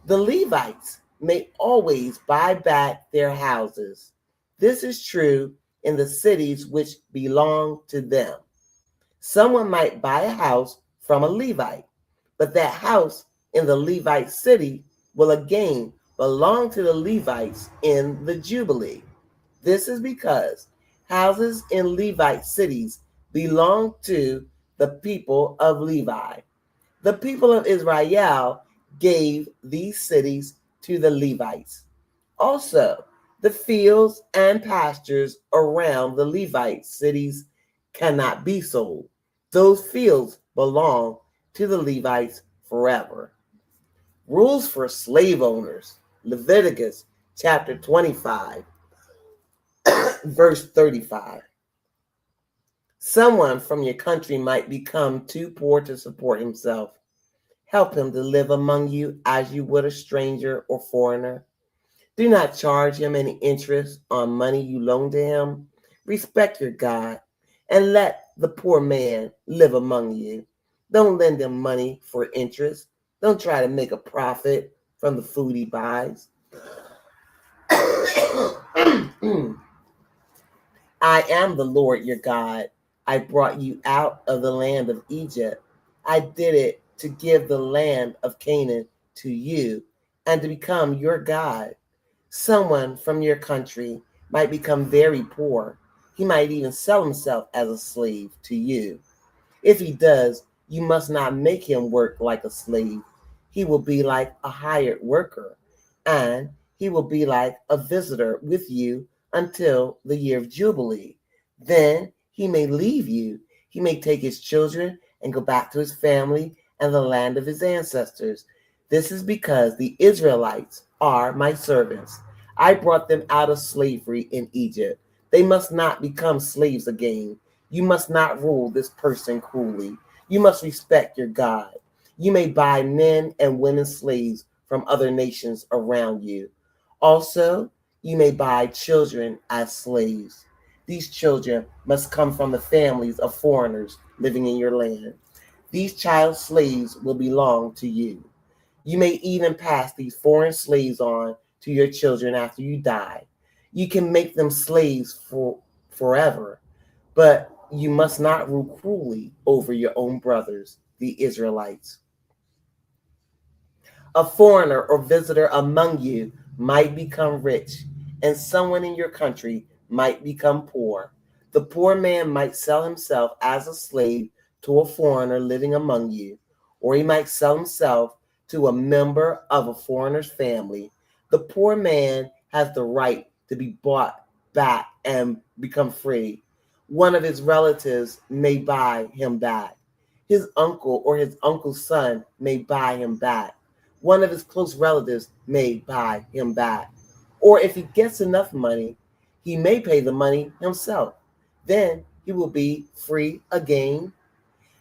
S1: The Levites may always buy back their houses. This is true in the cities which belong to them. Someone might buy a house from a Levite, but that house in the Levite city will again belong to the Levites in the Jubilee. This is because houses in Levite cities belong to the people of Levi. The people of Israel gave these cities to the Levites. Also, the fields and pastures around the Levite cities cannot be sold. Those fields belong to the Levites forever. Rules for slave owners. Leviticus chapter 25, verse 35. Someone from your country might become too poor to support himself. Help him to live among you as you would a stranger or foreigner. Do not charge him any interest on money you loan to him. Respect your God and let the poor man live among you. Don't lend him money for interest. Don't try to make a profit from the food he buys. I am the Lord your God. I brought you out of the land of Egypt. I did it to give the land of Canaan to you and to become your God. Someone from your country might become very poor. He might even sell himself as a slave to you. If he does, you must not make him work like a slave. He will be like a hired worker, and he will be like a visitor with you until the year of Jubilee. Then he may leave you. He may take his children and go back to his family and the land of his ancestors. This is because the Israelites are my servants. I brought them out of slavery in Egypt. They must not become slaves again. You must not rule this person cruelly. You must respect your God. You may buy men and women slaves from other nations around you. Also, you may buy children as slaves. These children must come from the families of foreigners living in your land. These child slaves will belong to you. You may even pass these foreign slaves on to your children after you die. You can make them slaves for forever, but you must not rule cruelly over your own brothers, the Israelites. A foreigner or visitor among you might become rich, and someone in your country might become poor. The poor man might sell himself as a slave to a foreigner living among you, or he might sell himself to a member of a foreigner's family. The poor man has the right to be bought back and become free. One of his relatives may buy him back. His uncle or his uncle's son may buy him back. One of his close relatives may buy him back. Or if he gets enough money, he may pay the money himself. Then he will be free again.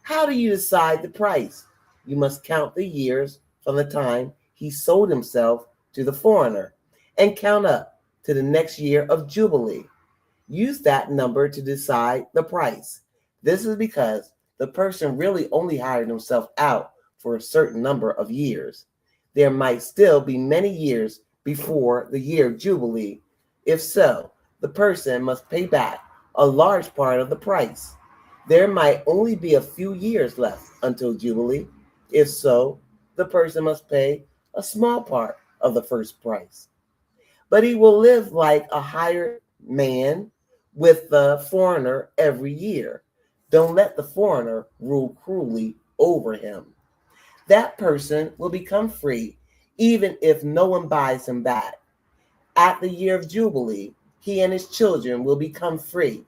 S1: How do you decide the price? You must count the years from the time he sold himself to the foreigner and count up to the next year of Jubilee. Use that number to decide the price. This is because the person really only hired himself out for a certain number of years. There might still be many years before the year of Jubilee. If so, the person must pay back a large part of the price. There might only be a few years left until Jubilee. If so, the person must pay a small part of the first price. But he will live like a hired man with the foreigner every year. Don't let the foreigner rule cruelly over him. That person will become free even if no one buys him back. At the year of Jubilee, he and his children will become free.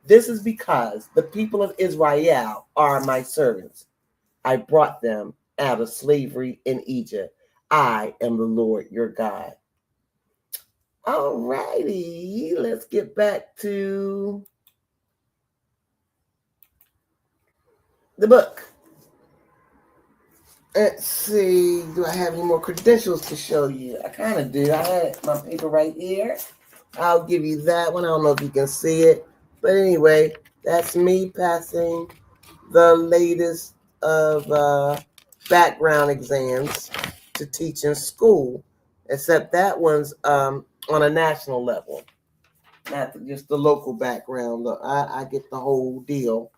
S1: This is because the people of Israel are my servants. I brought them out of slavery in Egypt. I am the Lord your God. All righty, let's get back to the book. Let's see, do I have any more credentials to show you? I kind of do. I had my paper right here. I'll give you that one. I don't know if you can see it. But anyway, that's me passing the latest of background exams to teach in school, except that one's on a national level, not just the local background. I get the whole deal.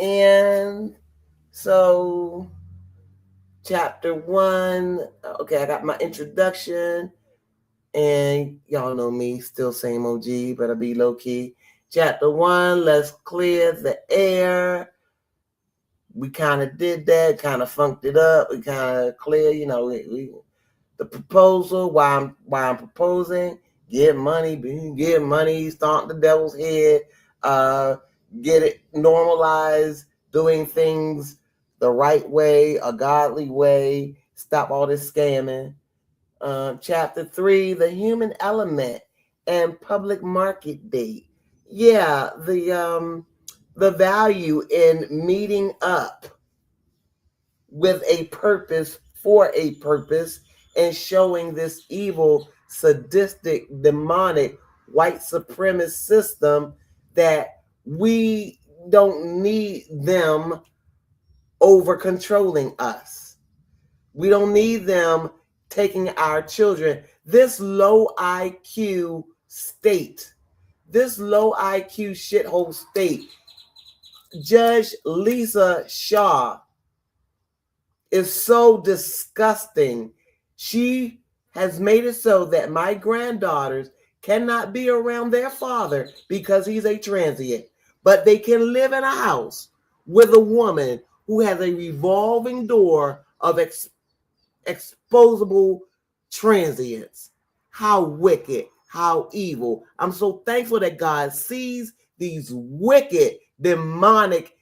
S1: And so chapter 1, okay, I got my introduction, and y'all know me, still same OG, but I be low key. Chapter 1, let's clear the air. We kind of did that, kind of funked it up. We kind of clear, the proposal. Why I'm proposing? Get money, stomp the devil's head, get it normalized, doing things the right way, a godly way. Stop all this scamming. Chapter 3, the human element and public market date. Yeah, the value in meeting up with a purpose for a purpose and showing this evil, sadistic, demonic, white supremacist system that we don't need them over controlling us. We don't need them taking our children. This low IQ state, this low IQ shithole state, Judge Lisa Shaw is so disgusting. She has made it so that my granddaughters cannot be around their father because he's a transient, but they can live in a house with a woman who has a revolving door of exposable transients. How wicked, how evil. I'm so thankful that God sees these wicked, demonic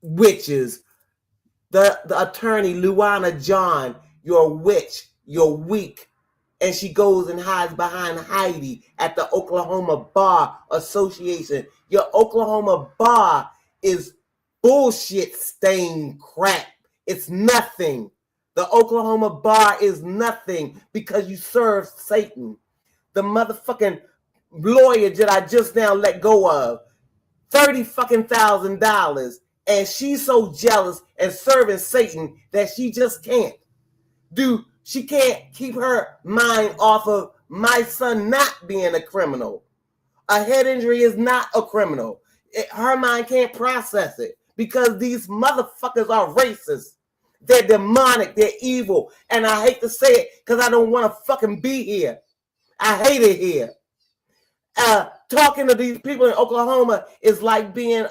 S1: witches. The attorney, Luana John, you're a witch, you're weak. And she goes and hides behind Heidi at the Oklahoma Bar Association. Your Oklahoma Bar is bullshit stained crap. It's nothing. The Oklahoma Bar is nothing because you serve Satan. The motherfucking lawyer that I just now let go of, $30,000, and she's so jealous and serving Satan that she just can't she can't keep her mind off of my son not being a criminal. A head injury is not a criminal. Her mind can't process it because these motherfuckers are racist. They're demonic. They're evil. And I hate to say it because I don't want to fucking be here. I hate it here. Talking to these people in Oklahoma is like being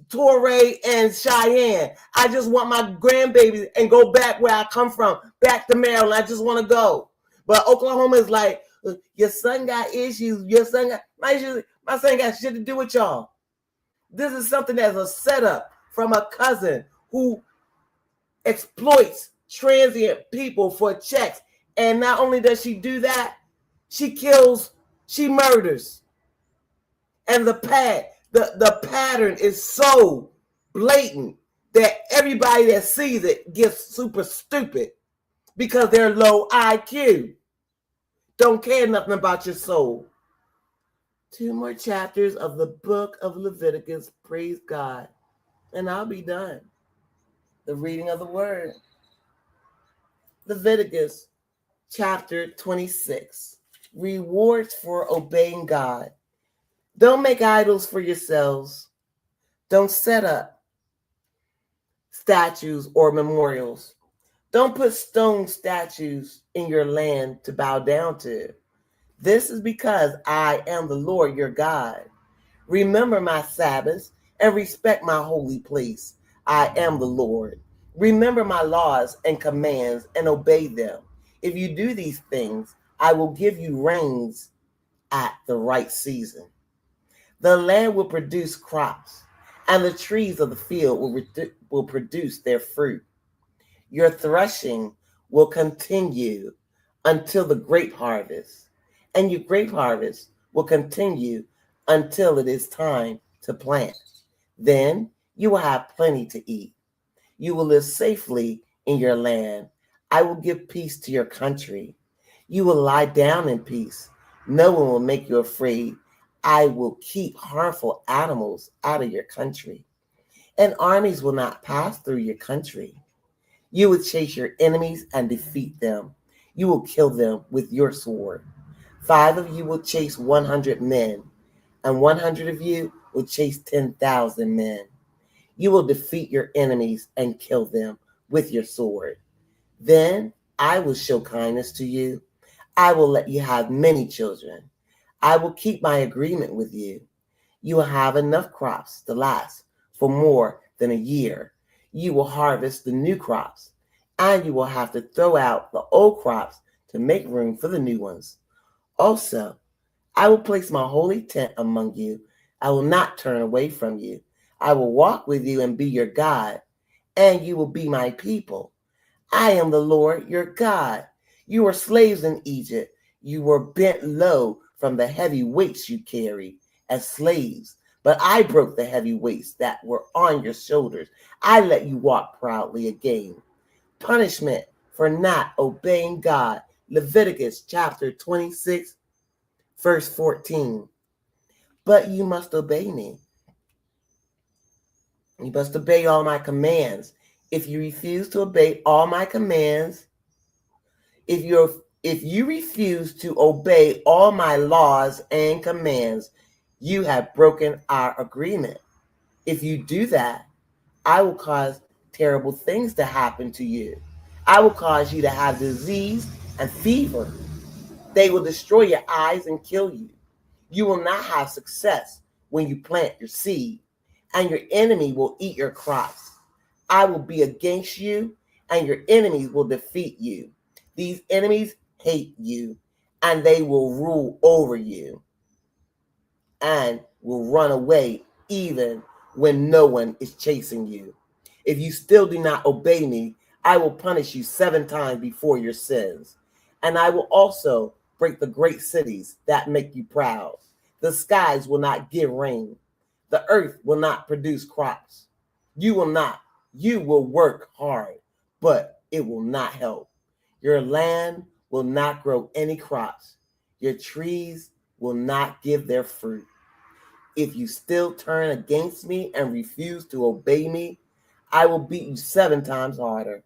S1: Torrey and Cheyenne. I just want my grandbabies and go back where I come from, back to Maryland. I just want to go. But Oklahoma is like, your son got issues. Your son got my issues. My son got shit to do with y'all. This is something that's a setup from a cousin who exploits transient people for checks. And not only does she do that, she kills, she murders. And the pattern is so blatant that everybody that sees it gets super stupid because they're low IQ. Don't care nothing about your soul. 2 more chapters of the book of Leviticus, praise God, and I'll be done. The reading of the word. Leviticus chapter 26. Rewards for obeying God. Don't make idols for yourselves. Don't set up statues or memorials. Don't put stone statues in your land to bow down to. This is because I am the Lord your God. Remember my Sabbaths and respect my holy place. I am the Lord. Remember my laws and commands and obey them. If you do these things, I will give you rains at the right season. The land will produce crops, and the trees of the field will produce their fruit. Your threshing will continue until the grape harvest, and your grape harvest will continue until it is time to plant. Then you will have plenty to eat. You will live safely in your land. I will give peace to your country. You will lie down in peace. No one will make you afraid. I will keep harmful animals out of your country, and armies will not pass through your country. You will chase your enemies and defeat them. You will kill them with your sword. 5 of you will chase 100 men, and 100 of you will chase 10,000 men. You will defeat your enemies and kill them with your sword. Then I will show kindness to you. I will let you have many children. I will keep my agreement with you. You will have enough crops to last for more than a year. You will harvest the new crops, and you will have to throw out the old crops to make room for the new ones. Also, I will place my holy tent among you. I will not turn away from you. I will walk with you and be your God, and you will be my people. I am the Lord your God. You were slaves in Egypt. You were bent low from the heavy weights you carried as slaves. But I broke the heavy weights that were on your shoulders. I let you walk proudly again. Punishment for not obeying God. Leviticus chapter 26, verse 14. But you must obey me. You must obey all my commands. If you refuse to obey all my commands, if you refuse to obey all my laws and commands, you have broken our agreement. If you do that, I will cause terrible things to happen to you. I will cause you to have disease and fever. They will destroy your eyes and kill you. You will not have success when you plant your seed, and your enemy will eat your crops. I will be against you, and your enemies will defeat you. These enemies hate you, and they will rule over you and will run away even when no one is chasing you. If you still do not obey me, I will punish you 7 times before your sins. And I will also break the great cities that make you proud. The skies will not give rain. The earth will not produce crops. You will work hard, but it will not help. Your land will not grow any crops. Your trees will not give their fruit. If you still turn against me and refuse to obey me, I will beat you 7 times harder.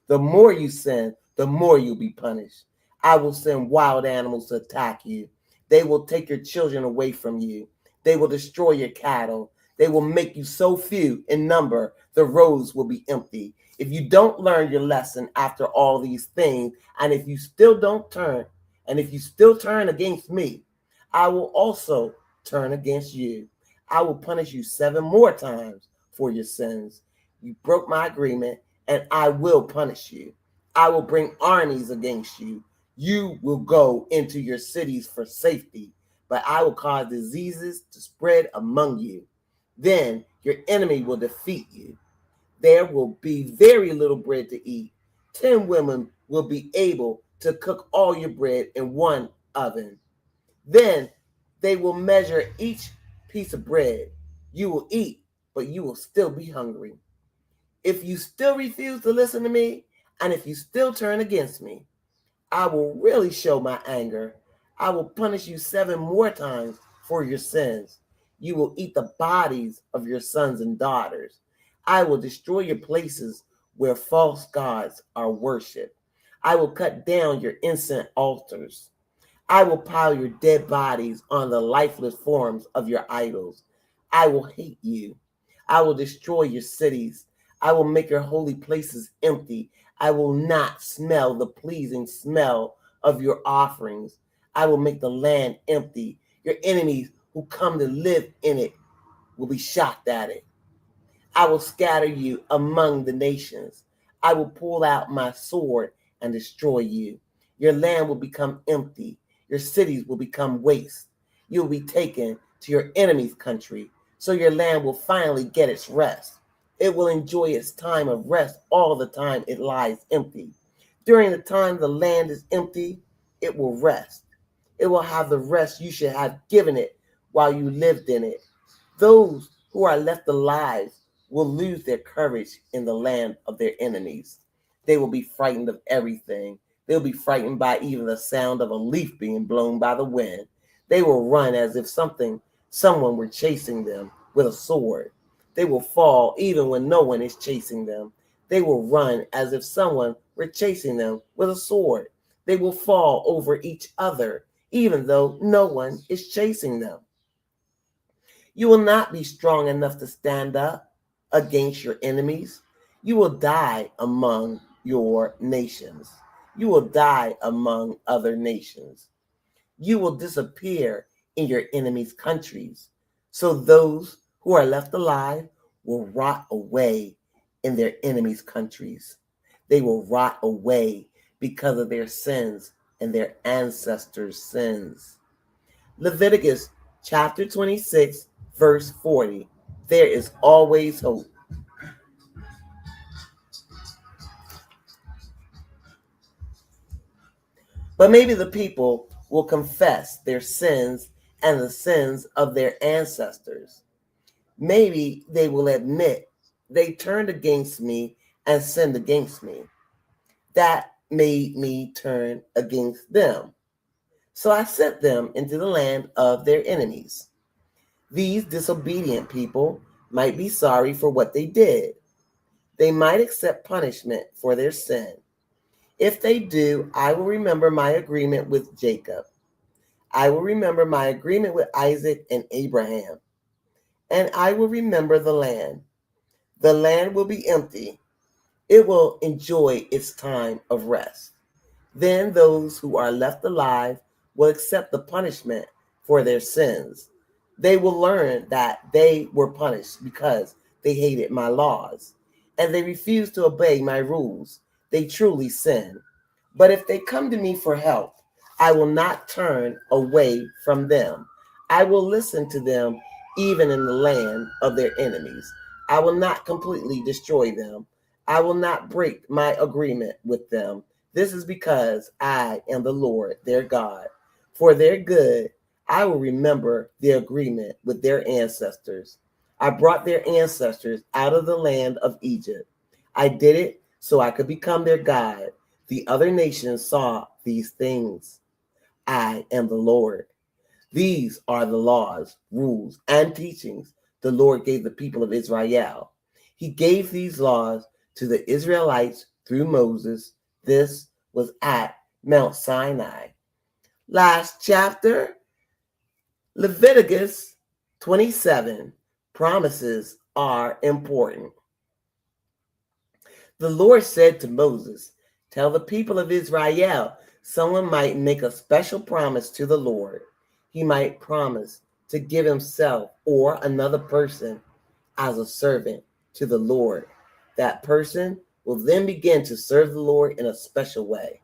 S1: The more you sin, the more you'll be punished. I will send wild animals to attack you. They will take your children away from you. They will destroy your cattle. They will make you so few in number, the roads will be empty. If you don't learn your lesson after all these things, and if you still turn against me, I will also turn against you. I will punish you 7 more times for your sins. You broke my agreement, and I will punish you. I will bring armies against you. You will go into your cities for safety, but I will cause diseases to spread among you. Then your enemy will defeat you. There will be very little bread to eat. 10 women will be able to cook all your bread in one oven. Then they will measure each piece of bread. You will eat, but you will still be hungry. If you still refuse to listen to me, and if you still turn against me, I will really show my anger. I will punish you 7 more times for your sins. You will eat the bodies of your sons and daughters. I will destroy your places where false gods are worshipped. I will cut down your incense altars. I will pile your dead bodies on the lifeless forms of your idols. I will hate you. I will destroy your cities. I will make your holy places empty. I will not smell the pleasing smell of your offerings. I will make the land empty. Your enemies who come to live in it will be shocked at it. I will scatter you among the nations. I will pull out my sword and destroy you. Your land will become empty. Your cities will become waste. You will be taken to your enemy's country, so your land will finally get its rest. It will enjoy its time of rest all the time it lies empty. During the time the land is empty, it will rest. It will have the rest you should have given it while you lived in it. Those who are left alive will lose their courage in the land of their enemies. They will be frightened of everything. They'll be frightened by even the sound of a leaf being blown by the wind. They will run as if someone were chasing them with a sword. They will fall even when no one is chasing them. They will run as if someone were chasing them with a sword. They will fall over each other even though no one is chasing them. You will not be strong enough to stand up against your enemies. You will die among your nations. You will die among other nations. You will disappear in your enemies' countries. So those who are left alive will rot away in their enemies' countries. They will rot away because of their sins and their ancestors' sins. Leviticus chapter 26, verse 40. There is always hope. But maybe the people will confess their sins and the sins of their ancestors. Maybe they will admit they turned against me and sinned against me. That made me turn against them. So I sent them into the land of their enemies. These disobedient people might be sorry for what they did. They might accept punishment for their sin. If they do, I will remember my agreement with Jacob. I will remember my agreement with Isaac and Abraham. And I will remember the land. The land will be empty. It will enjoy its time of rest. Then those who are left alive will accept the punishment for their sins. They will learn that they were punished because they hated my laws and they refused to obey my rules. They truly sinned. But if they come to me for help, I will not turn away from them. I will listen to them even in the land of their enemies. I will not completely destroy them. I will not break my agreement with them. This is because I am the Lord, their God. For their good, I will remember the agreement with their ancestors. I brought their ancestors out of the land of Egypt. I did it so I could become their God. The other nations saw these things. I am the Lord. These are the laws, rules, and teachings the Lord gave the people of Israel. He gave these laws to the Israelites through Moses. This was at Mount Sinai. Last chapter, Leviticus 27. Promises are important. The Lord said to Moses, tell the people of Israel, someone might make a special promise to the Lord. He might promise to give himself or another person as a servant to the Lord. That person will then begin to serve the Lord in a special way.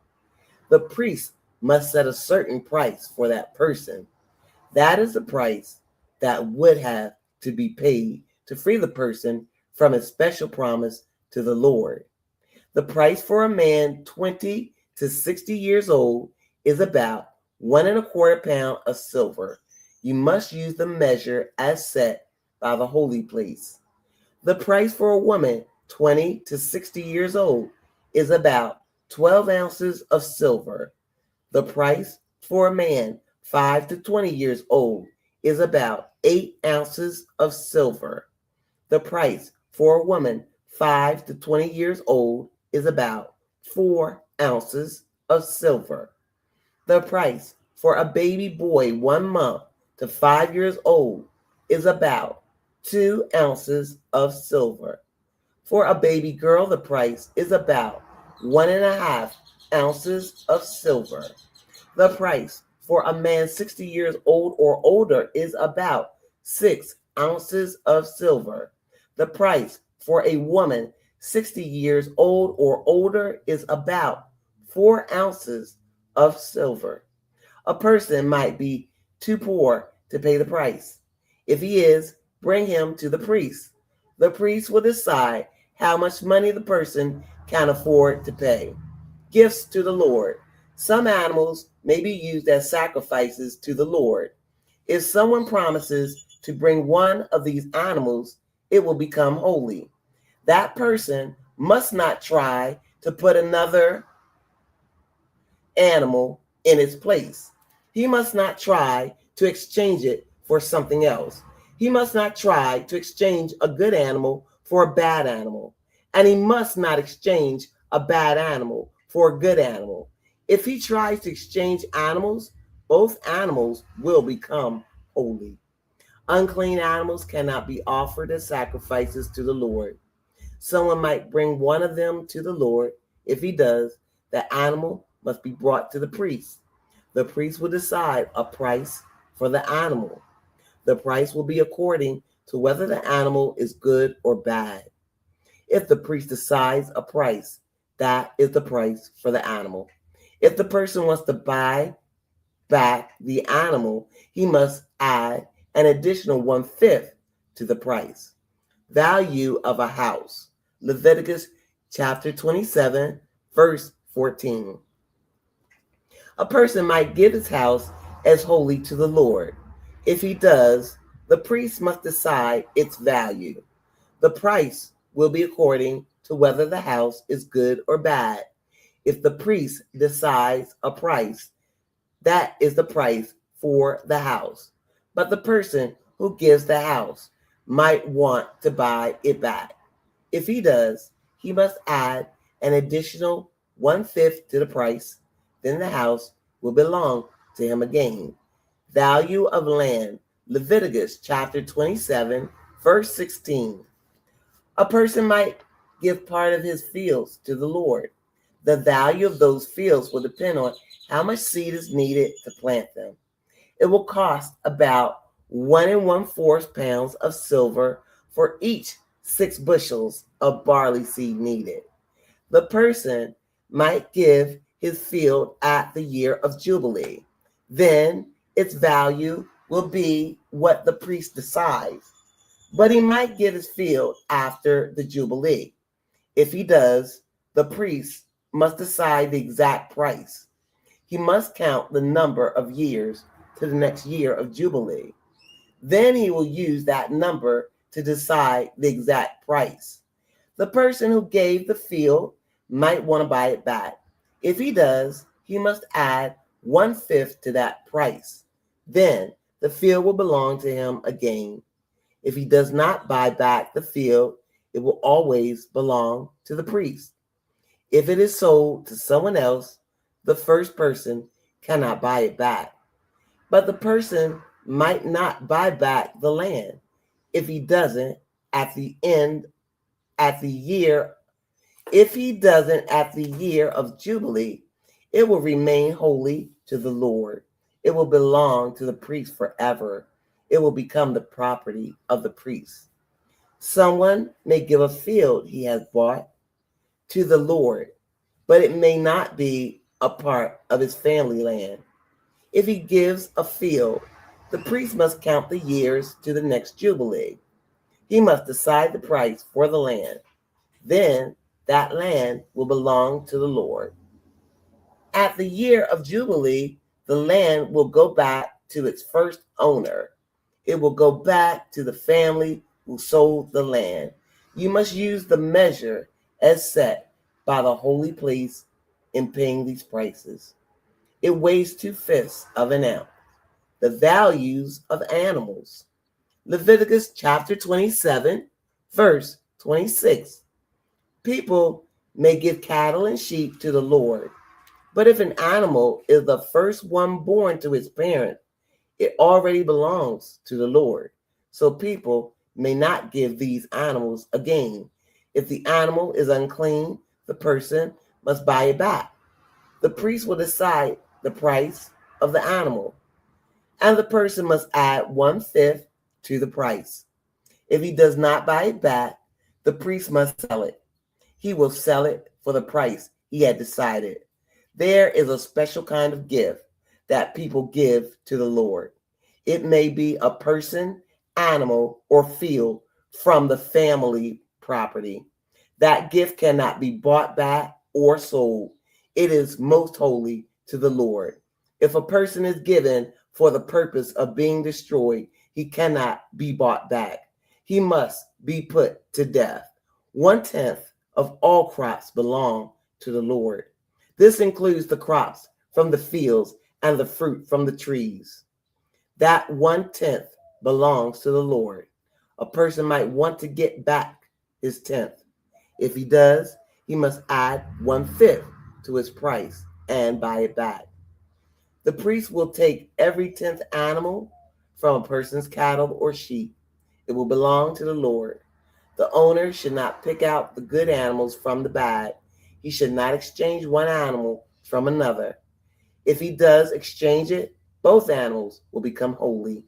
S1: The priest must set a certain price for that person. That is the price that would have to be paid to free the person from a special promise to the Lord. The price for a man 20 to 60 years old is about 1.25 pounds of silver. You must use the measure as set by the holy place. The price for a woman 20 to 60 years old is about 12 ounces of silver. The price for a man 5 to 20 years old is about 8 ounces of silver. The price for a woman 5 to 20 years old is about 4 ounces of silver. The price for a baby boy 1 month to 5 years old is about 2 ounces of silver. For a baby girl, the price is about 1.5 ounces of silver. The price for a man 60 years old or older is about 6 ounces of silver. The price for a woman 60 years old or older is about 4 ounces of silver. A person might be too poor to pay the price. If he is, bring him to the priest. The priest will decide how much money the person can afford to pay. Gifts to the Lord. Some animals may be used as sacrifices to the Lord. If someone promises to bring one of these animals, it will become holy. That person must not try to put another animal in its place. He must not try to exchange it for something else. He must not try to exchange a good animal for a bad animal. And he must not exchange a bad animal for a good animal. If he tries to exchange animals, both animals will become holy. Unclean animals cannot be offered as sacrifices to the Lord. Someone might bring one of them to the Lord. If he does, the animal must be brought to the priest. The priest will decide a price for the animal. The price will be according to whether the animal is good or bad. If the priest decides a price, that is the price for the animal. If the person wants to buy back the animal, he must add an additional 1/5 to the price. Value of a house. Leviticus chapter 27, verse 14. A person might give his house as holy to the Lord. If he does, the priest must decide its value. The price will be according to whether the house is good or bad. If the priest decides a price, that is the price for the house. But the person who gives the house might want to buy it back. If he does, he must add an additional 1/5 to the price. Then the house will belong to him again. Value of land. Leviticus chapter 27, verse 16. A person might give part of his fields to the Lord. The value of those fields will depend on how much seed is needed to plant them. It will cost about 1 1/4 pounds of silver for each 6 bushels of barley seed needed. The person might give his field at the year of Jubilee. Then its value will be what the priest decides. But he might give his field after the Jubilee. If he does, the priest must decide the exact price. He must count the number of years to the next year of Jubilee. Then he will use that number to decide the exact price. The person who gave the field might want to buy it back. If he does, he must add 1/5 to that price. Then the field will belong to him again. If he does not buy back the field, it will always belong to the priest. If it is sold to someone else, the first person cannot buy it back. But the person might not buy back the land. If he doesn't at the year of Jubilee, it will remain holy to the Lord. It will belong to the priest forever. It will become the property of the priest. Someone may give a field he has bought to the Lord, but it may not be a part of his family land. If he gives a field, the priest must count the years to the next Jubilee. He must decide the price for the land. Then that land will belong to the Lord. At the year of Jubilee, the land will go back to its first owner. It will go back to the family who sold the land. You must use the measure as set by the holy place in paying these prices. It weighs 2/5 of an ounce. The values of animals. Leviticus chapter 27, verse 26. People may give cattle and sheep to the Lord, but if an animal is the first one born to its parent, it already belongs to the Lord. So people may not give these animals again. If the animal is unclean, the person must buy it back. The priest will decide the price of the animal, and the person must add 1/5 to the price. If he does not buy it back, the priest must sell it. He will sell it for the price he had decided. There is a special kind of gift that people give to the Lord. It may be a person, animal, or field from the family property. That gift cannot be bought back or sold. It is most holy to the Lord. If a person is given for the purpose of being destroyed, he cannot be bought back. He must be put to death. 1/10 of all crops belong to the Lord. This includes the crops from the fields and the fruit from the trees. That 1/10 belongs to the Lord. A person might want to get back his 10th. If he does, he must add 1/5 to his price and buy it back. The priest will take every 10th animal from a person's cattle or sheep. It will belong to the Lord. The owner should not pick out the good animals from the bad. He should not exchange one animal from another. If he does exchange it, both animals will become holy.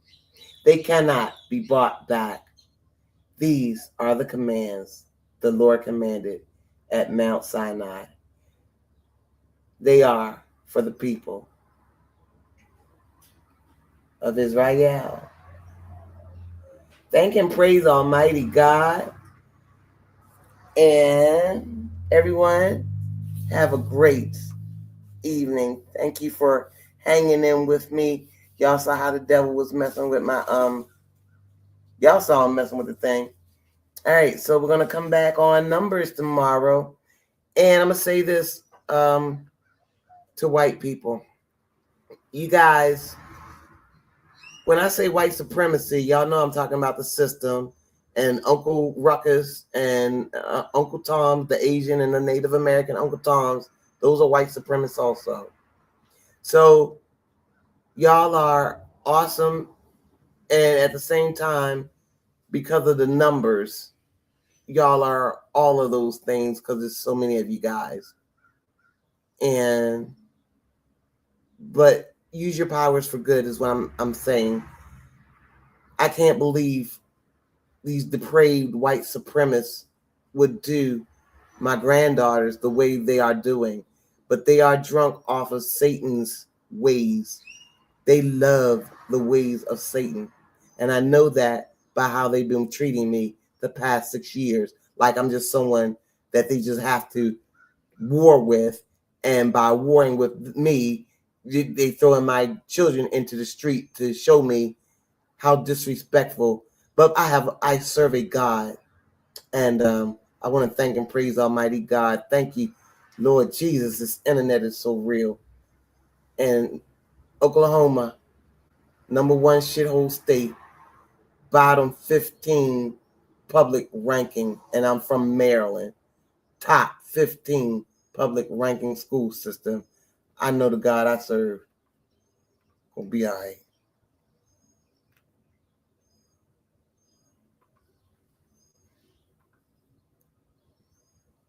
S1: They cannot be bought back. These are the commands the Lord commanded at Mount Sinai. They are for the people of Israel. Thank and praise Almighty God. And everyone, have a great evening. Thank you for hanging in with me. Y'all saw how the devil was messing with my y'all saw him messing with the thing. All right, so we're gonna come back on Numbers tomorrow, and I'm gonna say this to white people. You guys, when I say white supremacy, y'all know I'm talking about the system, and Uncle Ruckus and Uncle Toms, the Asian and the Native American Uncle Toms, those are white supremacists also. So y'all are awesome, and at the same time, because of the numbers, y'all are all of those things because there's so many of you guys. But use your powers for good is what I'm saying. I can't believe these depraved white supremacists would do my granddaughters the way they are doing, but they are drunk off of Satan's ways. They love the ways of Satan. And I know that by how they've been treating me the past 6 years. Like I'm just someone that they just have to war with. And by warring with me, they throwing my children into the street to show me how disrespectful. But I serve a God. And I want to thank and praise Almighty God. Thank you, Lord Jesus. This internet is so real. And Oklahoma, #1 shithole state, bottom 15 public ranking, and I'm from Maryland. Top 15 public ranking school system. I know the God I serve will be all right.